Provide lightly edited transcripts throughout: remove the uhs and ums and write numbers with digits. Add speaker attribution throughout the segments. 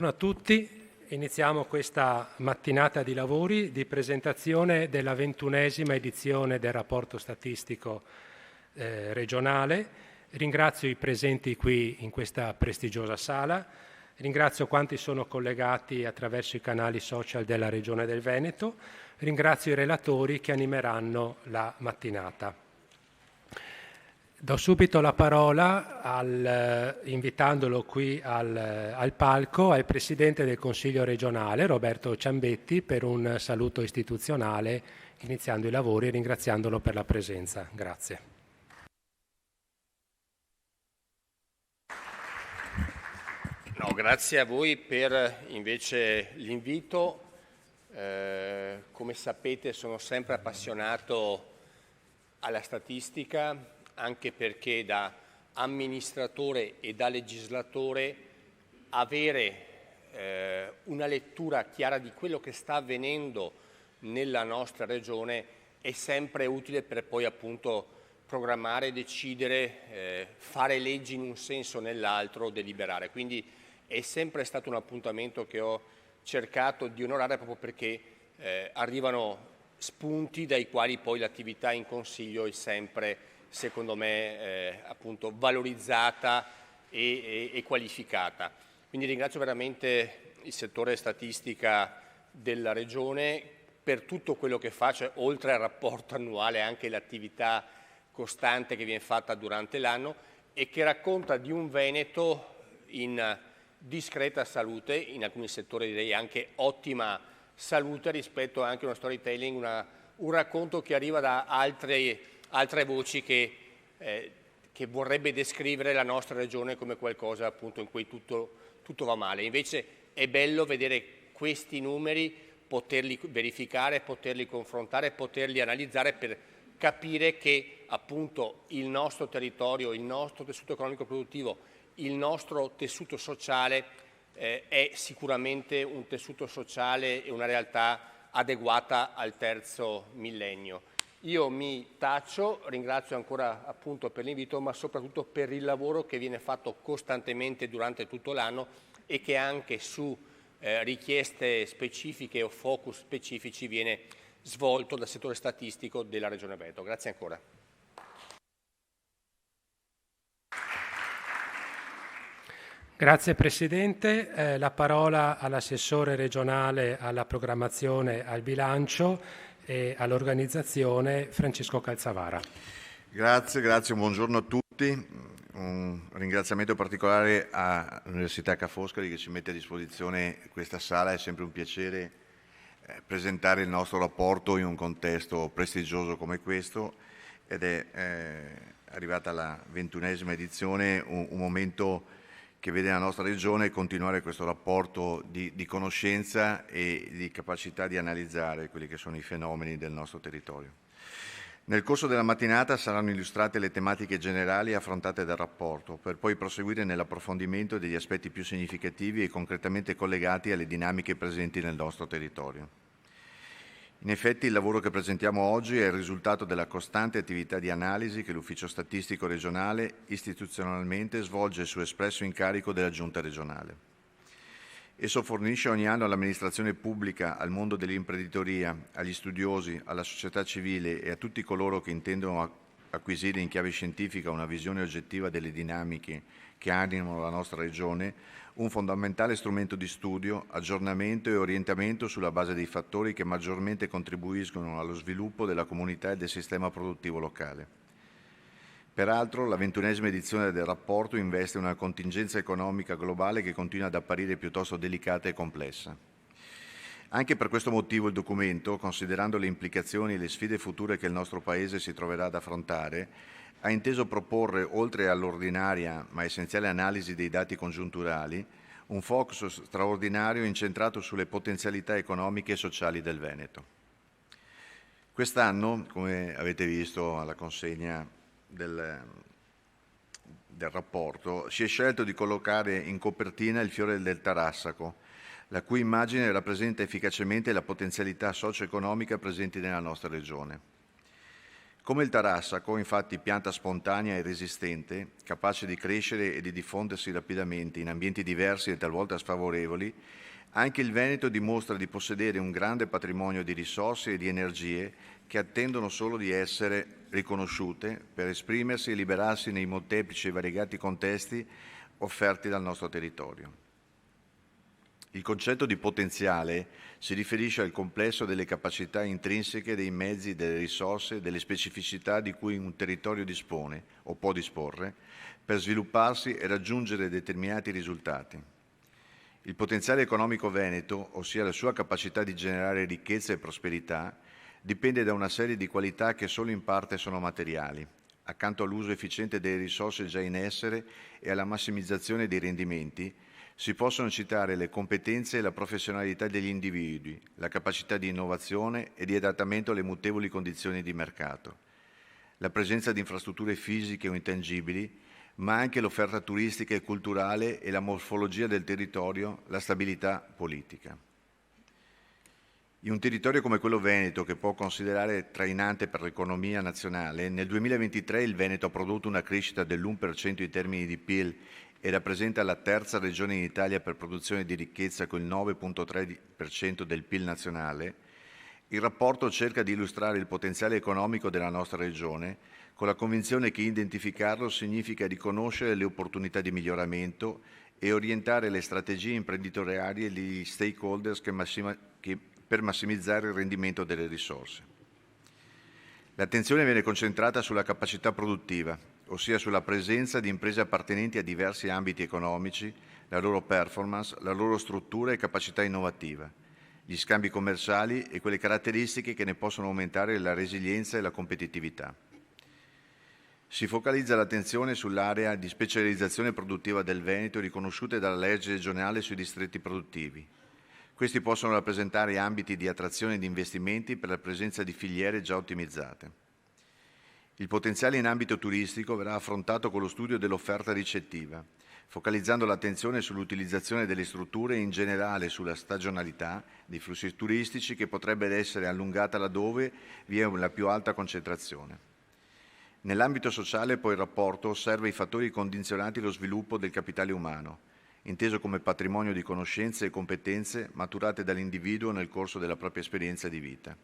Speaker 1: Buongiorno a tutti, iniziamo questa mattinata di lavori di presentazione della 21esima edizione del rapporto statistico regionale. Ringrazio i presenti qui in questa prestigiosa sala, ringrazio quanti sono collegati attraverso i canali social della Regione del Veneto, ringrazio i relatori che animeranno la mattinata. Do subito la parola, invitandolo qui al palco, al Presidente del Consiglio regionale, Roberto Ciambetti, per un saluto istituzionale, iniziando i lavori e ringraziandolo per la presenza. Grazie.
Speaker 2: No, grazie a voi per invece l'invito. Come sapete sono sempre appassionato alla statistica, anche perché da amministratore e da legislatore avere una lettura chiara di quello che sta avvenendo nella nostra regione è sempre utile per poi appunto programmare, decidere, fare leggi in un senso o nell'altro, deliberare. Quindi è sempre stato un appuntamento che ho cercato di onorare proprio perché arrivano spunti dai quali poi l'attività in Consiglio è sempre, secondo me, appunto valorizzata e qualificata. Quindi ringrazio veramente il settore statistica della Regione per tutto quello che fa, cioè oltre al rapporto annuale anche l'attività costante che viene fatta durante l'anno e che racconta di un Veneto in discreta salute, in alcuni settori direi anche ottima salute rispetto anche a uno storytelling, un racconto che arriva da altre voci che vorrebbe descrivere la nostra regione come qualcosa appunto in cui tutto va male. Invece è bello vedere questi numeri, poterli verificare, poterli confrontare, poterli analizzare per capire che appunto il nostro territorio, il nostro tessuto economico produttivo, il nostro tessuto sociale è sicuramente un tessuto sociale e una realtà adeguata al terzo millennio. Io mi taccio, ringrazio ancora appunto per l'invito, ma soprattutto per il lavoro che viene fatto costantemente durante tutto l'anno e che anche su richieste specifiche o focus specifici viene svolto dal settore statistico della Regione Veneto. Grazie ancora.
Speaker 1: Grazie Presidente. La parola all'assessore regionale alla programmazione al bilancio e all'organizzazione Francesco Calzavara.
Speaker 3: Grazie, buongiorno a tutti. Un ringraziamento particolare all'Università Ca' Foscari che ci mette a disposizione questa sala. È sempre un piacere presentare il nostro rapporto in un contesto prestigioso come questo ed è arrivata la 21esima edizione, un momento che vede la nostra Regione continuare questo rapporto di conoscenza e di capacità di analizzare quelli che sono i fenomeni del nostro territorio. Nel corso della mattinata saranno illustrate le tematiche generali affrontate dal rapporto, per poi proseguire nell'approfondimento degli aspetti più significativi e concretamente collegati alle dinamiche presenti nel nostro territorio. In effetti il lavoro che presentiamo oggi è il risultato della costante attività di analisi che l'Ufficio Statistico Regionale istituzionalmente svolge su espresso incarico della Giunta regionale. Esso fornisce ogni anno all'amministrazione pubblica, al mondo dell'imprenditoria, agli studiosi, alla società civile e a tutti coloro che intendono acquisire in chiave scientifica una visione oggettiva delle dinamiche che animano la nostra Regione, un fondamentale strumento di studio, aggiornamento e orientamento sulla base dei fattori che maggiormente contribuiscono allo sviluppo della comunità e del sistema produttivo locale. Peraltro, la 21esima edizione del rapporto investe una contingenza economica globale che continua ad apparire piuttosto delicata e complessa. Anche per questo motivo il documento, considerando le implicazioni e le sfide future che il nostro Paese si troverà ad affrontare, ha inteso proporre, oltre all'ordinaria ma essenziale analisi dei dati congiunturali, un focus straordinario incentrato sulle potenzialità economiche e sociali del Veneto. Quest'anno, come avete visto alla consegna del rapporto, si è scelto di collocare in copertina il fiore del Tarassaco, la cui immagine rappresenta efficacemente la potenzialità socio-economica presenti nella nostra regione. Come il tarassaco, infatti pianta spontanea e resistente, capace di crescere e di diffondersi rapidamente in ambienti diversi e talvolta sfavorevoli, anche il Veneto dimostra di possedere un grande patrimonio di risorse e di energie che attendono solo di essere riconosciute per esprimersi e liberarsi nei molteplici e variegati contesti offerti dal nostro territorio. Il concetto di potenziale si riferisce al complesso delle capacità intrinseche dei mezzi, delle risorse, delle specificità di cui un territorio dispone o può disporre per svilupparsi e raggiungere determinati risultati. Il potenziale economico veneto, ossia la sua capacità di generare ricchezza e prosperità, dipende da una serie di qualità che solo in parte sono materiali, accanto all'uso efficiente delle risorse già in essere e alla massimizzazione dei rendimenti. Si possono citare le competenze e la professionalità degli individui, la capacità di innovazione e di adattamento alle mutevoli condizioni di mercato, la presenza di infrastrutture fisiche o intangibili, ma anche l'offerta turistica e culturale e la morfologia del territorio, la stabilità politica. In un territorio come quello veneto, che può considerare trainante per l'economia nazionale, nel 2023 il Veneto ha prodotto una crescita dell'1% in termini di PIL e rappresenta la terza regione in Italia per produzione di ricchezza con il 9,3% del PIL nazionale. Il rapporto cerca di illustrare il potenziale economico della nostra regione con la convinzione che identificarlo significa riconoscere le opportunità di miglioramento e orientare le strategie imprenditoriali e gli stakeholders per massimizzare il rendimento delle risorse. L'attenzione viene concentrata sulla capacità produttiva, ossia sulla presenza di imprese appartenenti a diversi ambiti economici, la loro performance, la loro struttura e capacità innovativa, gli scambi commerciali e quelle caratteristiche che ne possono aumentare la resilienza e la competitività. Si focalizza l'attenzione sull'area di specializzazione produttiva del Veneto riconosciute dalla legge regionale sui distretti produttivi. Questi possono rappresentare ambiti di attrazione di investimenti per la presenza di filiere già ottimizzate. Il potenziale in ambito turistico verrà affrontato con lo studio dell'offerta ricettiva, focalizzando l'attenzione sull'utilizzazione delle strutture e in generale sulla stagionalità dei flussi turistici che potrebbe essere allungata laddove vi è una più alta concentrazione. Nell'ambito sociale poi il rapporto osserva i fattori condizionanti allo sviluppo del capitale umano, inteso come patrimonio di conoscenze e competenze maturate dall'individuo nel corso della propria esperienza di vita.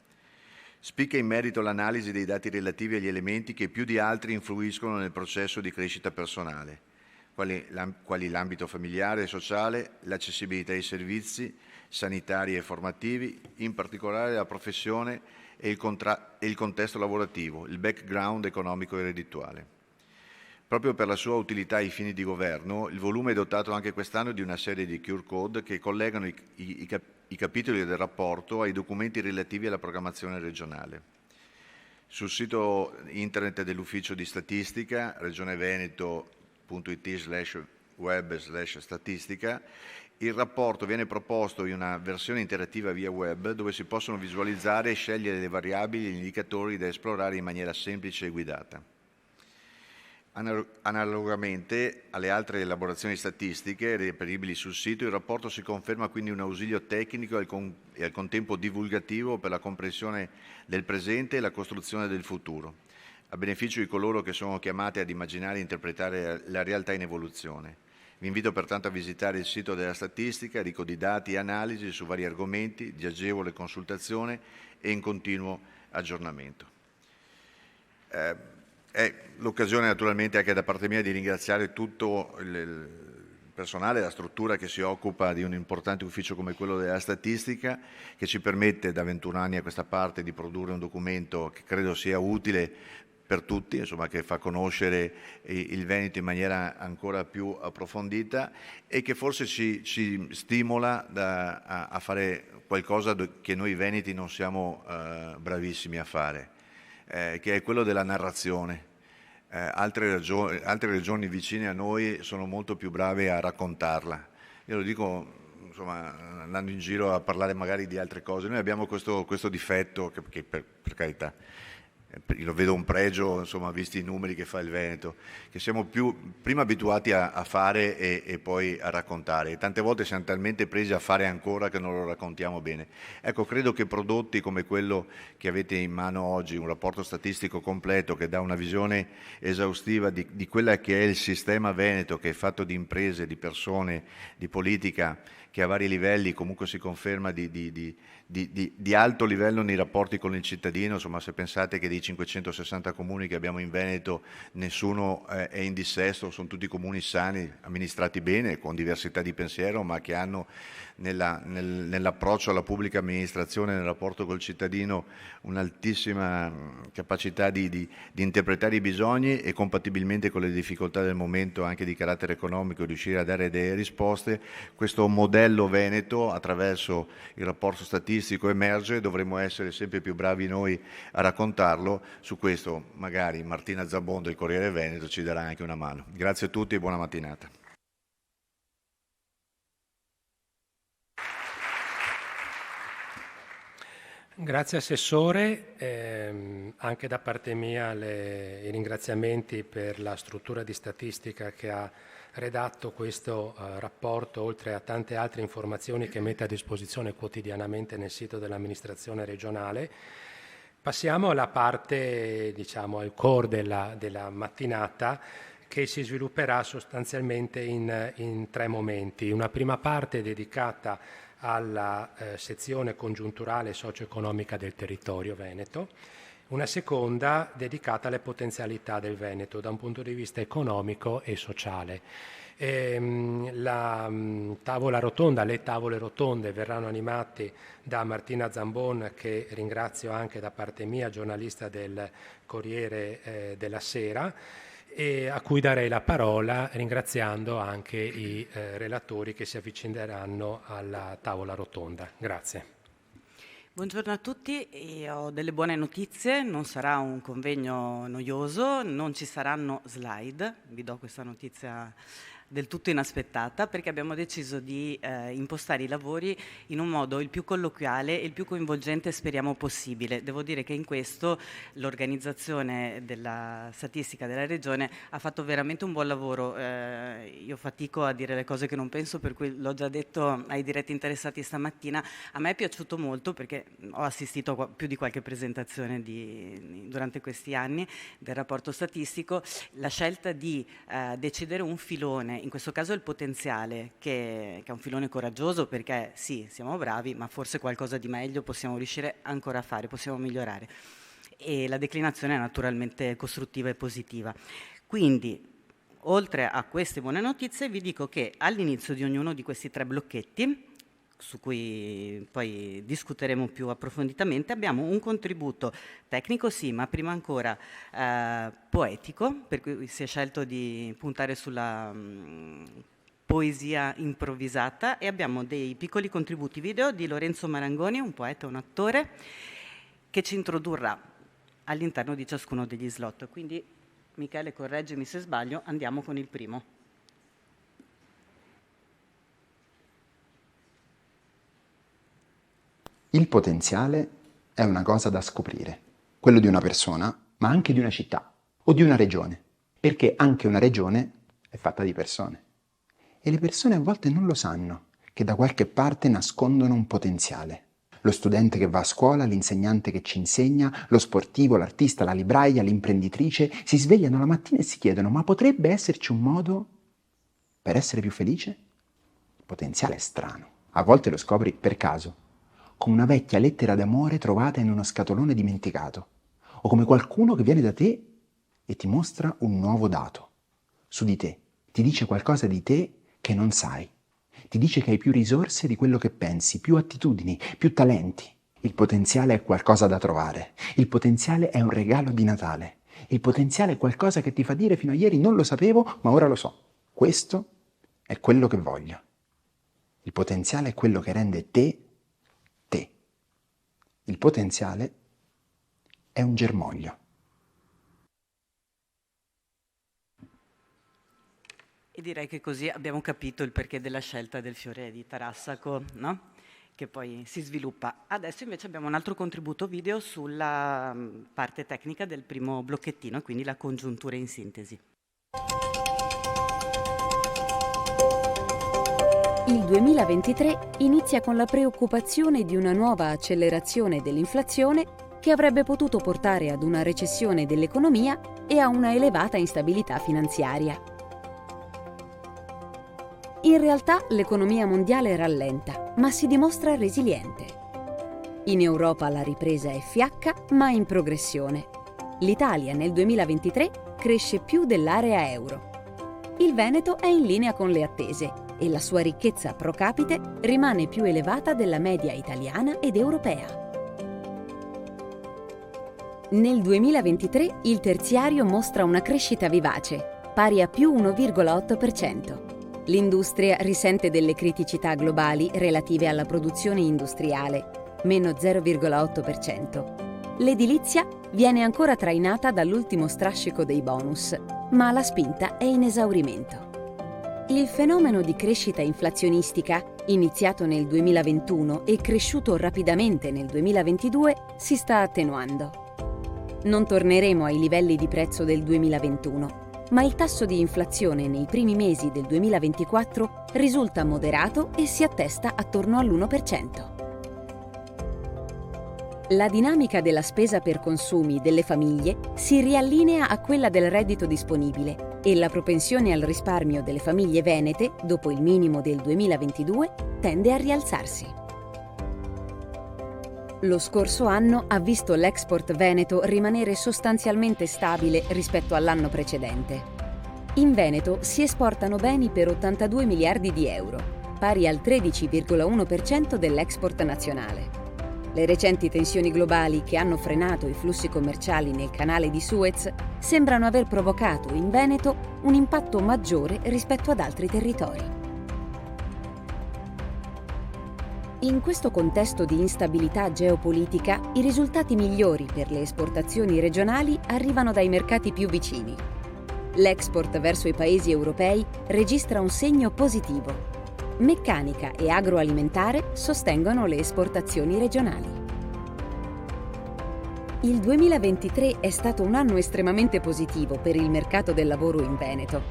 Speaker 3: Spicca in merito l'analisi dei dati relativi agli elementi che più di altri influiscono nel processo di crescita personale, quali l'ambito familiare e sociale, l'accessibilità ai servizi sanitari e formativi, in particolare la professione e il contesto lavorativo, il background economico e reddituale. Proprio per la sua utilità ai fini di governo, il volume è dotato anche quest'anno di una serie di QR code che collegano i capitoli del rapporto ai documenti relativi alla programmazione regionale. Sul sito internet dell'Ufficio di Statistica, regioneveneto.it/web/statistica, il rapporto viene proposto in una versione interattiva via web dove si possono visualizzare e scegliere le variabili e gli indicatori da esplorare in maniera semplice e guidata. Analogamente alle altre elaborazioni statistiche reperibili sul sito, il rapporto si conferma quindi un ausilio tecnico e al contempo divulgativo per la comprensione del presente e la costruzione del futuro, a beneficio di coloro che sono chiamati ad immaginare e interpretare la realtà in evoluzione. Vi invito pertanto a visitare il sito della statistica, ricco di dati e analisi su vari argomenti, di agevole consultazione e in continuo aggiornamento. È l'occasione naturalmente anche da parte mia di ringraziare tutto il personale, la struttura che si occupa di un importante ufficio come quello della statistica, che ci permette da 21 anni a questa parte di produrre un documento che credo sia utile per tutti, insomma, che fa conoscere il Veneto in maniera ancora più approfondita e che forse ci stimola a fare qualcosa che noi veneti non siamo bravissimi a fare. Che è quello della narrazione. Altre regioni vicine a noi sono molto più brave a raccontarla. Io lo dico, insomma, andando in giro a parlare magari di altre cose. Noi abbiamo questo difetto, che per carità lo vedo un pregio, insomma, visti i numeri che fa il Veneto, che siamo prima abituati a fare e poi a raccontare. E tante volte siamo talmente presi a fare ancora che non lo raccontiamo bene. Ecco, credo che prodotti come quello che avete in mano oggi, un rapporto statistico completo che dà una visione esaustiva di quella che è il sistema Veneto, che è fatto di imprese, di persone, di politica, che a vari livelli comunque si conferma di alto livello nei rapporti con il cittadino. Insomma, se pensate che dei 560 comuni che abbiamo in Veneto nessuno è in dissesto, sono tutti comuni sani, amministrati bene, con diversità di pensiero, ma che hanno nell'approccio alla pubblica amministrazione, nel rapporto col cittadino, un'altissima capacità di interpretare i bisogni e compatibilmente con le difficoltà del momento anche di carattere economico riuscire a dare delle risposte. Questo modello Veneto attraverso il rapporto statistico emerge, dovremmo essere sempre più bravi noi a raccontarlo. Su questo magari Martina Zabon del Corriere Veneto ci darà anche una mano. Grazie a tutti e buona mattinata.
Speaker 1: Grazie Assessore, anche da parte mia i ringraziamenti per la struttura di statistica che ha redatto questo rapporto, oltre a tante altre informazioni che mette a disposizione quotidianamente nel sito dell'amministrazione regionale. Passiamo alla parte, diciamo, al core della mattinata, che si svilupperà sostanzialmente in 3 momenti. Una prima parte dedicata alla sezione congiunturale socio-economica del territorio veneto, una seconda dedicata alle potenzialità del Veneto da un punto di vista economico e sociale. La tavola rotonda, le tavole rotonde verranno animate da Martina Zambon, che ringrazio anche da parte mia, giornalista del Corriere della Sera, e a cui darei la parola ringraziando anche i relatori che si avvicineranno alla tavola rotonda. Grazie.
Speaker 4: Buongiorno a tutti, ho delle buone notizie, non sarà un convegno noioso, non ci saranno slide, vi do questa notizia del tutto inaspettata, perché abbiamo deciso di impostare i lavori in un modo il più colloquiale e il più coinvolgente speriamo possibile. Devo dire che in questo l'organizzazione della statistica della Regione ha fatto veramente un buon lavoro. Io fatico a dire le cose che non penso, per cui l'ho già detto ai diretti interessati stamattina. A me è piaciuto molto perché ho assistito a più di qualche presentazione durante questi anni del rapporto statistico. La scelta di decidere un filone, in questo caso il potenziale, che è un filone coraggioso perché sì, siamo bravi, ma forse qualcosa di meglio possiamo riuscire ancora a fare, possiamo migliorare. E la declinazione è naturalmente costruttiva e positiva. Quindi, oltre a queste buone notizie, vi dico che all'inizio di ognuno di questi 3 blocchetti, su cui poi discuteremo più approfonditamente, abbiamo un contributo tecnico sì, ma prima ancora poetico, per cui si è scelto di puntare sulla poesia improvvisata, e abbiamo dei piccoli contributi video di Lorenzo Marangoni, un poeta e un attore, che ci introdurrà all'interno di ciascuno degli slot. Quindi, Michele, correggimi se sbaglio, andiamo con il primo.
Speaker 5: Il potenziale è una cosa da scoprire, quello di una persona, ma anche di una città o di una regione, perché anche una regione è fatta di persone. E le persone a volte non lo sanno, che da qualche parte nascondono un potenziale. Lo studente che va a scuola, l'insegnante che ci insegna, lo sportivo, l'artista, la libraia, l'imprenditrice, si svegliano la mattina e si chiedono: ma potrebbe esserci un modo per essere più felice? Il potenziale è strano. A volte lo scopri per caso, come una vecchia lettera d'amore trovata in uno scatolone dimenticato, o come qualcuno che viene da te e ti mostra un nuovo dato su di te, ti dice qualcosa di te che non sai, ti dice che hai più risorse di quello che pensi, più attitudini, più talenti. Il potenziale è qualcosa da trovare, il potenziale è un regalo di Natale, il potenziale è qualcosa che ti fa dire: fino a ieri non lo sapevo, ma ora lo so. Questo è quello che voglio. Il potenziale è quello che rende te te. Il potenziale è un germoglio.
Speaker 4: E direi che così abbiamo capito il perché della scelta del fiore di Tarassaco, no? che poi si sviluppa. Adesso invece abbiamo un altro contributo video sulla parte tecnica del primo blocchettino, quindi la congiuntura in sintesi.
Speaker 6: Il 2023 inizia con la preoccupazione di una nuova accelerazione dell'inflazione che avrebbe potuto portare ad una recessione dell'economia e a una elevata instabilità finanziaria. In realtà l'economia mondiale rallenta, ma si dimostra resiliente. In Europa la ripresa è fiacca, ma in progressione. L'Italia nel 2023 cresce più dell'area euro. Il Veneto è in linea con le attese e la sua ricchezza pro capite rimane più elevata della media italiana ed europea. Nel 2023 il terziario mostra una crescita vivace, pari a più 1,8%. L'industria risente delle criticità globali relative alla produzione industriale, meno 0,8%. L'edilizia viene ancora trainata dall'ultimo strascico dei bonus, ma la spinta è in esaurimento. Il fenomeno di crescita inflazionistica, iniziato nel 2021 e cresciuto rapidamente nel 2022, si sta attenuando. Non torneremo ai livelli di prezzo del 2021. Ma il tasso di inflazione nei primi mesi del 2024 risulta moderato e si attesta attorno all'1%. La dinamica della spesa per consumi delle famiglie si riallinea a quella del reddito disponibile e la propensione al risparmio delle famiglie venete, dopo il minimo del 2022, tende a rialzarsi. Lo scorso anno ha visto l'export veneto rimanere sostanzialmente stabile rispetto all'anno precedente. In Veneto si esportano beni per 82 miliardi di euro, pari al 13,1% dell'export nazionale. Le recenti tensioni globali che hanno frenato i flussi commerciali nel canale di Suez sembrano aver provocato in Veneto un impatto maggiore rispetto ad altri territori. In questo contesto di instabilità geopolitica, i risultati migliori per le esportazioni regionali arrivano dai mercati più vicini. L'export verso i paesi europei registra un segno positivo. Meccanica e agroalimentare sostengono le esportazioni regionali. Il 2023 è stato un anno estremamente positivo per il mercato del lavoro in Veneto.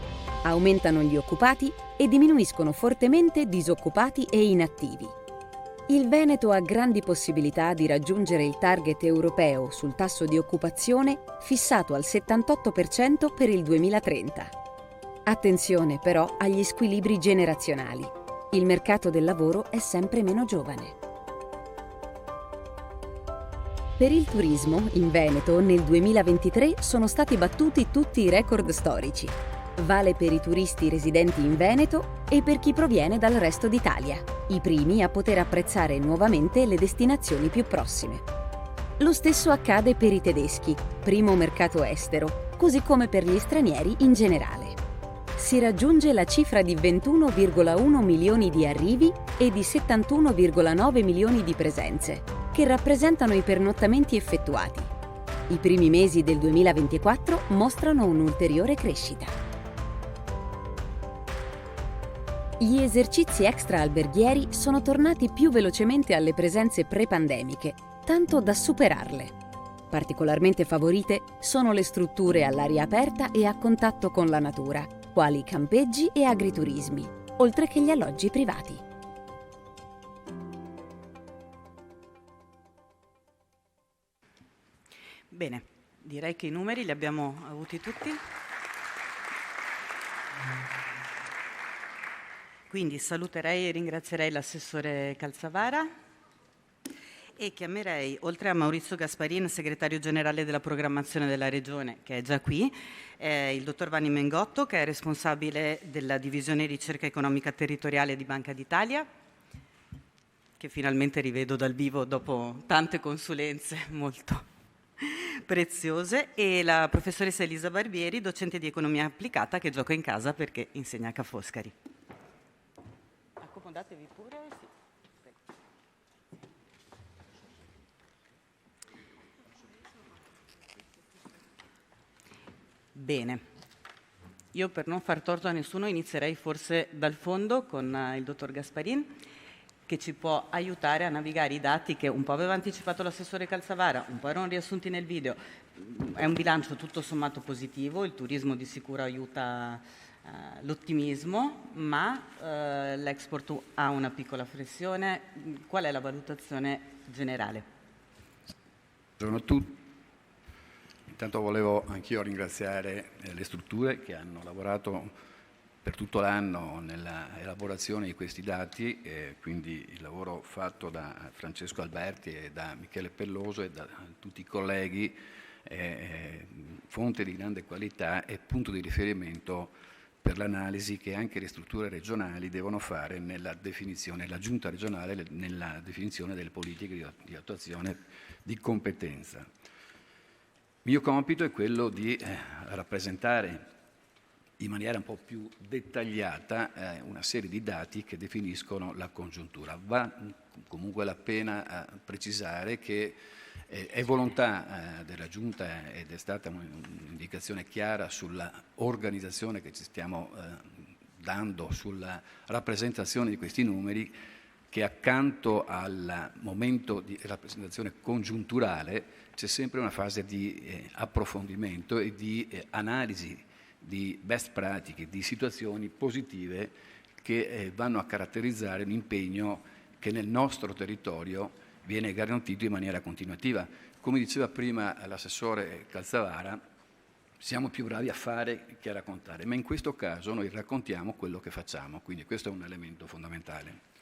Speaker 6: Aumentano gli occupati e diminuiscono fortemente disoccupati e inattivi. Il Veneto ha grandi possibilità di raggiungere il target europeo sul tasso di occupazione fissato al 78% per il 2030. Attenzione però agli squilibri generazionali. Il mercato del lavoro è sempre meno giovane. Per il turismo, in Veneto nel 2023 sono stati battuti tutti i record storici. Vale per i turisti residenti in Veneto e per chi proviene dal resto d'Italia, i primi a poter apprezzare nuovamente le destinazioni più prossime. Lo stesso accade per i tedeschi, primo mercato estero, così come per gli stranieri in generale. Si raggiunge la cifra di 21,1 milioni di arrivi e di 71,9 milioni di presenze, che rappresentano i pernottamenti effettuati. I primi mesi del 2024 mostrano un'ulteriore crescita. Gli esercizi extra-alberghieri sono tornati più velocemente alle presenze pre-pandemiche, tanto da superarle. Particolarmente favorite sono le strutture all'aria aperta e a contatto con la natura, quali campeggi e agriturismi, oltre che gli alloggi privati.
Speaker 4: Bene, direi che i numeri li abbiamo avuti tutti. Quindi saluterei e ringrazierei l'assessore Calzavara e chiamerei, oltre a Maurizio Gasparin, segretario generale della programmazione della Regione, che è già qui, il dottor Vanni Mengotto, che è responsabile della divisione ricerca economica territoriale di Banca d'Italia, che finalmente rivedo dal vivo dopo tante consulenze molto preziose, e la professoressa Elisa Barbieri, docente di economia applicata, che gioca in casa perché insegna a Ca' Foscari. Accomodatevi pure. Sì. Bene, io per non far torto a nessuno inizierei forse dal fondo con il dottor Gasparin. che ci può aiutare a navigare i dati che un po' aveva anticipato l'assessore Calzavara, un po' erano riassunti nel video. È un bilancio tutto sommato positivo, il turismo di sicuro aiuta l'ottimismo, ma l'export ha una piccola flessione. Qual è la valutazione generale?
Speaker 7: Buongiorno a tutti. Intanto volevo anch'io ringraziare le strutture che hanno lavorato per tutto l'anno nella elaborazione di questi dati, quindi il lavoro fatto da Francesco Alberti e da Michele Pelloso e da tutti i colleghi, fonte di grande qualità e punto di riferimento per l'analisi che anche le strutture regionali devono fare nella definizione, la giunta regionale nella definizione delle politiche di attuazione di competenza. Il mio compito è quello di rappresentare in maniera un po' più dettagliata una serie di dati che definiscono la congiuntura. Va comunque la pena precisare che è volontà della Giunta ed è stata un'indicazione chiara sulla organizzazione che ci stiamo dando, sulla rappresentazione di questi numeri, che accanto al momento di rappresentazione congiunturale c'è sempre una fase di approfondimento e di analisi di best pratiche, di situazioni positive che vanno a caratterizzare un impegno che nel nostro territorio viene garantito in maniera continuativa. Come diceva prima l'assessore Calzavara, siamo più bravi a fare che a raccontare, ma in questo caso noi raccontiamo quello che facciamo, quindi questo è un elemento fondamentale.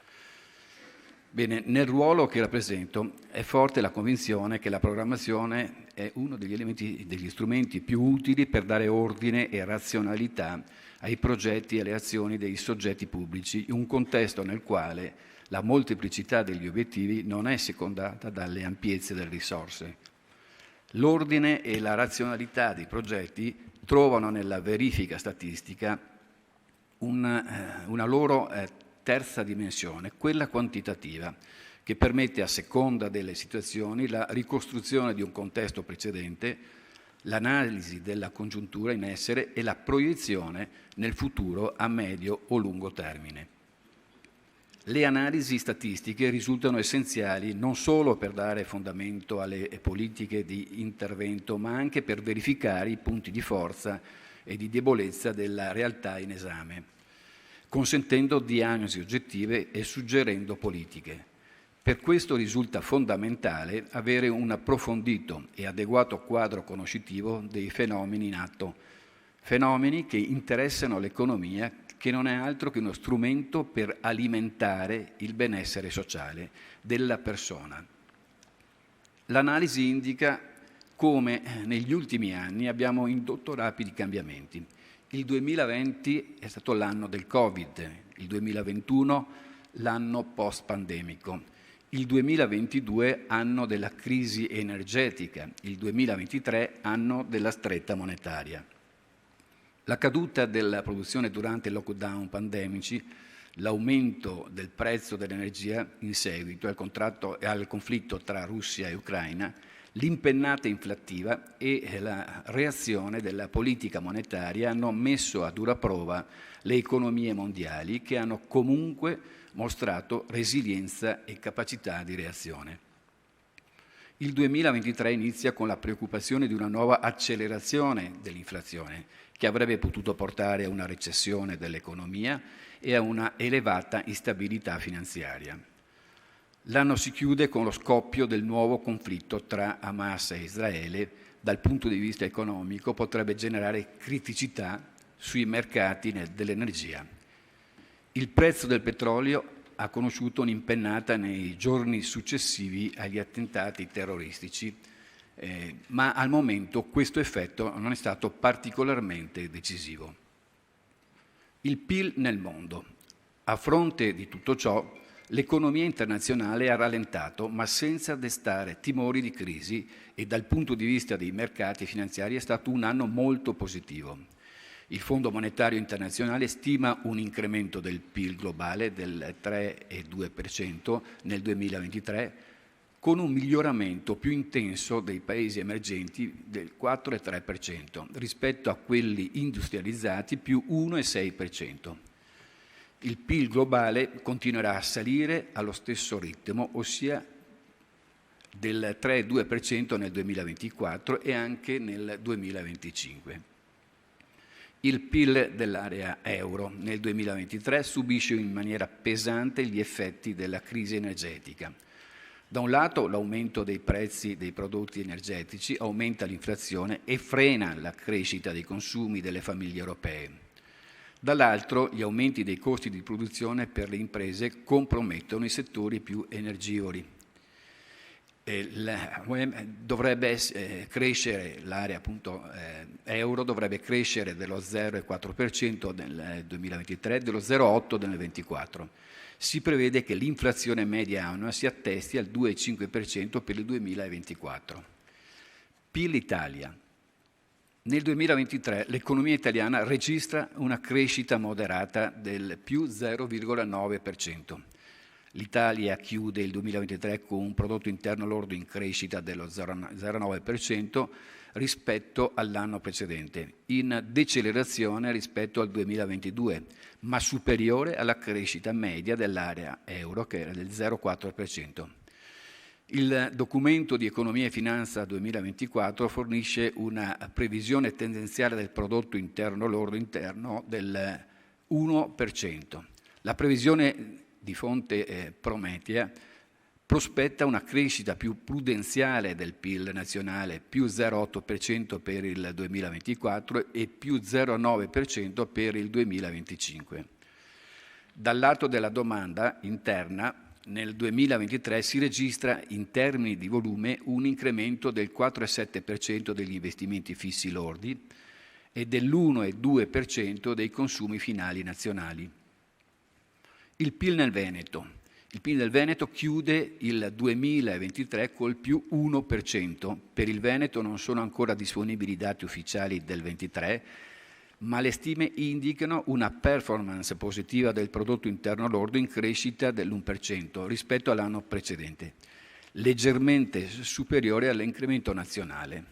Speaker 7: Bene, nel ruolo che rappresento è forte la convinzione che la programmazione è uno degli elementi, degli strumenti più utili per dare ordine e razionalità ai progetti e alle azioni dei soggetti pubblici, in un contesto nel quale la molteplicità degli obiettivi non è secondata dalle ampiezze delle risorse. L'ordine e la razionalità dei progetti trovano nella verifica statistica una loro terza dimensione, quella quantitativa, che permette a seconda delle situazioni la ricostruzione di un contesto precedente, l'analisi della congiuntura in essere e la proiezione nel futuro a medio o lungo termine. Le analisi statistiche risultano essenziali non solo per dare fondamento alle politiche di intervento, ma anche per verificare i punti di forza e di debolezza della realtà in esame, consentendo diagnosi oggettive e suggerendo politiche. Per questo risulta fondamentale avere un approfondito e adeguato quadro conoscitivo dei fenomeni in atto, fenomeni che interessano l'economia, che non è altro che uno strumento per alimentare il benessere sociale della persona. L'analisi indica come negli ultimi anni abbiamo indotto rapidi cambiamenti. Il 2020 è stato l'anno del Covid, il 2021 l'anno post-pandemico, il 2022 anno della crisi energetica, il 2023 anno della stretta monetaria. La caduta della produzione durante i lockdown pandemici, l'aumento del prezzo dell'energia in seguito al conflitto tra Russia e Ucraina, l'impennata inflattiva e la reazione della politica monetaria hanno messo a dura prova le economie mondiali, che hanno comunque mostrato resilienza e capacità di reazione. Il 2023 inizia con la preoccupazione di una nuova accelerazione dell'inflazione, che avrebbe potuto portare a una recessione dell'economia e a una elevata instabilità finanziaria. L'anno si chiude con lo scoppio del nuovo conflitto tra Hamas e Israele. Dal punto di vista economico potrebbe generare criticità sui mercati dell'energia. Il prezzo del petrolio ha conosciuto un'impennata nei giorni successivi agli attentati terroristici, ma al momento questo effetto non è stato particolarmente decisivo. Il PIL nel mondo. A fronte di tutto ciò, l'economia internazionale ha rallentato, ma senza destare timori di crisi, e dal punto di vista dei mercati finanziari è stato un anno molto positivo. Il Fondo Monetario Internazionale stima un incremento del PIL globale del 3,2% nel 2023, con un miglioramento più intenso dei paesi emergenti del 4,3% rispetto a quelli industrializzati più 1,6%. il PIL globale continuerà a salire allo stesso ritmo, ossia del 3,2% nel 2024 e anche nel 2025. Il PIL dell'area euro nel 2023 subisce in maniera pesante gli effetti della crisi energetica. Da un lato l'aumento dei prezzi dei prodotti energetici aumenta l'inflazione e frena la crescita dei consumi delle famiglie europee. Dall'altro gli aumenti dei costi di produzione per le imprese compromettono i settori più energivori. Dovrebbe crescere, l'area euro dovrebbe crescere dello 0,4% nel 2023 e dello 0,8% nel 2024. Si prevede che l'inflazione media annua si attesti al 2,5% per il 2024. PIL Italia. Nel 2023 l'economia italiana registra una crescita moderata del più 0,9%. L'Italia chiude il 2023 con un prodotto interno lordo in crescita dello 0,9% rispetto all'anno precedente, in decelerazione rispetto al 2022, ma superiore alla crescita media dell'area euro, che era del 0,4%. Il documento di Economia e Finanza 2024 fornisce una previsione tendenziale del prodotto interno lordo interno del 1%. La previsione di fonte Prometea prospetta una crescita più prudenziale del PIL nazionale, più 0,8% per il 2024 e più 0,9% per il 2025. Dal lato della domanda interna, nel 2023 si registra in termini di volume un incremento del 4,7% degli investimenti fissi lordi e dell'1,2% dei consumi finali nazionali. Il PIL nel Veneto. Il PIL del Veneto chiude il 2023 col più 1%. Per il Veneto non sono ancora disponibili i dati ufficiali del 23, ma le stime indicano una performance positiva del prodotto interno lordo in crescita dell'1% rispetto all'anno precedente, leggermente superiore all'incremento nazionale.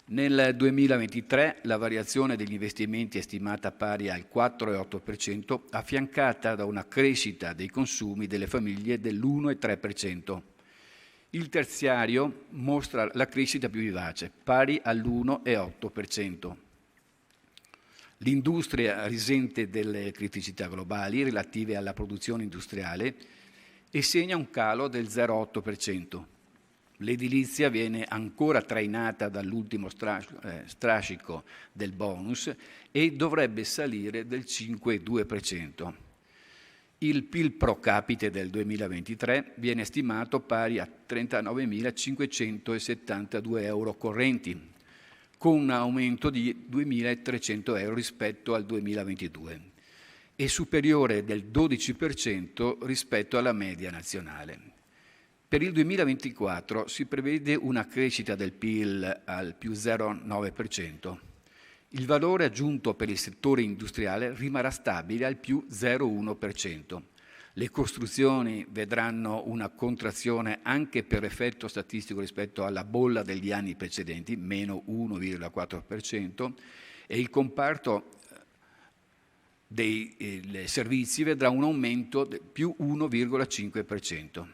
Speaker 7: Nel 2023 la variazione degli investimenti è stimata pari al 4,8%, affiancata da una crescita dei consumi delle famiglie dell'1,3%. Il terziario mostra la crescita più vivace, pari all'1,8%. L'industria risente delle criticità globali relative alla produzione industriale e segna un calo del 0,8%. L'edilizia viene ancora trainata dall'ultimo strascico del bonus e dovrebbe salire del 5,2%. Il PIL pro capite del 2023 viene stimato pari a 39.572 euro correnti, con un aumento di 2.300 euro rispetto al 2022 e superiore del 12% rispetto alla media nazionale. Per il 2024 si prevede una crescita del PIL al più 0,9%. Il valore aggiunto per il settore industriale rimarrà stabile al più 0,1%. Le costruzioni vedranno una contrazione anche per effetto statistico rispetto alla bolla degli anni precedenti, meno 1,4%, e il comparto dei servizi vedrà un aumento più 1,5%.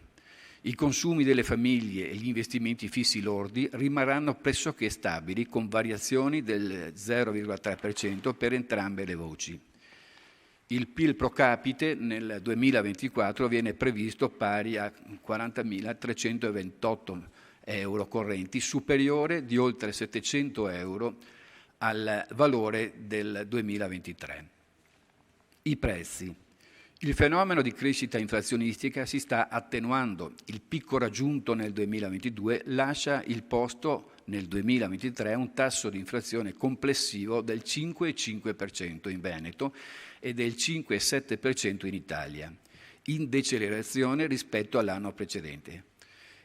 Speaker 7: I consumi delle famiglie e gli investimenti fissi lordi rimarranno pressoché stabili, con variazioni del 0,3% per entrambe le voci. Il PIL pro capite nel 2024 viene previsto pari a 40.328 euro correnti, superiore di oltre 700 euro al valore del 2023. I prezzi. Il fenomeno di crescita inflazionistica si sta attenuando. Il picco raggiunto nel 2022 lascia il posto nel 2023 a un tasso di inflazione complessivo del 5,5% in Veneto e del 5,7% in Italia, in decelerazione rispetto all'anno precedente.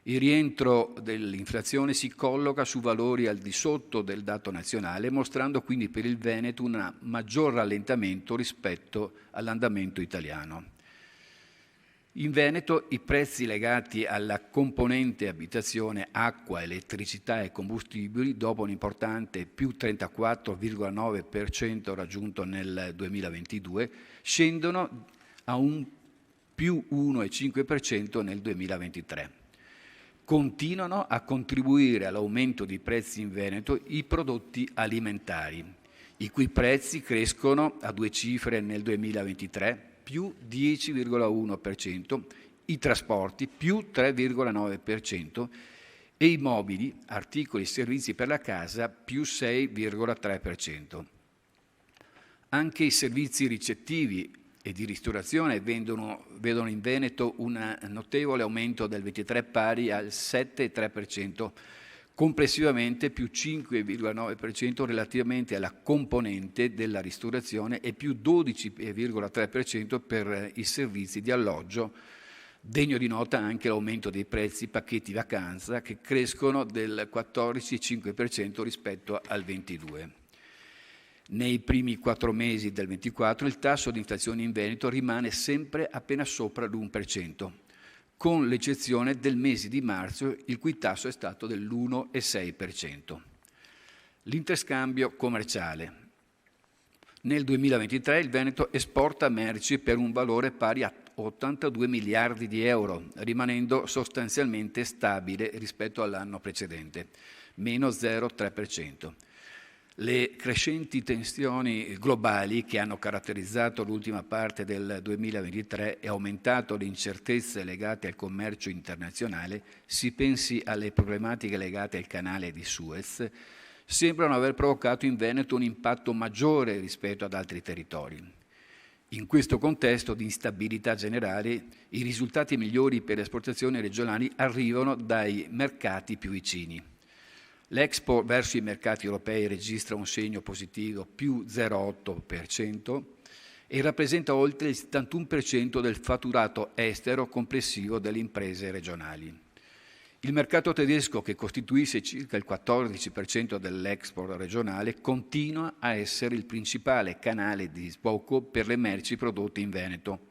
Speaker 7: Il rientro dell'inflazione si colloca su valori al di sotto del dato nazionale, mostrando quindi per il Veneto un maggior rallentamento rispetto all'andamento italiano. In Veneto i prezzi legati alla componente abitazione, acqua, elettricità e combustibili, dopo un importante più 34,9% raggiunto nel 2022, scendono a un più 1,5% nel 2023. Continuano a contribuire all'aumento dei prezzi in Veneto i prodotti alimentari, i cui prezzi crescono a 2 cifre nel 2023, più 10,1%, i trasporti più 3,9% e i mobili, articoli e servizi per la casa più 6,3%. Anche i servizi ricettivi e di ristorazione vedono in Veneto un notevole aumento del 23 pari al 7,3%, complessivamente più 5,9% relativamente alla componente della ristorazione e più 12,3% per i servizi di alloggio. Degno di nota anche l'aumento dei prezzi pacchetti vacanza che crescono del 14,5% rispetto al 22%. Nei primi 4 mesi del 24 il tasso di inflazione in Veneto rimane sempre appena sopra l'1%, con l'eccezione del mese di marzo, il cui tasso è stato dell'1,6%. L'interscambio commerciale. Nel 2023 il Veneto esporta merci per un valore pari a 82 miliardi di euro, rimanendo sostanzialmente stabile rispetto all'anno precedente, meno 0,3%. Le crescenti tensioni globali che hanno caratterizzato l'ultima parte del 2023 e aumentato le incertezze legate al commercio internazionale, si pensi alle problematiche legate al canale di Suez, sembrano aver provocato in Veneto un impatto maggiore rispetto ad altri territori. In questo contesto di instabilità generale, i risultati migliori per le esportazioni regionali arrivano dai mercati più vicini. L'export verso i mercati europei registra un segno positivo più 0,8% e rappresenta oltre il 71% del fatturato estero complessivo delle imprese regionali. Il mercato tedesco, che costituisce circa il 14% dell'export regionale, continua a essere il principale canale di sbocco per le merci prodotte in Veneto.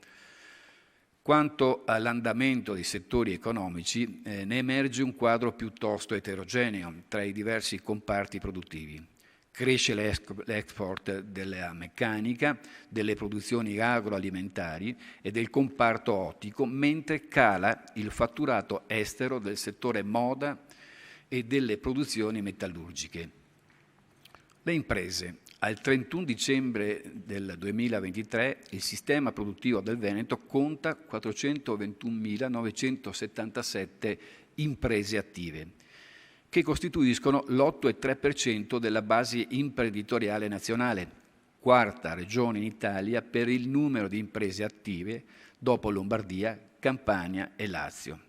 Speaker 7: Quanto all'andamento dei settori economici, ne emerge un quadro piuttosto eterogeneo tra i diversi comparti produttivi. Cresce l'export della meccanica, delle produzioni agroalimentari e del comparto ottico, mentre cala il fatturato estero del settore moda e delle produzioni metallurgiche. Le imprese. Al 31 dicembre del 2023 il sistema produttivo del Veneto conta 421.977 imprese attive, che costituiscono l'8,3% della base imprenditoriale nazionale, quarta regione in Italia per il numero di imprese attive dopo Lombardia, Campania e Lazio.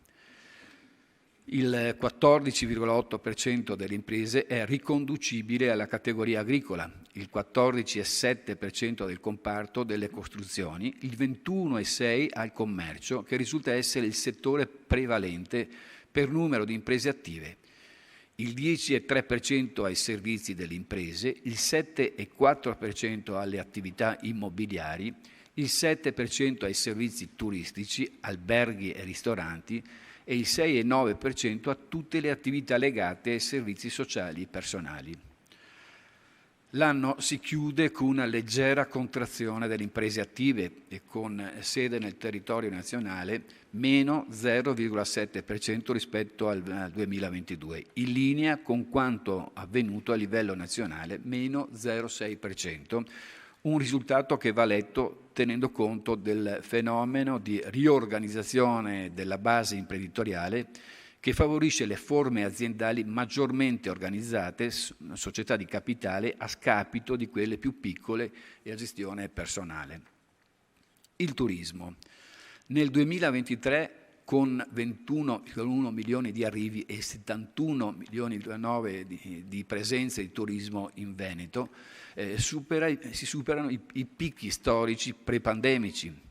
Speaker 7: Il 14,8% delle imprese è riconducibile alla categoria agricola, il 14,7% del comparto delle costruzioni, il 21,6% al commercio, che risulta essere il settore prevalente per numero di imprese attive, il 10,3% ai servizi delle imprese, il 7,4% alle attività immobiliari, il 7% ai servizi turistici, alberghi e ristoranti, e il 6,9% a tutte le attività legate ai servizi sociali personali. L'anno si chiude con una leggera contrazione delle imprese attive e con sede nel territorio nazionale meno 0,7% rispetto al 2022, in linea con quanto avvenuto a livello nazionale, meno 0,6%, un risultato che va letto tenendo conto del fenomeno di riorganizzazione della base imprenditoriale che favorisce le forme aziendali maggiormente organizzate, società di capitale, a scapito di quelle più piccole e a gestione personale. Il turismo. Nel 2023, con 21,1 milioni di arrivi e 71 milioni di presenze di turismo in Veneto, si superano i picchi storici pre-pandemici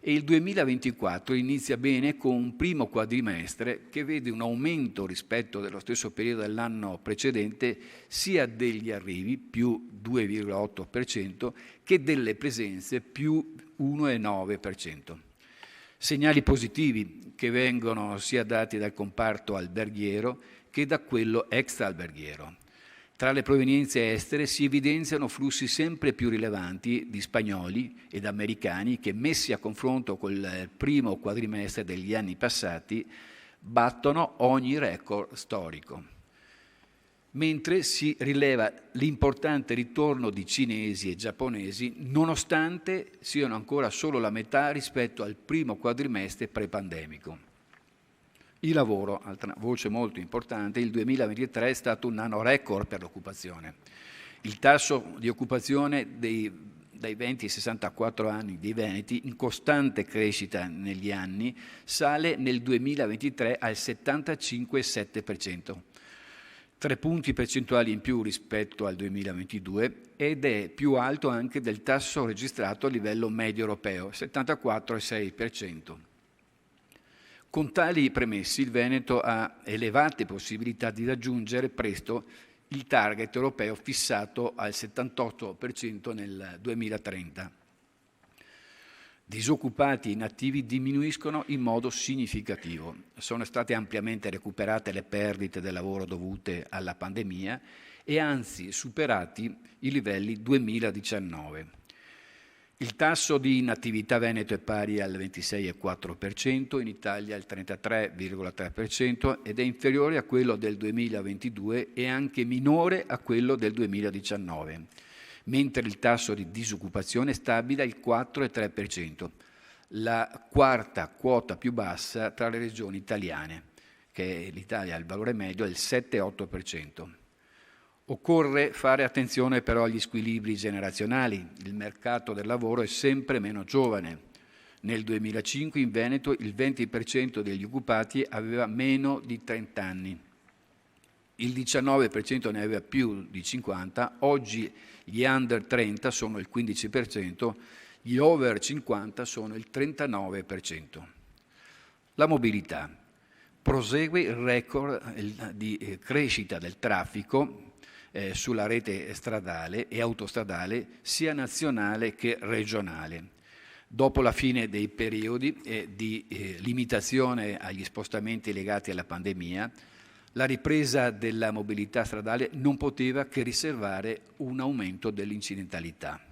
Speaker 7: e il 2024 inizia bene con un primo quadrimestre che vede un aumento rispetto dello stesso periodo dell'anno precedente sia degli arrivi, più 2,8%, che delle presenze, più 1,9%. Segnali positivi che vengono sia dati dal comparto alberghiero che da quello extra alberghiero. Tra le provenienze estere si evidenziano flussi sempre più rilevanti di spagnoli ed americani che, messi a confronto col primo quadrimestre degli anni passati, battono ogni record storico. Mentre si rileva l'importante ritorno di cinesi e giapponesi, nonostante siano ancora solo la metà rispetto al primo quadrimestre pre-pandemico. Il lavoro, altra voce molto importante, il 2023 è stato un anno record per l'occupazione. Il tasso di occupazione dai 20 ai 64 anni dei veneti, in costante crescita negli anni, sale nel 2023 al 75,7%, 3 punti percentuali in più rispetto al 2022 ed è più alto anche del tasso registrato a livello medio europeo, 74,6%. Con tali premessi il Veneto ha elevate possibilità di raggiungere presto il target europeo fissato al 78% nel 2030. Disoccupati e inattivi diminuiscono in modo significativo. Sono state ampiamente recuperate le perdite del lavoro dovute alla pandemia e anzi superati i livelli 2019. Il tasso di inattività veneto è pari al 26,4%, in Italia al 33,3% ed è inferiore a quello del 2022 e anche minore a quello del 2019, mentre il tasso di disoccupazione è stabile al 4,3%, la quarta quota più bassa tra le regioni italiane, che l'Italia ha il valore medio del 7,8%. Occorre fare attenzione però agli squilibri generazionali. Il mercato del lavoro è sempre meno giovane. Nel 2005 in Veneto il 20% degli occupati aveva meno di 30 anni. Il 19% ne aveva più di 50, oggi gli under 30 sono il 15%, gli over 50 sono il 39%. La mobilità. Prosegue il record di crescita del traffico sulla rete stradale e autostradale sia nazionale che regionale. Dopo la fine dei periodi di limitazione agli spostamenti legati alla pandemia, la ripresa della mobilità stradale non poteva che riservare un aumento dell'incidentalità.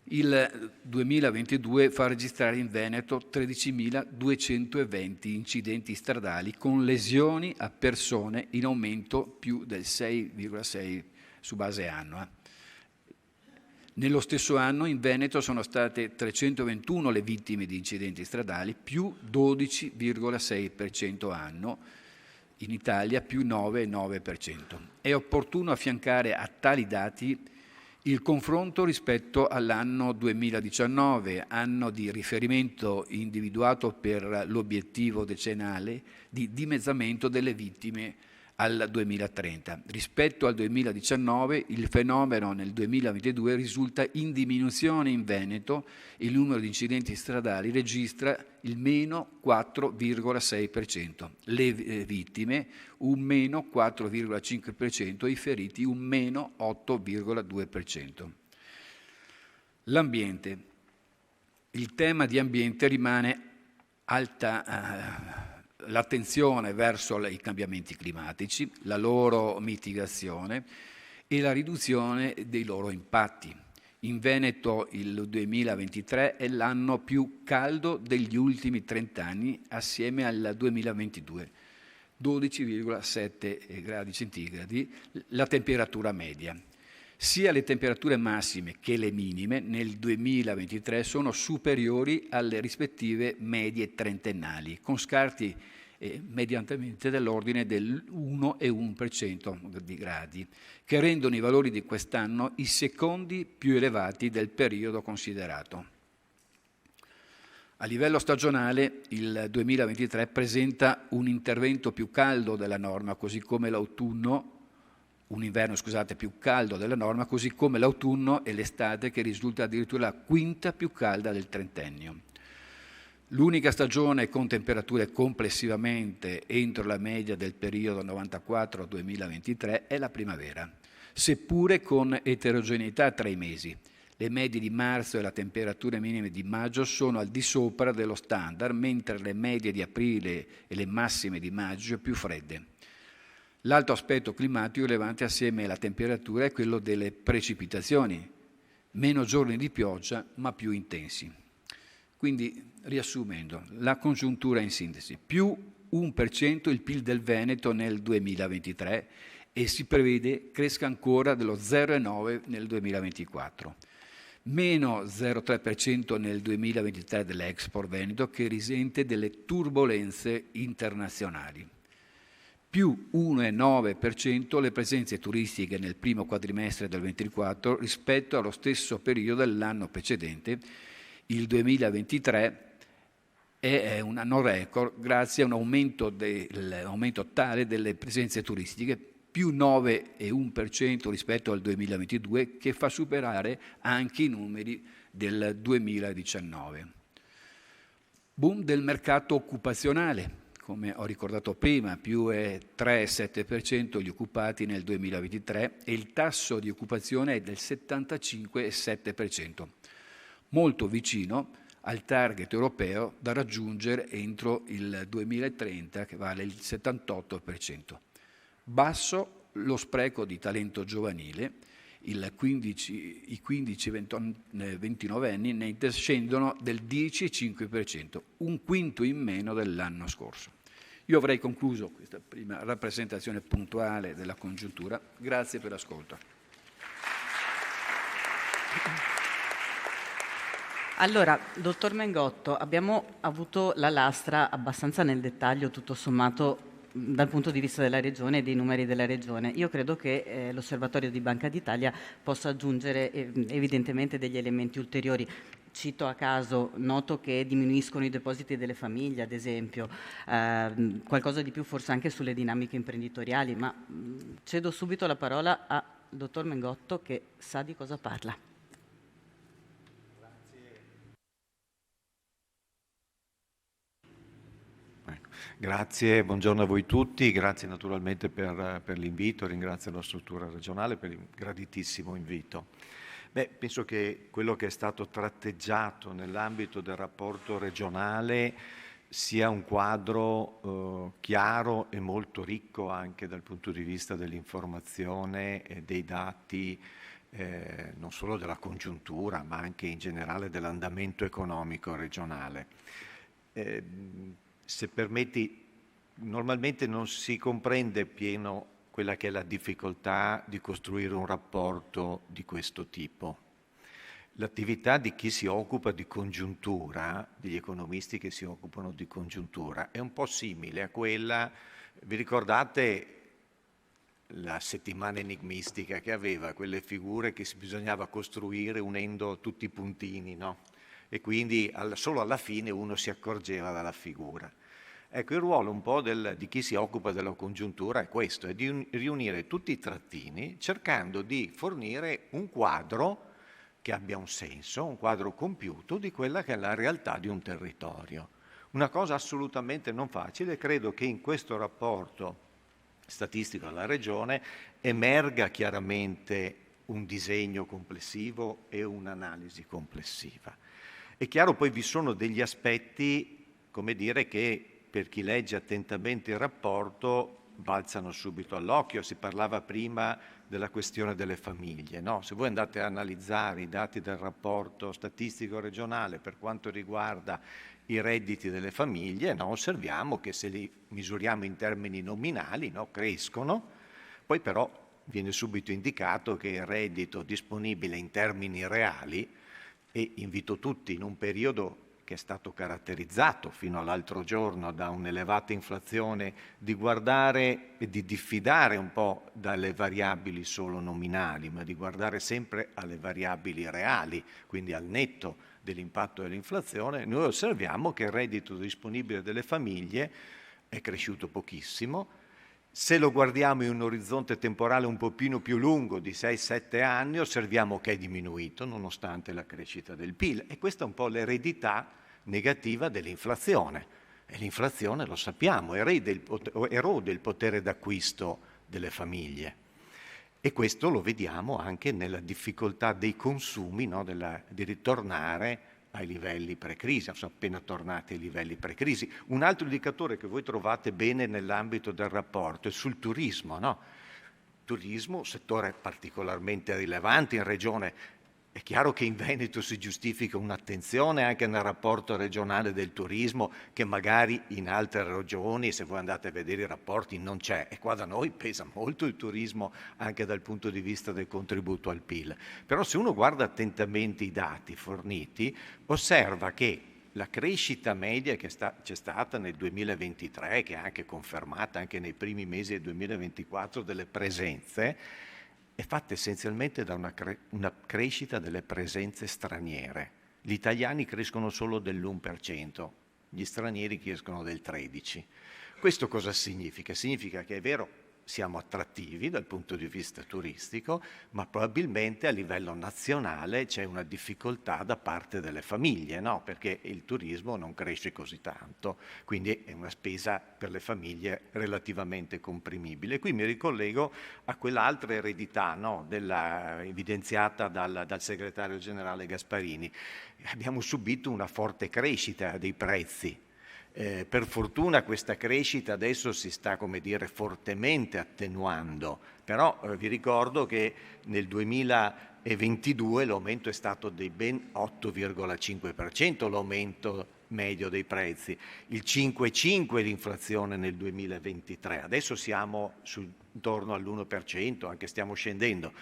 Speaker 7: Il 2022 fa registrare in Veneto 13.220 incidenti stradali con lesioni a persone in aumento più del 6,6 su base annua. Nello stesso anno in Veneto sono state 321 le vittime di incidenti stradali, più 12,6% anno, in Italia più 9,9%. È opportuno affiancare a tali dati il confronto rispetto all'anno 2019, anno di riferimento individuato per l'obiettivo decennale di dimezzamento delle vittime al 2030. Rispetto al 2019 il fenomeno nel 2022 risulta in diminuzione in Veneto, il numero di incidenti stradali registra il meno 4,6%, le vittime un meno 4,5% e i feriti un meno 8,2%. L'ambiente. Il tema di ambiente rimane alta l'attenzione verso i cambiamenti climatici, la loro mitigazione e la riduzione dei loro impatti. In Veneto il 2023 è l'anno più caldo degli ultimi 30 anni assieme al 2022, 12,7 gradi centigradi la temperatura media. Sia le temperature massime che le minime nel 2023 sono superiori alle rispettive medie trentennali, con scarti mediamente dell'ordine del 1,1% di gradi, che rendono i valori di quest'anno i secondi più elevati del periodo considerato. A livello stagionale il 2023 presenta un intervento più caldo della norma, così come l'autunno, un inverno più caldo della norma, così come l'autunno e l'estate, che risulta addirittura la quinta più calda del trentennio. L'unica stagione con temperature complessivamente entro la media del periodo 94-2023 è la primavera, seppure con eterogeneità tra i mesi. Le medie di marzo e le temperature minime di maggio sono al di sopra dello standard, mentre le medie di aprile e le massime di maggio più fredde. L'altro aspetto climatico rilevante assieme alla temperatura è quello delle precipitazioni, meno giorni di pioggia ma più intensi. Quindi, riassumendo, la congiuntura in sintesi, più 1% il PIL del Veneto nel 2023 e si prevede cresca ancora dello 0,9% nel 2024. Meno 0,3% nel 2023 dell'Export Veneto che risente delle turbolenze internazionali. Più 1,9% le presenze turistiche nel primo quadrimestre del 2024 rispetto allo stesso periodo dell'anno precedente. Il 2023 è un anno record grazie a un aumento tale delle presenze turistiche, più 9,1% rispetto al 2022, che fa superare anche i numeri del 2019. Boom del mercato occupazionale. Come ho ricordato prima, più 3,7% gli occupati nel 2023 e il tasso di occupazione è del 75,7%, molto vicino al target europeo da raggiungere entro il 2030, che vale il 78%. Basso lo spreco di talento giovanile, i 15-29 anni ne scendono del 10,5%, un quinto in meno dell'anno scorso. Io avrei concluso questa prima rappresentazione puntuale della congiuntura. Grazie per l'ascolto.
Speaker 4: Allora, dottor Mengotto, abbiamo avuto la lastra abbastanza nel dettaglio, tutto sommato, dal punto di vista della Regione e dei numeri della Regione. Io credo che l'Osservatorio di Banca d'Italia possa aggiungere evidentemente degli elementi ulteriori. Cito a caso, noto che diminuiscono i depositi delle famiglie, ad esempio, qualcosa di più forse anche sulle dinamiche imprenditoriali, ma cedo subito la parola al dottor Mengotto che sa di cosa parla.
Speaker 8: Grazie, buongiorno a voi tutti, grazie naturalmente per l'invito, ringrazio la struttura regionale per il graditissimo invito. Penso che quello che è stato tratteggiato nell'ambito del rapporto regionale sia un quadro chiaro e molto ricco anche dal punto di vista dell'informazione e dei dati non solo della congiuntura ma anche in generale dell'andamento economico regionale. Se permetti, normalmente non si comprende pieno quella che è la difficoltà di costruire un rapporto di questo tipo. L'attività di chi si occupa di congiuntura, degli economisti che si occupano di congiuntura, è un po' simile a quella, vi ricordate la settimana enigmistica che aveva, quelle figure che bisognava costruire unendo tutti i puntini, no? E quindi solo alla fine uno si accorgeva dalla figura. Ecco, il ruolo un po' di chi si occupa della congiuntura è questo, è di riunire tutti i trattini cercando di fornire un quadro che abbia un senso, un quadro compiuto di quella che è la realtà di un territorio. Una cosa assolutamente non facile, credo che in questo rapporto statistico della Regione emerga chiaramente un disegno complessivo e un'analisi complessiva. È chiaro poi vi sono degli aspetti, come dire, che per chi legge attentamente il rapporto balzano subito all'occhio. Si parlava prima della questione delle famiglie, no? Se voi andate a analizzare i dati del rapporto statistico regionale per quanto riguarda i redditi delle famiglie, no? Osserviamo che se li misuriamo in termini nominali, no? Crescono, poi però viene subito indicato che il reddito disponibile in termini reali, e invito tutti in un periodo che è stato caratterizzato fino all'altro giorno da un'elevata inflazione, di guardare e di diffidare un po' dalle variabili solo nominali, ma di guardare sempre alle variabili reali, quindi al netto dell'impatto dell'inflazione, noi osserviamo che il reddito disponibile delle famiglie è cresciuto pochissimo. Se lo guardiamo in un orizzonte temporale un pochino più lungo, di 6-7 anni, osserviamo che è diminuito nonostante la crescita del PIL. E questa è un po' l'eredità negativa dell'inflazione. E l'inflazione, lo sappiamo, erode il potere d'acquisto delle famiglie. E questo lo vediamo anche nella difficoltà dei consumi, no? Di ritornare ai livelli pre-crisi, sono appena tornati ai livelli pre-crisi. Un altro indicatore che voi trovate bene nell'ambito del rapporto è sul turismo, no? Turismo, settore particolarmente rilevante in regione. È chiaro che in Veneto si giustifica un'attenzione anche nel rapporto regionale del turismo che magari in altre regioni, se voi andate a vedere i rapporti, non c'è. E qua da noi pesa molto il turismo anche dal punto di vista del contributo al PIL. Però se uno guarda attentamente i dati forniti, osserva che la crescita media che c'è stata nel 2023, che è anche confermata anche nei primi mesi del 2024 delle presenze, è fatta essenzialmente da una crescita delle presenze straniere. Gli italiani crescono solo dell'1%, gli stranieri crescono del 13%. Questo cosa significa? Significa che è vero, siamo attrattivi dal punto di vista turistico, ma probabilmente a livello nazionale c'è una difficoltà da parte delle famiglie, no? Perché il turismo non cresce così tanto, quindi è una spesa per le famiglie relativamente comprimibile. Qui mi ricollego a quell'altra eredità, no? Evidenziata dal segretario generale Gasparini. Abbiamo subito una forte crescita dei prezzi. Per fortuna questa crescita adesso si sta, come dire, fortemente attenuando, però vi ricordo che nel 2022 l'aumento è stato di ben 8,5%, l'aumento medio dei prezzi, il 5,5% l'inflazione nel 2023, adesso siamo intorno all'1%, anche stiamo scendendo.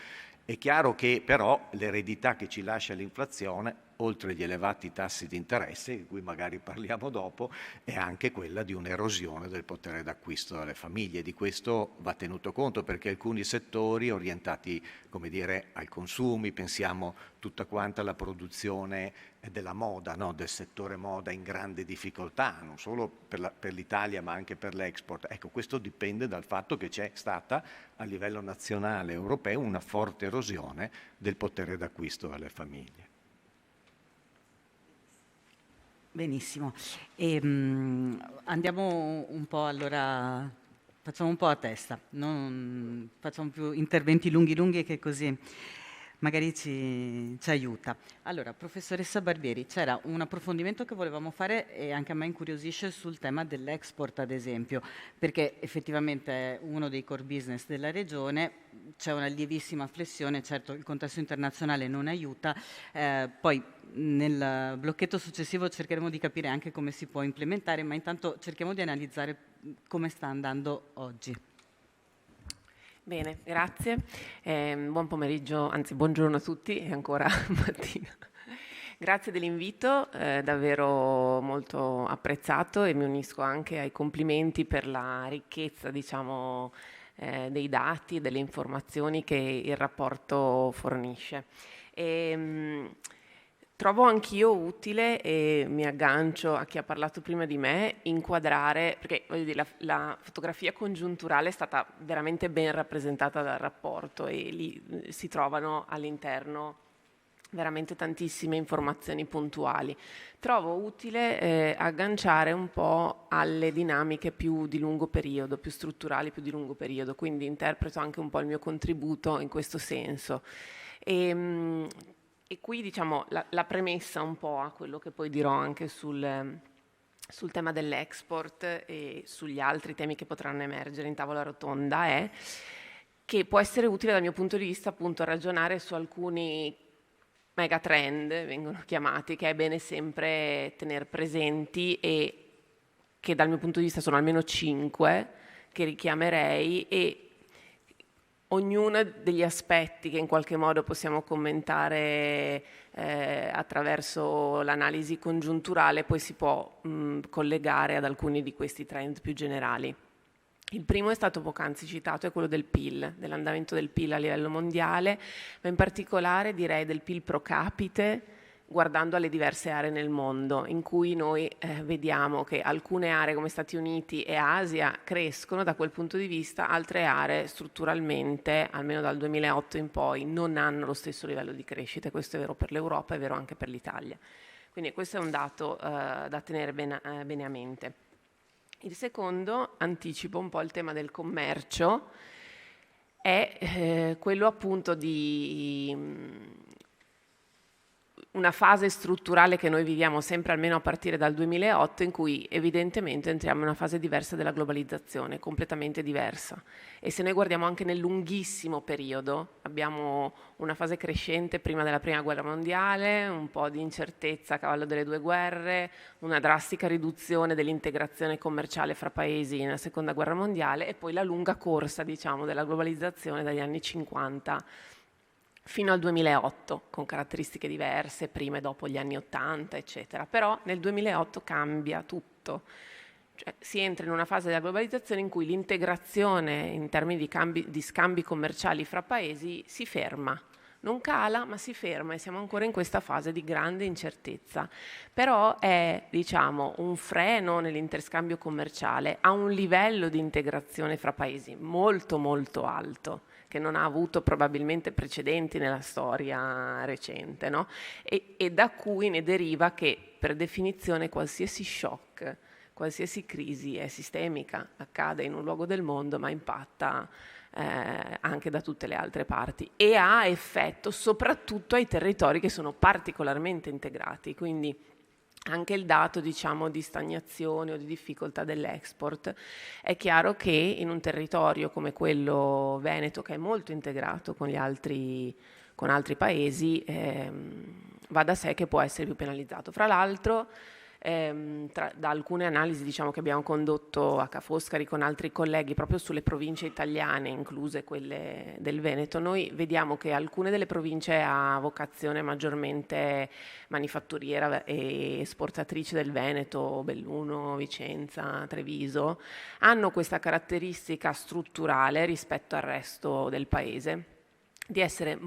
Speaker 8: È chiaro che però l'eredità che ci lascia l'inflazione, oltre agli elevati tassi di interesse, di cui magari parliamo dopo, è anche quella di un'erosione del potere d'acquisto delle famiglie. Di questo va tenuto conto perché alcuni settori orientati, come dire, ai consumi, pensiamo tutta quanta la produzione della moda, no? Del settore moda in grande difficoltà, non solo per l'Italia ma anche per l'export. Ecco, questo dipende dal fatto che c'è stata a livello nazionale e europeo una forte erosione del potere d'acquisto delle famiglie.
Speaker 4: Benissimo. Andiamo un po' allora, facciamo un po' a testa, non facciamo più interventi lunghi che così magari ci aiuta. Allora, professoressa Barbieri, c'era un approfondimento che volevamo fare e anche a me incuriosisce sul tema dell'export, ad esempio, perché effettivamente è uno dei core business della regione, c'è una lievissima flessione, certo il contesto internazionale non aiuta, poi nel blocchetto successivo cercheremo di capire anche come si può implementare, ma intanto cerchiamo di analizzare come sta andando oggi.
Speaker 9: Bene, grazie. Buon pomeriggio, anzi buongiorno a tutti, è ancora mattina. Grazie dell'invito, davvero molto apprezzato e mi unisco anche ai complimenti per la ricchezza, diciamo, dei dati e delle informazioni che il rapporto fornisce. Trovo anch'io utile, e mi aggancio a chi ha parlato prima di me, inquadrare, perché voglio dire, la fotografia congiunturale è stata veramente ben rappresentata dal rapporto e lì si trovano all'interno veramente tantissime informazioni puntuali. Trovo utile agganciare un po' alle dinamiche più di lungo periodo, più strutturali, più di lungo periodo, quindi interpreto anche un po' il mio contributo in questo senso. E qui diciamo la premessa un po' a quello che poi dirò anche sul tema dell'export e sugli altri temi che potranno emergere in tavola rotonda è che può essere utile dal mio punto di vista appunto ragionare su alcuni megatrend, vengono chiamati, che è bene sempre tenere presenti e che dal mio punto di vista sono almeno 5 che richiamerei e ognuno degli aspetti che in qualche modo possiamo commentare attraverso l'analisi congiunturale poi si può collegare ad alcuni di questi trend più generali. Il primo è stato poc'anzi citato, è quello del PIL, dell'andamento del PIL a livello mondiale, ma in particolare direi del PIL pro capite, guardando alle diverse aree nel mondo, in cui noi vediamo che alcune aree come Stati Uniti e Asia crescono da quel punto di vista, altre aree strutturalmente, almeno dal 2008 in poi, non hanno lo stesso livello di crescita. Questo è vero per l'Europa, è vero anche per l'Italia. Quindi questo è un dato da tenere bene a mente. Il secondo, anticipo un po' il tema del commercio, è quello appunto di una fase strutturale che noi viviamo sempre almeno a partire dal 2008, in cui evidentemente entriamo in una fase diversa della globalizzazione, completamente diversa. E se noi guardiamo anche nel lunghissimo periodo, abbiamo una fase crescente prima della Prima Guerra Mondiale, un po' di incertezza a cavallo delle due guerre, una drastica riduzione dell'integrazione commerciale fra paesi nella Seconda Guerra Mondiale e poi la lunga corsa, diciamo, della globalizzazione dagli anni 50 fino al 2008, con caratteristiche diverse, prima e dopo gli anni 80, eccetera. Però nel 2008 cambia tutto. Cioè, si entra in una fase della globalizzazione in cui l'integrazione in termini di scambi commerciali fra paesi si ferma. Non cala, ma si ferma e siamo ancora in questa fase di grande incertezza. Però è, diciamo, un freno nell'interscambio commerciale a un livello di integrazione fra paesi molto molto alto, che non ha avuto probabilmente precedenti nella storia recente, no? E da cui ne deriva che per definizione qualsiasi shock, qualsiasi crisi è sistemica, accade in un luogo del mondo ma impatta anche da tutte le altre parti e ha effetto soprattutto ai territori che sono particolarmente integrati, quindi anche il dato, diciamo, di stagnazione o di difficoltà dell'export. È chiaro che in un territorio come quello veneto, che è molto integrato con altri paesi, va da sé che può essere più penalizzato. Fra l'altro, da alcune analisi, diciamo, che abbiamo condotto a Ca' Foscari con altri colleghi proprio sulle province italiane, incluse quelle del Veneto, noi vediamo che alcune delle province a vocazione maggiormente manifatturiera e esportatrice del Veneto, Belluno, Vicenza, Treviso, hanno questa caratteristica strutturale rispetto al resto del paese di essere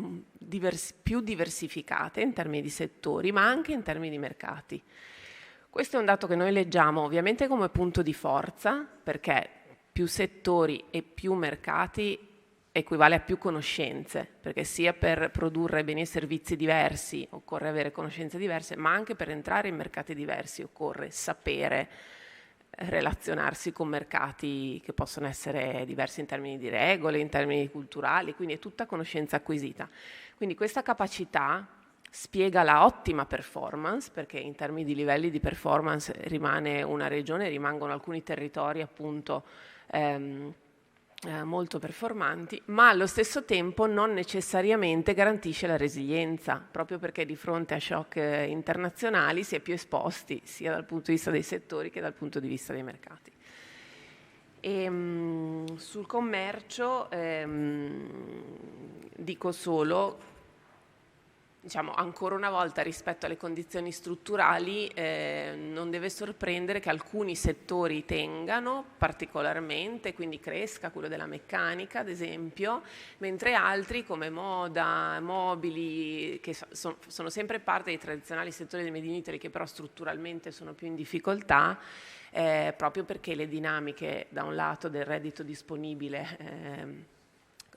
Speaker 9: più diversificate in termini di settori, ma anche in termini di mercati. Questo è un dato che noi leggiamo ovviamente come punto di forza, perché più settori e più mercati equivale a più conoscenze, perché sia per produrre beni e servizi diversi occorre avere conoscenze diverse, ma anche per entrare in mercati diversi occorre sapere relazionarsi con mercati che possono essere diversi in termini di regole, in termini culturali, quindi è tutta conoscenza acquisita. Quindi questa capacità spiega la ottima performance, perché in termini di livelli di performance rimane una regione, rimangono alcuni territori appunto molto performanti, ma allo stesso tempo non necessariamente garantisce la resilienza, proprio perché di fronte a shock internazionali si è più esposti sia dal punto di vista dei settori che dal punto di vista dei mercati. Sul commercio dico solo, diciamo, ancora una volta rispetto alle condizioni strutturali non deve sorprendere che alcuni settori tengano particolarmente, quindi cresca quello della meccanica ad esempio, mentre altri come moda, mobili, che sono sempre parte dei tradizionali settori del Made in Italy, che però strutturalmente sono più in difficoltà, proprio perché le dinamiche da un lato del reddito disponibile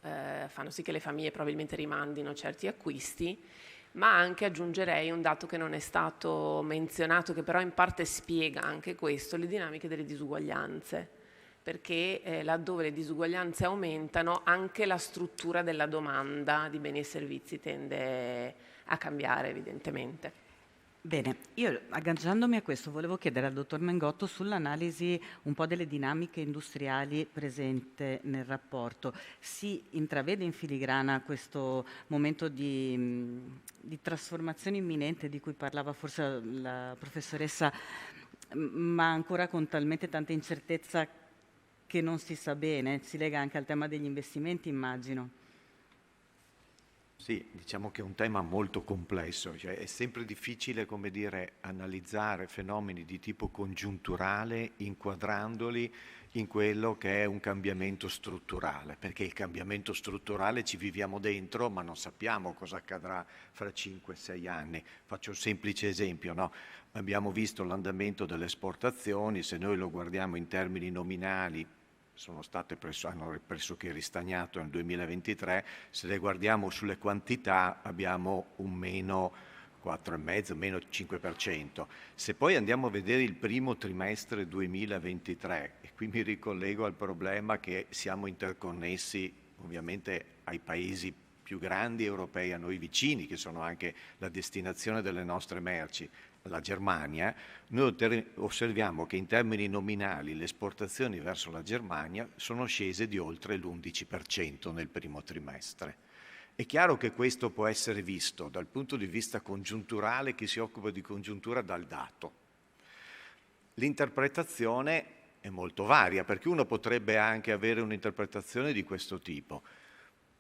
Speaker 9: fanno sì che le famiglie probabilmente rimandino certi acquisti, ma anche aggiungerei un dato che non è stato menzionato, che però in parte spiega anche questo, le dinamiche delle disuguaglianze, perché laddove le disuguaglianze aumentano anche la struttura della domanda di beni e servizi tende a cambiare evidentemente.
Speaker 4: Bene, io agganciandomi a questo volevo chiedere al dottor Mengotto sull'analisi un po' delle dinamiche industriali presente nel rapporto. Si intravede in filigrana questo momento di trasformazione imminente di cui parlava forse la professoressa, ma ancora con talmente tanta incertezza che non si sa bene, si lega anche al tema degli investimenti, immagino.
Speaker 8: Sì, diciamo che è un tema molto complesso, cioè è sempre difficile, come dire, analizzare fenomeni di tipo congiunturale inquadrandoli in quello che è un cambiamento strutturale, perché il cambiamento strutturale ci viviamo dentro, ma non sappiamo cosa accadrà fra 5-6 anni. Faccio un semplice esempio, no? Abbiamo visto l'andamento delle esportazioni, se noi lo guardiamo in termini nominali, hanno pressoché ristagnato nel 2023, se le guardiamo sulle quantità abbiamo un meno 4,5, meno 5%. Se poi andiamo a vedere il primo trimestre 2023, e qui mi ricollego al problema che siamo interconnessi ovviamente ai paesi più grandi europei a noi vicini, che sono anche la destinazione delle nostre merci, la Germania, noi osserviamo che in termini nominali le esportazioni verso la Germania sono scese di oltre l'11% nel primo trimestre. È chiaro che questo può essere visto dal punto di vista congiunturale, chi si occupa di congiuntura, dal dato. L'interpretazione è molto varia, perché uno potrebbe anche avere un'interpretazione di questo tipo.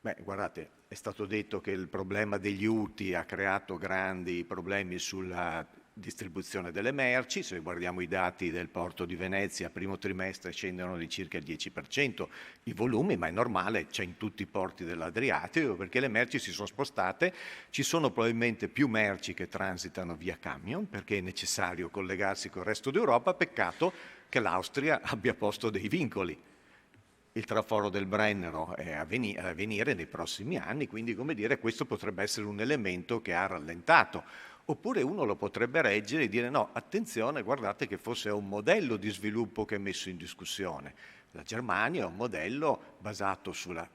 Speaker 8: Beh, guardate, è stato detto che il problema degli UTI ha creato grandi problemi sulla distribuzione delle merci. Se guardiamo i dati del porto di Venezia, primo trimestre scendono di circa il 10% i volumi, ma è normale, c'è in tutti i porti dell'Adriatico, perché le merci si sono spostate, ci sono probabilmente più merci che transitano via camion, perché è necessario collegarsi col resto d'Europa, peccato che l'Austria abbia posto dei vincoli. Il traforo del Brennero è a venire nei prossimi anni, quindi, come dire, questo potrebbe essere un elemento che ha rallentato. Oppure uno lo potrebbe reggere e dire no, attenzione, guardate che forse è un modello di sviluppo che è messo in discussione. La Germania è un modello basato sulle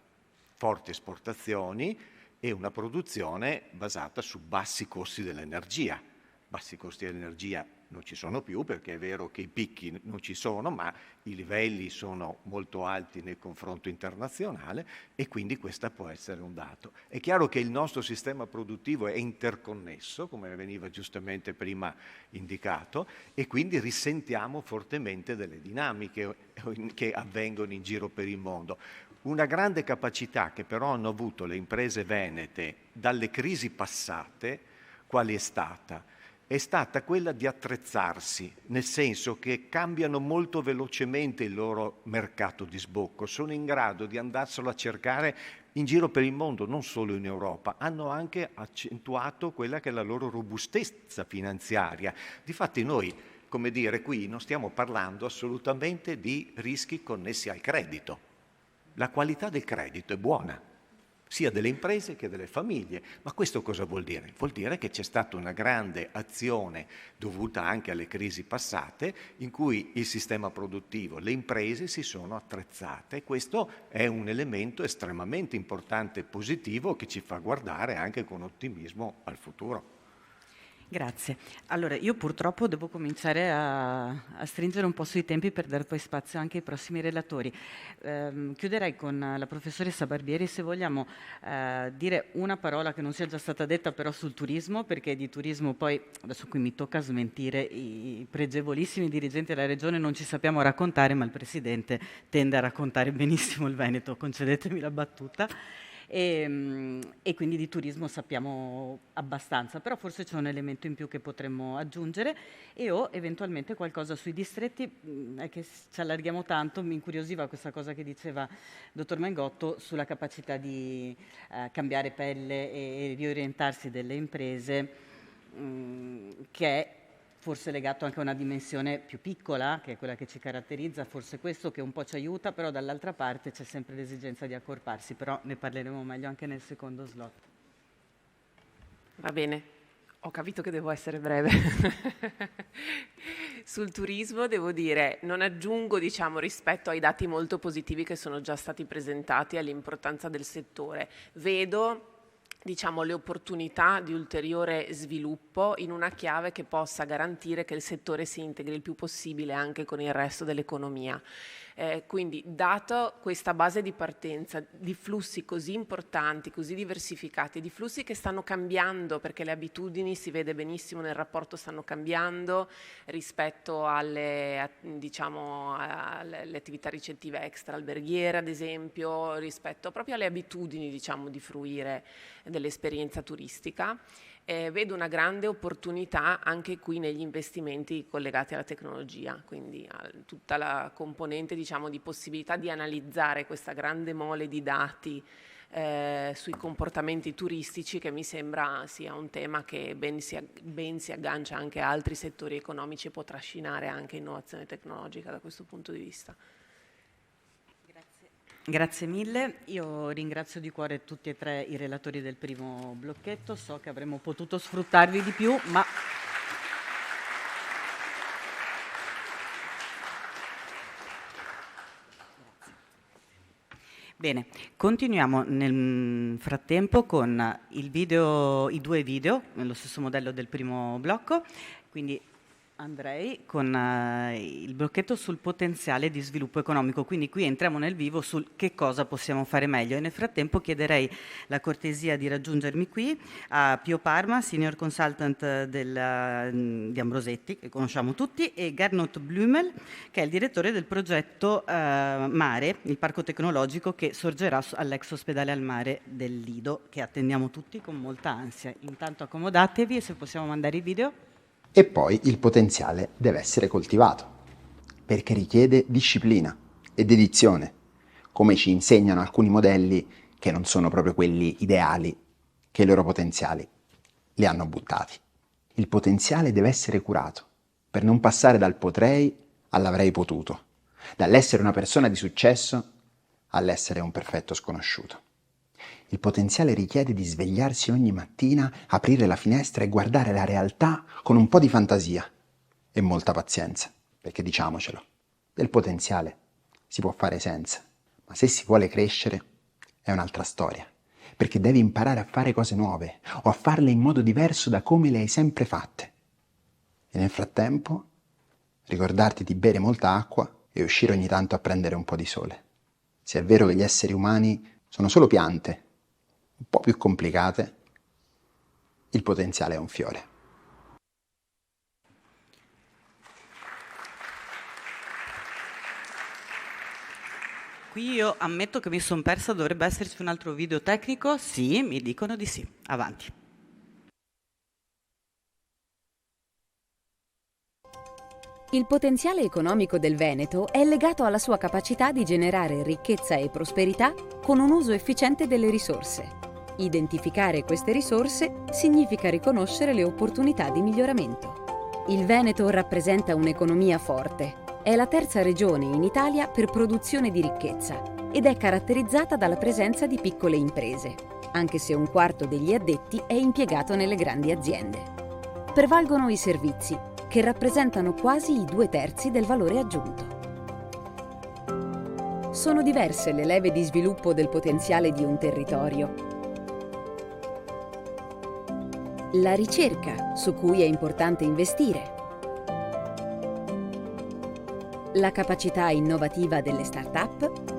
Speaker 8: forti esportazioni e una produzione basata su bassi costi dell'energia. Bassi costi dell'energia non ci sono più, perché è vero che i picchi non ci sono, ma i livelli sono molto alti nel confronto internazionale e quindi questo può essere un dato. È chiaro che il nostro sistema produttivo è interconnesso, come veniva giustamente prima indicato, e quindi risentiamo fortemente delle dinamiche che avvengono in giro per il mondo. Una grande capacità che però hanno avuto le imprese venete dalle crisi passate, quali è stata? È stata quella di attrezzarsi, nel senso che cambiano molto velocemente il loro mercato di sbocco, sono in grado di andarselo a cercare in giro per il mondo, non solo in Europa, hanno anche accentuato quella che è la loro robustezza finanziaria. Difatti noi, come dire, qui non stiamo parlando assolutamente di rischi connessi al credito. La qualità del credito è buona, sia delle imprese che delle famiglie. Ma questo cosa vuol dire? Vuol dire che c'è stata una grande azione dovuta anche alle crisi passate in cui il sistema produttivo, le imprese si sono attrezzate. Questo è un elemento estremamente importante e positivo che ci fa guardare anche con ottimismo al futuro.
Speaker 4: Grazie. Allora, io purtroppo devo cominciare a stringere un po' sui tempi per dare poi spazio anche ai prossimi relatori. Chiuderei con la professoressa Barbieri, se vogliamo dire una parola che non sia già stata detta però sul turismo, perché di turismo poi, adesso qui mi tocca smentire, i pregevolissimi dirigenti della Regione non ci sappiamo raccontare, ma il Presidente tende a raccontare benissimo il Veneto, concedetemi la battuta. E quindi di turismo sappiamo abbastanza, però forse c'è un elemento in più che potremmo aggiungere e o eventualmente qualcosa sui distretti. È che ci allarghiamo tanto, mi incuriosiva questa cosa che diceva il dottor Mengotto sulla capacità di cambiare pelle e riorientarsi delle imprese, che è forse legato anche a una dimensione più piccola, che è quella che ci caratterizza, forse questo che un po' ci aiuta, però dall'altra parte c'è sempre l'esigenza di accorparsi, però ne parleremo meglio anche nel secondo slot.
Speaker 9: Va bene, ho capito che devo essere breve. Sul turismo devo dire, non aggiungo rispetto ai dati molto positivi che sono già stati presentati all'importanza del settore. Vedo le opportunità di ulteriore sviluppo in una chiave che possa garantire che il settore si integri il più possibile anche con il resto dell'economia. Quindi, dato questa base di partenza di flussi così importanti, così diversificati, di flussi che stanno cambiando, perché le abitudini, si vede benissimo nel rapporto, stanno cambiando rispetto alle attività ricettive extra-alberghiere, ad esempio, rispetto proprio alle abitudini di fruire dell'esperienza turistica. Vedo una grande opportunità anche qui negli investimenti collegati alla tecnologia, quindi tutta la componente di possibilità di analizzare questa grande mole di dati sui comportamenti turistici, che mi sembra sia un tema che ben si aggancia anche a altri settori economici e può trascinare anche innovazione tecnologica da questo punto di vista.
Speaker 4: Grazie mille, io ringrazio di cuore tutti e tre i relatori del primo blocchetto, so che avremmo potuto sfruttarvi di più, ma Bene, continuiamo nel frattempo con i due video, nello stesso modello del primo blocco, quindi andrei con il blocchetto sul potenziale di sviluppo economico, quindi qui entriamo nel vivo sul che cosa possiamo fare meglio e nel frattempo chiederei la cortesia di raggiungermi qui a Pio Parma, Senior Consultant di Ambrosetti, che conosciamo tutti, e Gernot Blümel, che è il direttore del progetto Mare, il parco tecnologico che sorgerà all'ex ospedale al mare del Lido, che attendiamo tutti con molta ansia. Intanto accomodatevi e se possiamo mandare i video.
Speaker 5: E poi il potenziale deve essere coltivato, perché richiede disciplina e dedizione, come ci insegnano alcuni modelli che non sono proprio quelli ideali, che i loro potenziali li hanno buttati. Il potenziale deve essere curato, per non passare dal potrei all'avrei potuto, dall'essere una persona di successo all'essere un perfetto sconosciuto. Il potenziale richiede di svegliarsi ogni mattina, aprire la finestra e guardare la realtà con un po' di fantasia e molta pazienza, perché diciamocelo, del potenziale si può fare senza, ma se si vuole crescere è un'altra storia, perché devi imparare a fare cose nuove o a farle in modo diverso da come le hai sempre fatte. E nel frattempo ricordarti di bere molta acqua e uscire ogni tanto a prendere un po' di sole. Se è vero che gli esseri umani sono solo piante, un po' più complicate, il potenziale è un fiore.
Speaker 4: Qui io ammetto che mi sono persa, dovrebbe esserci un altro video tecnico? Sì, mi dicono di sì. Avanti.
Speaker 6: Il potenziale economico del Veneto è legato alla sua capacità di generare ricchezza e prosperità con un uso efficiente delle risorse. Identificare queste risorse significa riconoscere le opportunità di miglioramento. Il Veneto rappresenta un'economia forte. È la terza regione in Italia per produzione di ricchezza ed è caratterizzata dalla presenza di piccole imprese, anche se un quarto degli addetti è impiegato nelle grandi aziende. Prevalgono i servizi, che rappresentano quasi i 2/3 del valore aggiunto. Sono diverse le leve di sviluppo del potenziale di un territorio. La ricerca, su cui è importante investire. La capacità innovativa delle start-up.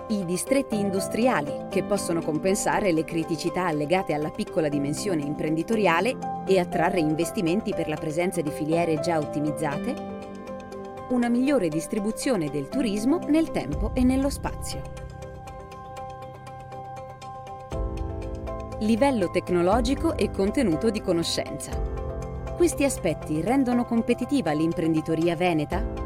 Speaker 6: I distretti industriali, che possono compensare le criticità legate alla piccola dimensione imprenditoriale e attrarre investimenti per la presenza di filiere già ottimizzate. Una migliore distribuzione del turismo nel tempo e nello spazio. Livello tecnologico e contenuto di conoscenza. Questi aspetti rendono competitiva l'imprenditoria veneta?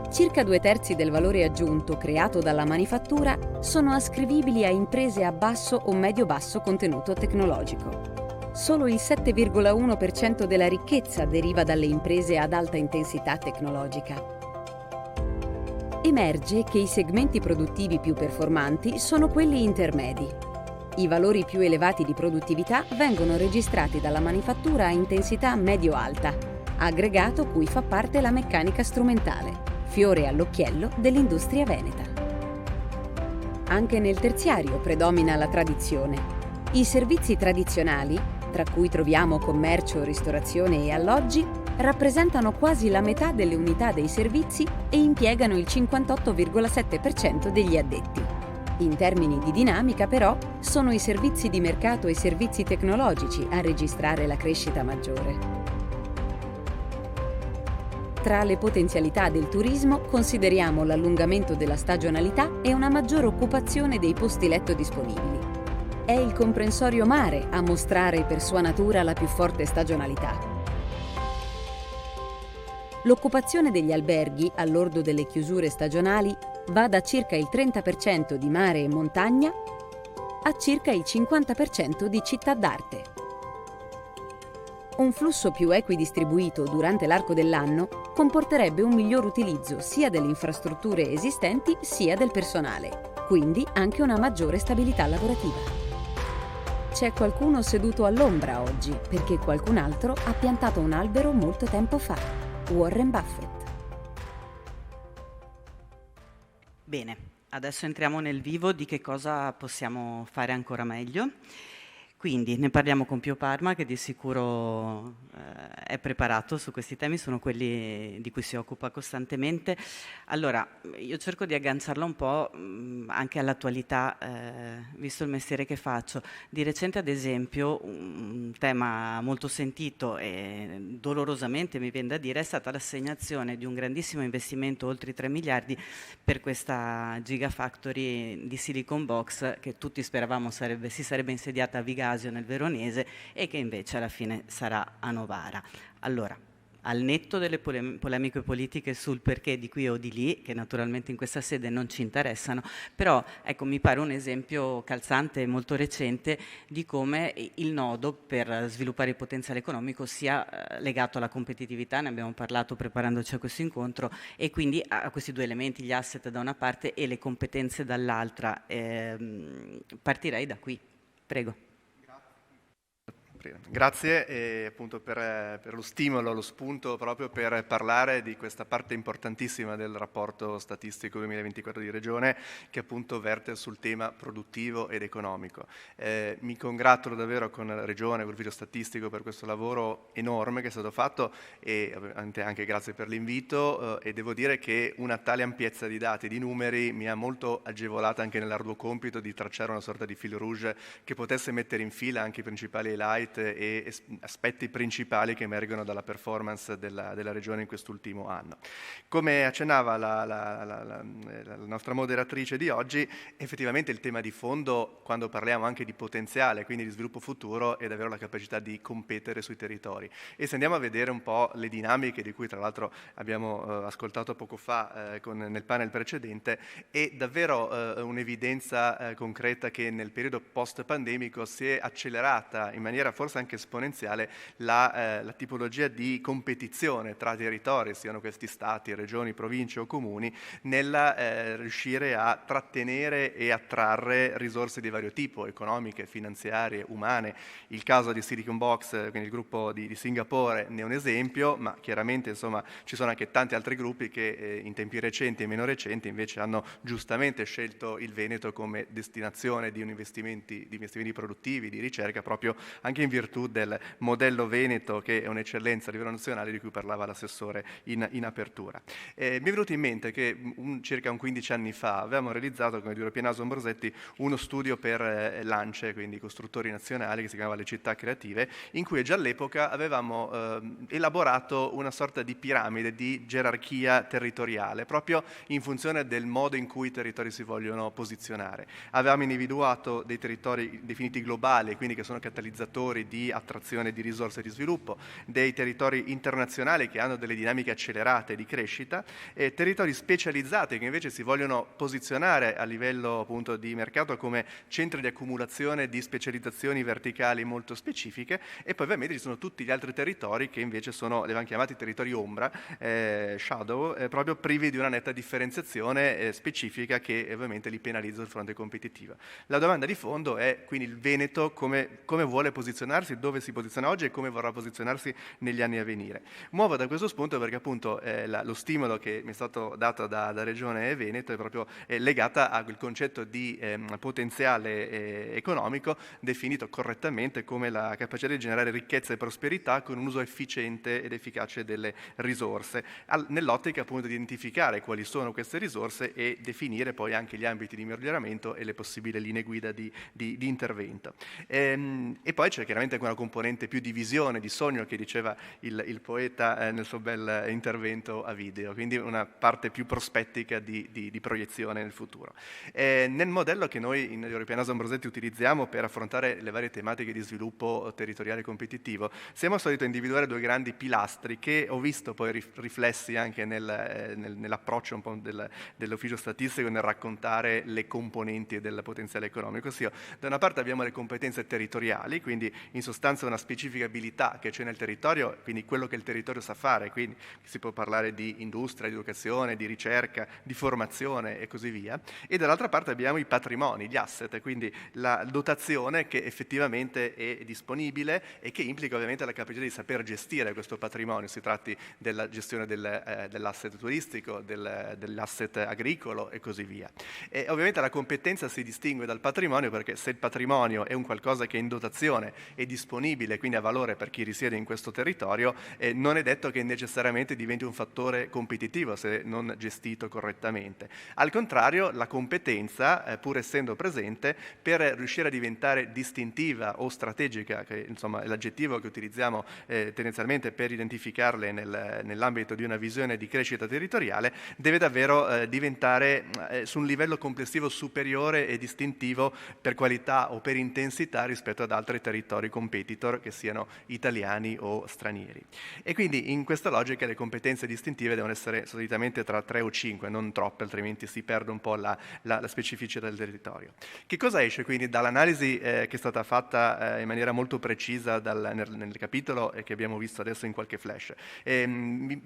Speaker 6: Circa 2/3 del valore aggiunto creato dalla manifattura sono ascrivibili a imprese a basso o medio-basso contenuto tecnologico. Solo il 7,1% della ricchezza deriva dalle imprese ad alta intensità tecnologica. Emerge che i segmenti produttivi più performanti sono quelli intermedi. I valori più elevati di produttività vengono registrati dalla manifattura a intensità medio-alta, aggregato cui fa parte la meccanica strumentale, fiore all'occhiello dell'industria veneta. Anche nel terziario predomina la tradizione. I servizi tradizionali, tra cui troviamo commercio, ristorazione e alloggi, rappresentano quasi la metà delle unità dei servizi e impiegano il 58,7% degli addetti. In termini di dinamica, però, sono i servizi di mercato e i servizi tecnologici a registrare la crescita maggiore. Tra le potenzialità del turismo consideriamo l'allungamento della stagionalità e una maggiore occupazione dei posti letto disponibili. È il comprensorio mare a mostrare per sua natura la più forte stagionalità. L'occupazione degli alberghi, al lordo delle chiusure stagionali, va da circa il 30% di mare e montagna a circa il 50% di città d'arte. Un flusso più equidistribuito durante l'arco dell'anno comporterebbe un miglior utilizzo sia delle infrastrutture esistenti sia del personale, quindi anche una maggiore stabilità lavorativa. C'è qualcuno seduto all'ombra oggi perché qualcun altro ha piantato un albero molto tempo fa. Warren Buffett.
Speaker 4: Bene, adesso entriamo nel vivo di che cosa possiamo fare ancora meglio. Quindi ne parliamo con Pio Parma, che di sicuro è preparato su questi temi, sono quelli di cui si occupa costantemente. Allora, io cerco di agganciarlo un po' anche all'attualità, visto il mestiere che faccio. Di recente, ad esempio, un tema molto sentito e dolorosamente, mi viene da dire, è stata l'assegnazione di un grandissimo investimento, oltre i 3 miliardi, per questa Gigafactory di Silicon Box, che tutti speravamo si sarebbe insediata a Vigasio nel Veronese e che invece alla fine sarà a Novara. Allora, al netto delle polemiche politiche sul perché di qui o di lì, che naturalmente in questa sede non ci interessano, però ecco, mi pare un esempio calzante e molto recente di come il nodo per sviluppare il potenziale economico sia legato alla competitività, ne abbiamo parlato preparandoci a questo incontro, e quindi a questi due elementi, gli asset da una parte e le competenze dall'altra. Partirei da qui, prego.
Speaker 10: Grazie appunto per lo stimolo, lo spunto proprio per parlare di questa parte importantissima del rapporto statistico 2024 di Regione, che appunto verte sul tema produttivo ed economico. Mi congratulo davvero con la Regione, con l'ufficio statistico, per questo lavoro enorme che è stato fatto, e anche grazie per l'invito, e devo dire che una tale ampiezza di dati, di numeri, mi ha molto agevolato anche nell'arduo compito di tracciare una sorta di fil rouge che potesse mettere in fila anche i principali highlight e aspetti principali che emergono dalla performance della Regione in quest'ultimo anno. Come accennava la nostra moderatrice di oggi, effettivamente il tema di fondo, quando parliamo anche di potenziale, quindi di sviluppo futuro, è davvero la capacità di competere sui territori. E se andiamo a vedere un po' le dinamiche di cui tra l'altro abbiamo ascoltato poco fa nel panel precedente, è davvero un'evidenza concreta che nel periodo post-pandemico si è accelerata in maniera forse anche esponenziale la tipologia di competizione tra territori, siano questi stati, regioni, province o comuni, nel riuscire a trattenere e attrarre risorse di vario tipo, economiche, finanziarie, umane. Il caso di Silicon Box, quindi il gruppo di Singapore, ne è un esempio, ma chiaramente insomma ci sono anche tanti altri gruppi che in tempi recenti e meno recenti invece hanno giustamente scelto il Veneto come destinazione di investimenti produttivi, di ricerca, proprio anche in virtù del modello Veneto, che è un'eccellenza a livello nazionale, di cui parlava l'assessore in apertura. Mi è venuto in mente che circa 15 anni fa avevamo realizzato con European House Ambrosetti uno studio per l'ANCE, quindi i costruttori nazionali, che si chiamava Le città creative, in cui già all'epoca avevamo elaborato una sorta di piramide di gerarchia territoriale, proprio in funzione del modo in cui i territori si vogliono posizionare. Avevamo individuato dei territori definiti globali, quindi che sono catalizzatori di attrazione di risorse di sviluppo, dei territori internazionali che hanno delle dinamiche accelerate di crescita, e territori specializzati che invece si vogliono posizionare a livello appunto di mercato come centri di accumulazione di specializzazioni verticali molto specifiche, e poi ovviamente ci sono tutti gli altri territori che invece sono, li abbiamo chiamati territori ombra, shadow, proprio privi di una netta differenziazione specifica che ovviamente li penalizza sul fronte competitivo. La domanda di fondo è quindi il Veneto come vuole posizionarsi, dove si posiziona oggi e come vorrà posizionarsi negli anni a venire. Muovo da questo spunto perché appunto lo stimolo che mi è stato dato da Regione Veneto è proprio legata al concetto di potenziale economico, definito correttamente come la capacità di generare ricchezza e prosperità con un uso efficiente ed efficace delle risorse, nell'ottica appunto di identificare quali sono queste risorse e definire poi anche gli ambiti di miglioramento e le possibili linee guida di intervento. E poi c'è chiaramente anche una componente più di visione, di sogno, che diceva il poeta nel suo bel intervento a video, quindi una parte più prospettica di proiezione nel futuro. Nel modello che noi in European House Ambrosetti utilizziamo per affrontare le varie tematiche di sviluppo territoriale competitivo, siamo soliti individuare due grandi pilastri che ho visto poi riflessi anche nell'approccio un po' dell'ufficio statistico nel raccontare le componenti del potenziale economico, ossia da una parte abbiamo le competenze territoriali, quindi in sostanza una specificabilità che c'è nel territorio, quindi quello che il territorio sa fare, quindi si può parlare di industria, di educazione, di ricerca, di formazione e così via, e dall'altra parte abbiamo i patrimoni, gli asset, quindi la dotazione che effettivamente è disponibile e che implica ovviamente la capacità di saper gestire questo patrimonio, si tratti della gestione dell'asset turistico, dell'asset agricolo e così via. E ovviamente la competenza si distingue dal patrimonio, perché se il patrimonio è un qualcosa che è in dotazione, è disponibile, quindi ha valore per chi risiede in questo territorio, non è detto che necessariamente diventi un fattore competitivo se non gestito correttamente. Al contrario, la competenza, pur essendo presente, per riuscire a diventare distintiva o strategica, che insomma è l'aggettivo che utilizziamo tendenzialmente per identificarle nell'ambito di una visione di crescita territoriale, deve davvero diventare su un livello complessivo superiore e distintivo per qualità o per intensità rispetto ad altri territori competitor, che siano italiani o stranieri. E quindi in questa logica le competenze distintive devono essere solitamente tra 3 o 5, non troppe, altrimenti si perde un po' la specificità del territorio. Che cosa esce quindi dall'analisi che è stata fatta in maniera molto precisa nel capitolo e che abbiamo visto adesso in qualche flash?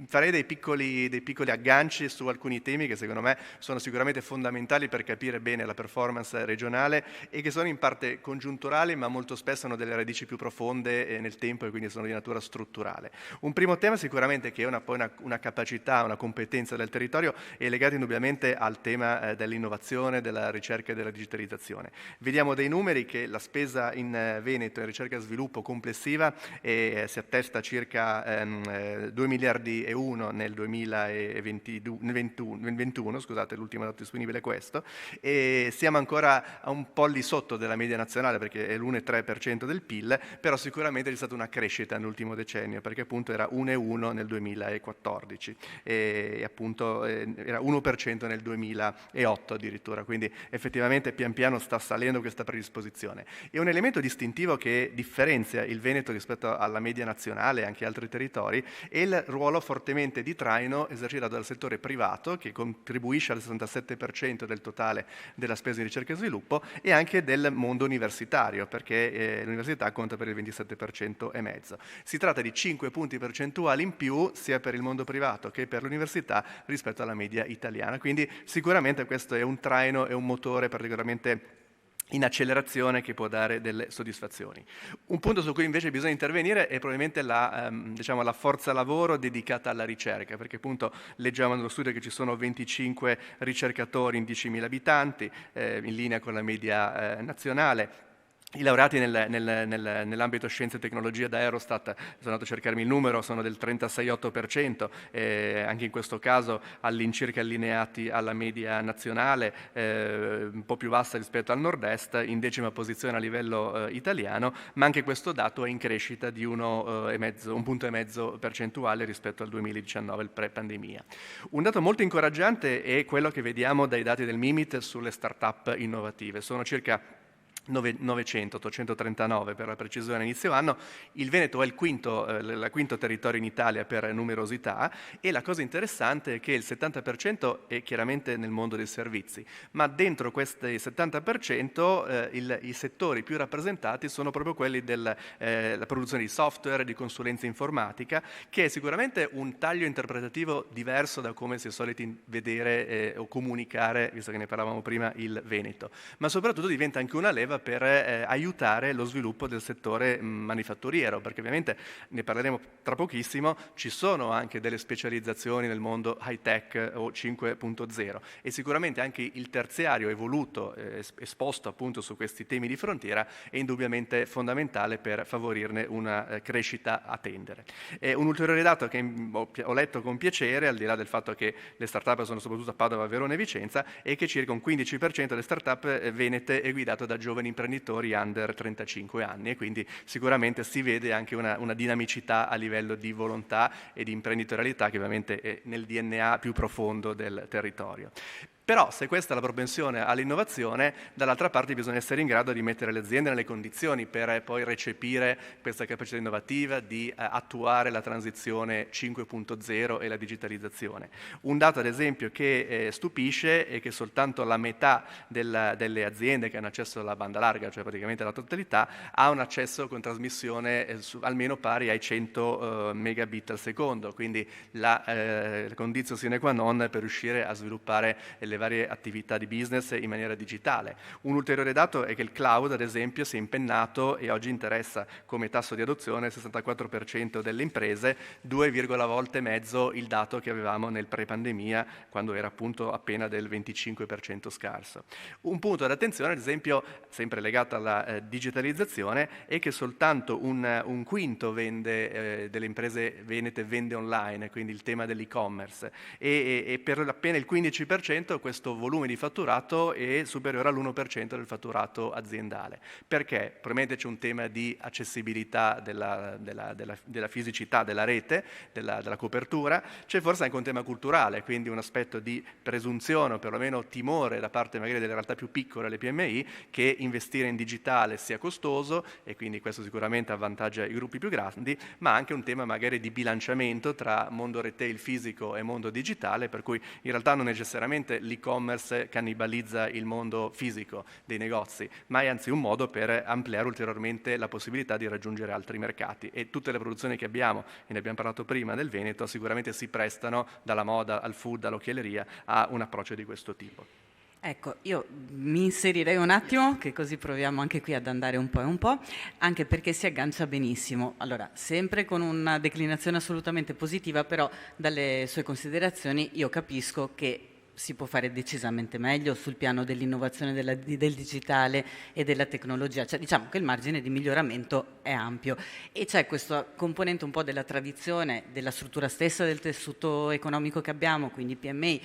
Speaker 10: Farei dei piccoli agganci su alcuni temi che secondo me sono sicuramente fondamentali per capire bene la performance regionale e che sono in parte congiunturali, ma molto spesso hanno delle radici più profonde nel tempo e quindi sono di natura strutturale. Un primo tema sicuramente che è una capacità, una competenza del territorio è legato indubbiamente al tema dell'innovazione, della ricerca e della digitalizzazione. Vediamo dei numeri che la spesa in Veneto in ricerca e sviluppo complessiva si attesta a circa 2 miliardi e 1 nel 2021, scusate, l'ultimo dato disponibile è questo, e siamo ancora a un po' lì sotto della media nazionale perché è l'1,3% del PIL, però sicuramente c'è stata una crescita nell'ultimo decennio perché appunto era 1,1 nel 2014 e appunto era 1% nel 2008 addirittura, quindi effettivamente pian piano sta salendo questa predisposizione. E un elemento distintivo che differenzia il Veneto rispetto alla media nazionale e anche altri territori è il ruolo fortemente di traino esercitato dal settore privato, che contribuisce al 67% del totale della spesa di ricerca e sviluppo, e anche del mondo universitario, perché l'università conta per il 27,5%. Si tratta di 5 punti percentuali in più sia per il mondo privato che per l'università rispetto alla media italiana, quindi sicuramente questo è un traino e un motore particolarmente in accelerazione che può dare delle soddisfazioni. Un punto su cui invece bisogna intervenire è probabilmente la forza lavoro dedicata alla ricerca, perché appunto leggiamo nello studio che ci sono 25 ricercatori in 10.000 abitanti, in linea con la media nazionale. I laureati nell'ambito scienze e tecnologie da Eurostat, sono andato a cercarmi il numero, sono del 36,8%, anche in questo caso all'incirca allineati alla media nazionale, un po' più bassa rispetto al nord-est, in 10ª posizione a livello italiano, ma anche questo dato è in crescita di 1,5 punto percentuale rispetto al 2019, il pre-pandemia. Un dato molto incoraggiante è quello che vediamo dai dati del MIMIT sulle start-up innovative. Sono circa 839 per la precisione inizio anno. Il Veneto è il quinto territorio in Italia per numerosità, e la cosa interessante è che il 70% è chiaramente nel mondo dei servizi, ma dentro questi 70% i settori più rappresentati sono proprio quelli della produzione di software, di consulenza informatica, che è sicuramente un taglio interpretativo diverso da come si è soliti vedere o comunicare, visto che ne parlavamo prima, il Veneto, ma soprattutto diventa anche una leva per aiutare lo sviluppo del settore manifatturiero, perché ovviamente ne parleremo tra pochissimo, ci sono anche delle specializzazioni nel mondo high tech o 5.0 e sicuramente anche il terziario evoluto, esposto appunto su questi temi di frontiera, è indubbiamente fondamentale per favorirne una crescita a tendere. Un ulteriore dato che ho letto con piacere, al di là del fatto che le start-up sono soprattutto a Padova, Verona e Vicenza, è che circa un 15% delle start-up venete è guidato da giovani imprenditori under 35 anni, e quindi sicuramente si vede anche una dinamicità a livello di volontà e di imprenditorialità che ovviamente è nel DNA più profondo del territorio. Però se questa è la propensione all'innovazione, dall'altra parte bisogna essere in grado di mettere le aziende nelle condizioni per poi recepire questa capacità innovativa di attuare la transizione 5.0 e la digitalizzazione. Un dato ad esempio che stupisce è che soltanto la metà delle aziende che hanno accesso alla banda larga, cioè praticamente la totalità, ha un accesso con trasmissione almeno pari ai 100 megabit al secondo, quindi la condizione sine qua non per riuscire a sviluppare le varie attività di business in maniera digitale. Un ulteriore dato è che il cloud, ad esempio, si è impennato e oggi interessa come tasso di adozione il 64% delle imprese, 2,5 volte il dato che avevamo nel pre-pandemia, quando era appunto appena del 25% scarso. Un punto d'attenzione, ad esempio, sempre legato alla digitalizzazione, è che soltanto un quinto delle imprese venete vende online, quindi il tema dell'e-commerce, e per appena il 15% questo volume di fatturato è superiore all'1% del fatturato aziendale. Perché? Probabilmente c'è un tema di accessibilità della fisicità della rete, della copertura, c'è forse anche un tema culturale, quindi un aspetto di presunzione o perlomeno timore da parte magari delle realtà più piccole, le PMI, che investire in digitale sia costoso, e quindi questo sicuramente avvantaggia i gruppi più grandi, ma anche un tema magari di bilanciamento tra mondo retail fisico e mondo digitale, per cui in realtà non necessariamente l'e-commerce cannibalizza il mondo fisico dei negozi, ma è anzi un modo per ampliare ulteriormente la possibilità di raggiungere altri mercati, e tutte le produzioni che abbiamo, e ne abbiamo parlato prima, del Veneto, sicuramente si prestano, dalla moda al food, all'occhielleria, a un approccio di questo tipo.
Speaker 4: Ecco, io mi inserirei un attimo, che così proviamo anche qui ad andare un po', anche perché si aggancia benissimo. Allora, sempre con una declinazione assolutamente positiva, però dalle sue considerazioni io capisco che si può fare decisamente meglio sul piano dell'innovazione del digitale e della tecnologia, cioè diciamo che il margine di miglioramento è ampio, e c'è questa componente un po' della tradizione, della struttura stessa del tessuto economico che abbiamo, quindi PMI.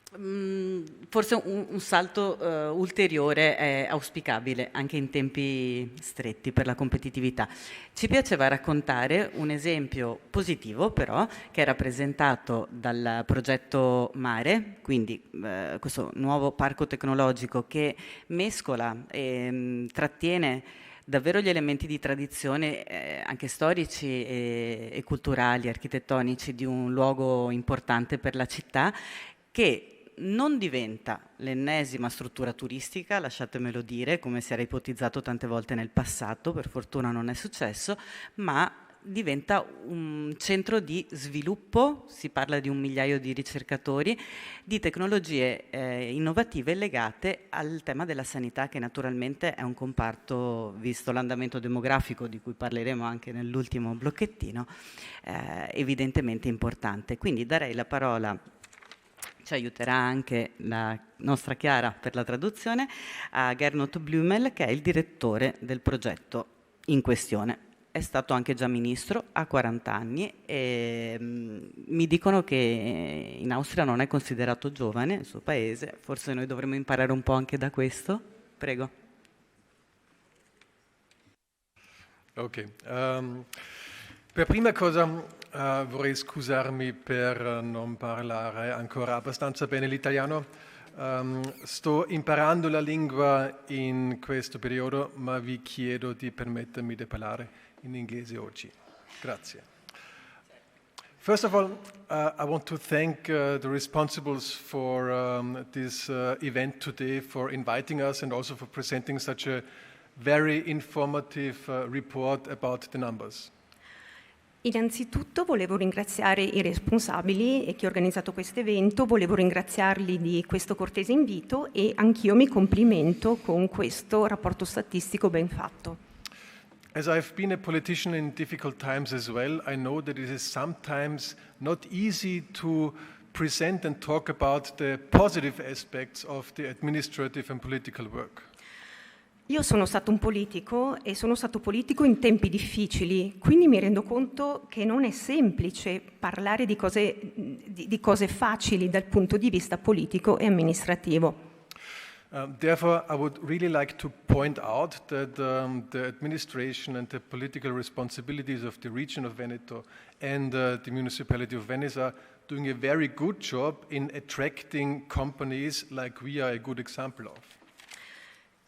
Speaker 4: Forse un salto ulteriore è auspicabile anche in tempi stretti per la competitività. Ci piaceva raccontare un esempio positivo però, che è rappresentato dal progetto Mare, quindi questo nuovo parco tecnologico che mescola e trattiene davvero gli elementi di tradizione anche storici e culturali, architettonici di un luogo importante per la città, che non diventa l'ennesima struttura turistica, lasciatemelo dire, come si era ipotizzato tante volte nel passato, per fortuna non è successo, ma diventa un centro di sviluppo, si parla di 1 migliaio di ricercatori, di tecnologie innovative legate al tema della sanità, che naturalmente è un comparto, visto l'andamento demografico di cui parleremo anche nell'ultimo blocchettino, evidentemente importante. Quindi darei la parola, ci aiuterà anche la nostra Chiara per la traduzione, a Gernot Blümel, che è il direttore del progetto in questione. È stato anche già ministro, ha 40 anni e mi dicono che in Austria non è considerato giovane, il suo paese, forse noi dovremmo imparare un po' anche da questo. Prego.
Speaker 11: Ok, per prima cosa vorrei scusarmi per non parlare ancora abbastanza bene l'italiano. Sto imparando la lingua in questo periodo, ma vi chiedo di permettermi di parlare in inglese oggi. Grazie. First of all, I want to thank the responsibles for this event today, for inviting us and also for presenting such a very informative report about the numbers.
Speaker 12: Innanzitutto volevo ringraziare i responsabili e chi ha organizzato questo evento, volevo ringraziarli di questo cortese invito e anch'io mi complimento con questo rapporto statistico ben fatto.
Speaker 11: As I've been a politician in difficult times as well, I know that it is sometimes not easy to present and talk about the positive aspects of the administrative and political work.
Speaker 12: Io sono stato un politico e sono stato politico in tempi difficili, quindi mi rendo conto che non è semplice parlare di cose facili dal punto di vista politico e amministrativo.
Speaker 11: Therefore, I would really like to point out that the administration and the political responsibilities of the region of Veneto and the municipality of Venice are doing a very good job in attracting companies like we are a good example of.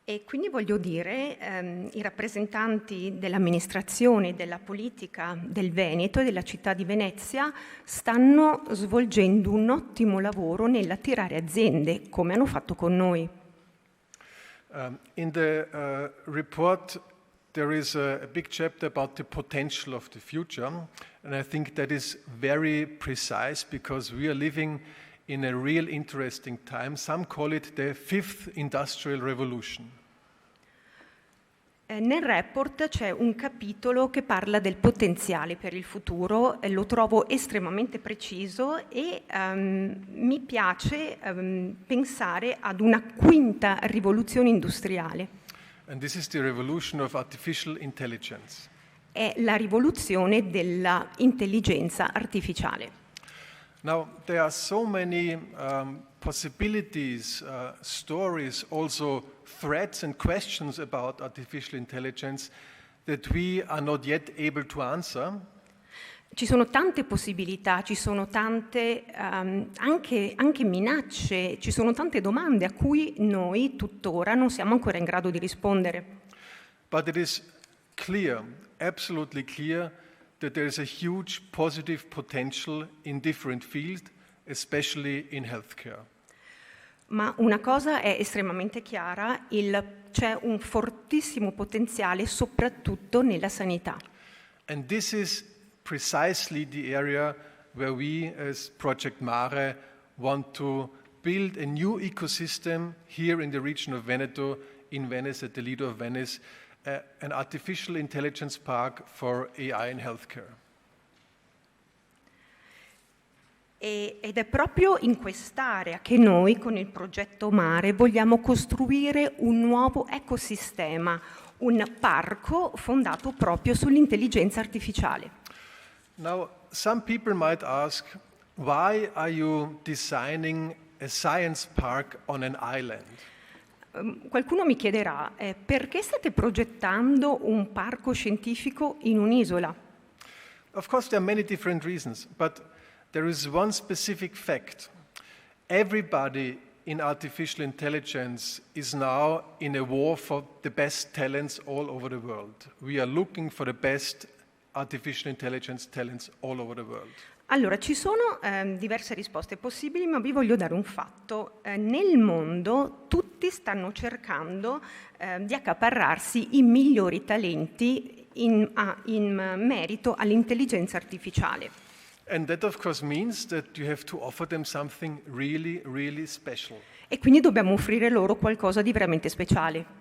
Speaker 12: E quindi voglio dire, i rappresentanti dell'amministrazione, della politica del Veneto e della città di Venezia stanno svolgendo un ottimo lavoro nell'attirare aziende, come hanno fatto con noi.
Speaker 11: In the report there is a big chapter about the potential of the future, and I think that is very precise because we are living in a real interesting time. Some call it the fifth industrial revolution.
Speaker 12: Nel report c'è un capitolo che parla del potenziale per il futuro, lo trovo estremamente preciso e mi piace pensare ad una quinta rivoluzione industriale.
Speaker 11: And this is the revolution of artificial intelligence.
Speaker 12: È la rivoluzione della intelligenza artificiale.
Speaker 11: Now, there are so many possibilities, stories, also threats and questions about artificial intelligence that we are not yet able to answer.
Speaker 12: Ci sono tante possibilità, ci sono tante anche minacce, ci sono tante domande a cui noi tuttora non siamo ancora in grado di rispondere.
Speaker 11: But it is clear, absolutely clear, that there is a huge positive potential in different fields, especially in healthcare.
Speaker 12: Ma una cosa è estremamente chiara, c'è un fortissimo potenziale soprattutto nella sanità.
Speaker 11: And this is precisely the area where we as Project Mare want to build a new ecosystem here in the region of Veneto, in Venice, at the Lido of Venice, an artificial intelligence park for AI in healthcare.
Speaker 12: Ed è proprio in quest'area che noi con il progetto Mare vogliamo costruire un nuovo ecosistema, un parco fondato proprio sull'intelligenza artificiale.
Speaker 11: Now, some people might ask, why are you designing a science park on an island?
Speaker 12: Qualcuno mi chiederà, perché state progettando un parco scientifico in un'isola?
Speaker 11: Of course, there are many different reasons, but there is one specific fact. Everybody in artificial intelligence is now in a war for the best talents all over the world. We are looking for the best artificial intelligence talents all over the world.
Speaker 12: Allora, ci sono diverse risposte possibili, ma vi voglio dare un fatto. Nel mondo tutti stanno cercando di accaparrarsi i migliori talenti in merito all'intelligenza artificiale.
Speaker 11: And that of course means that you have to offer them something really, really special.
Speaker 12: E quindi dobbiamo offrire loro qualcosa di veramente speciale.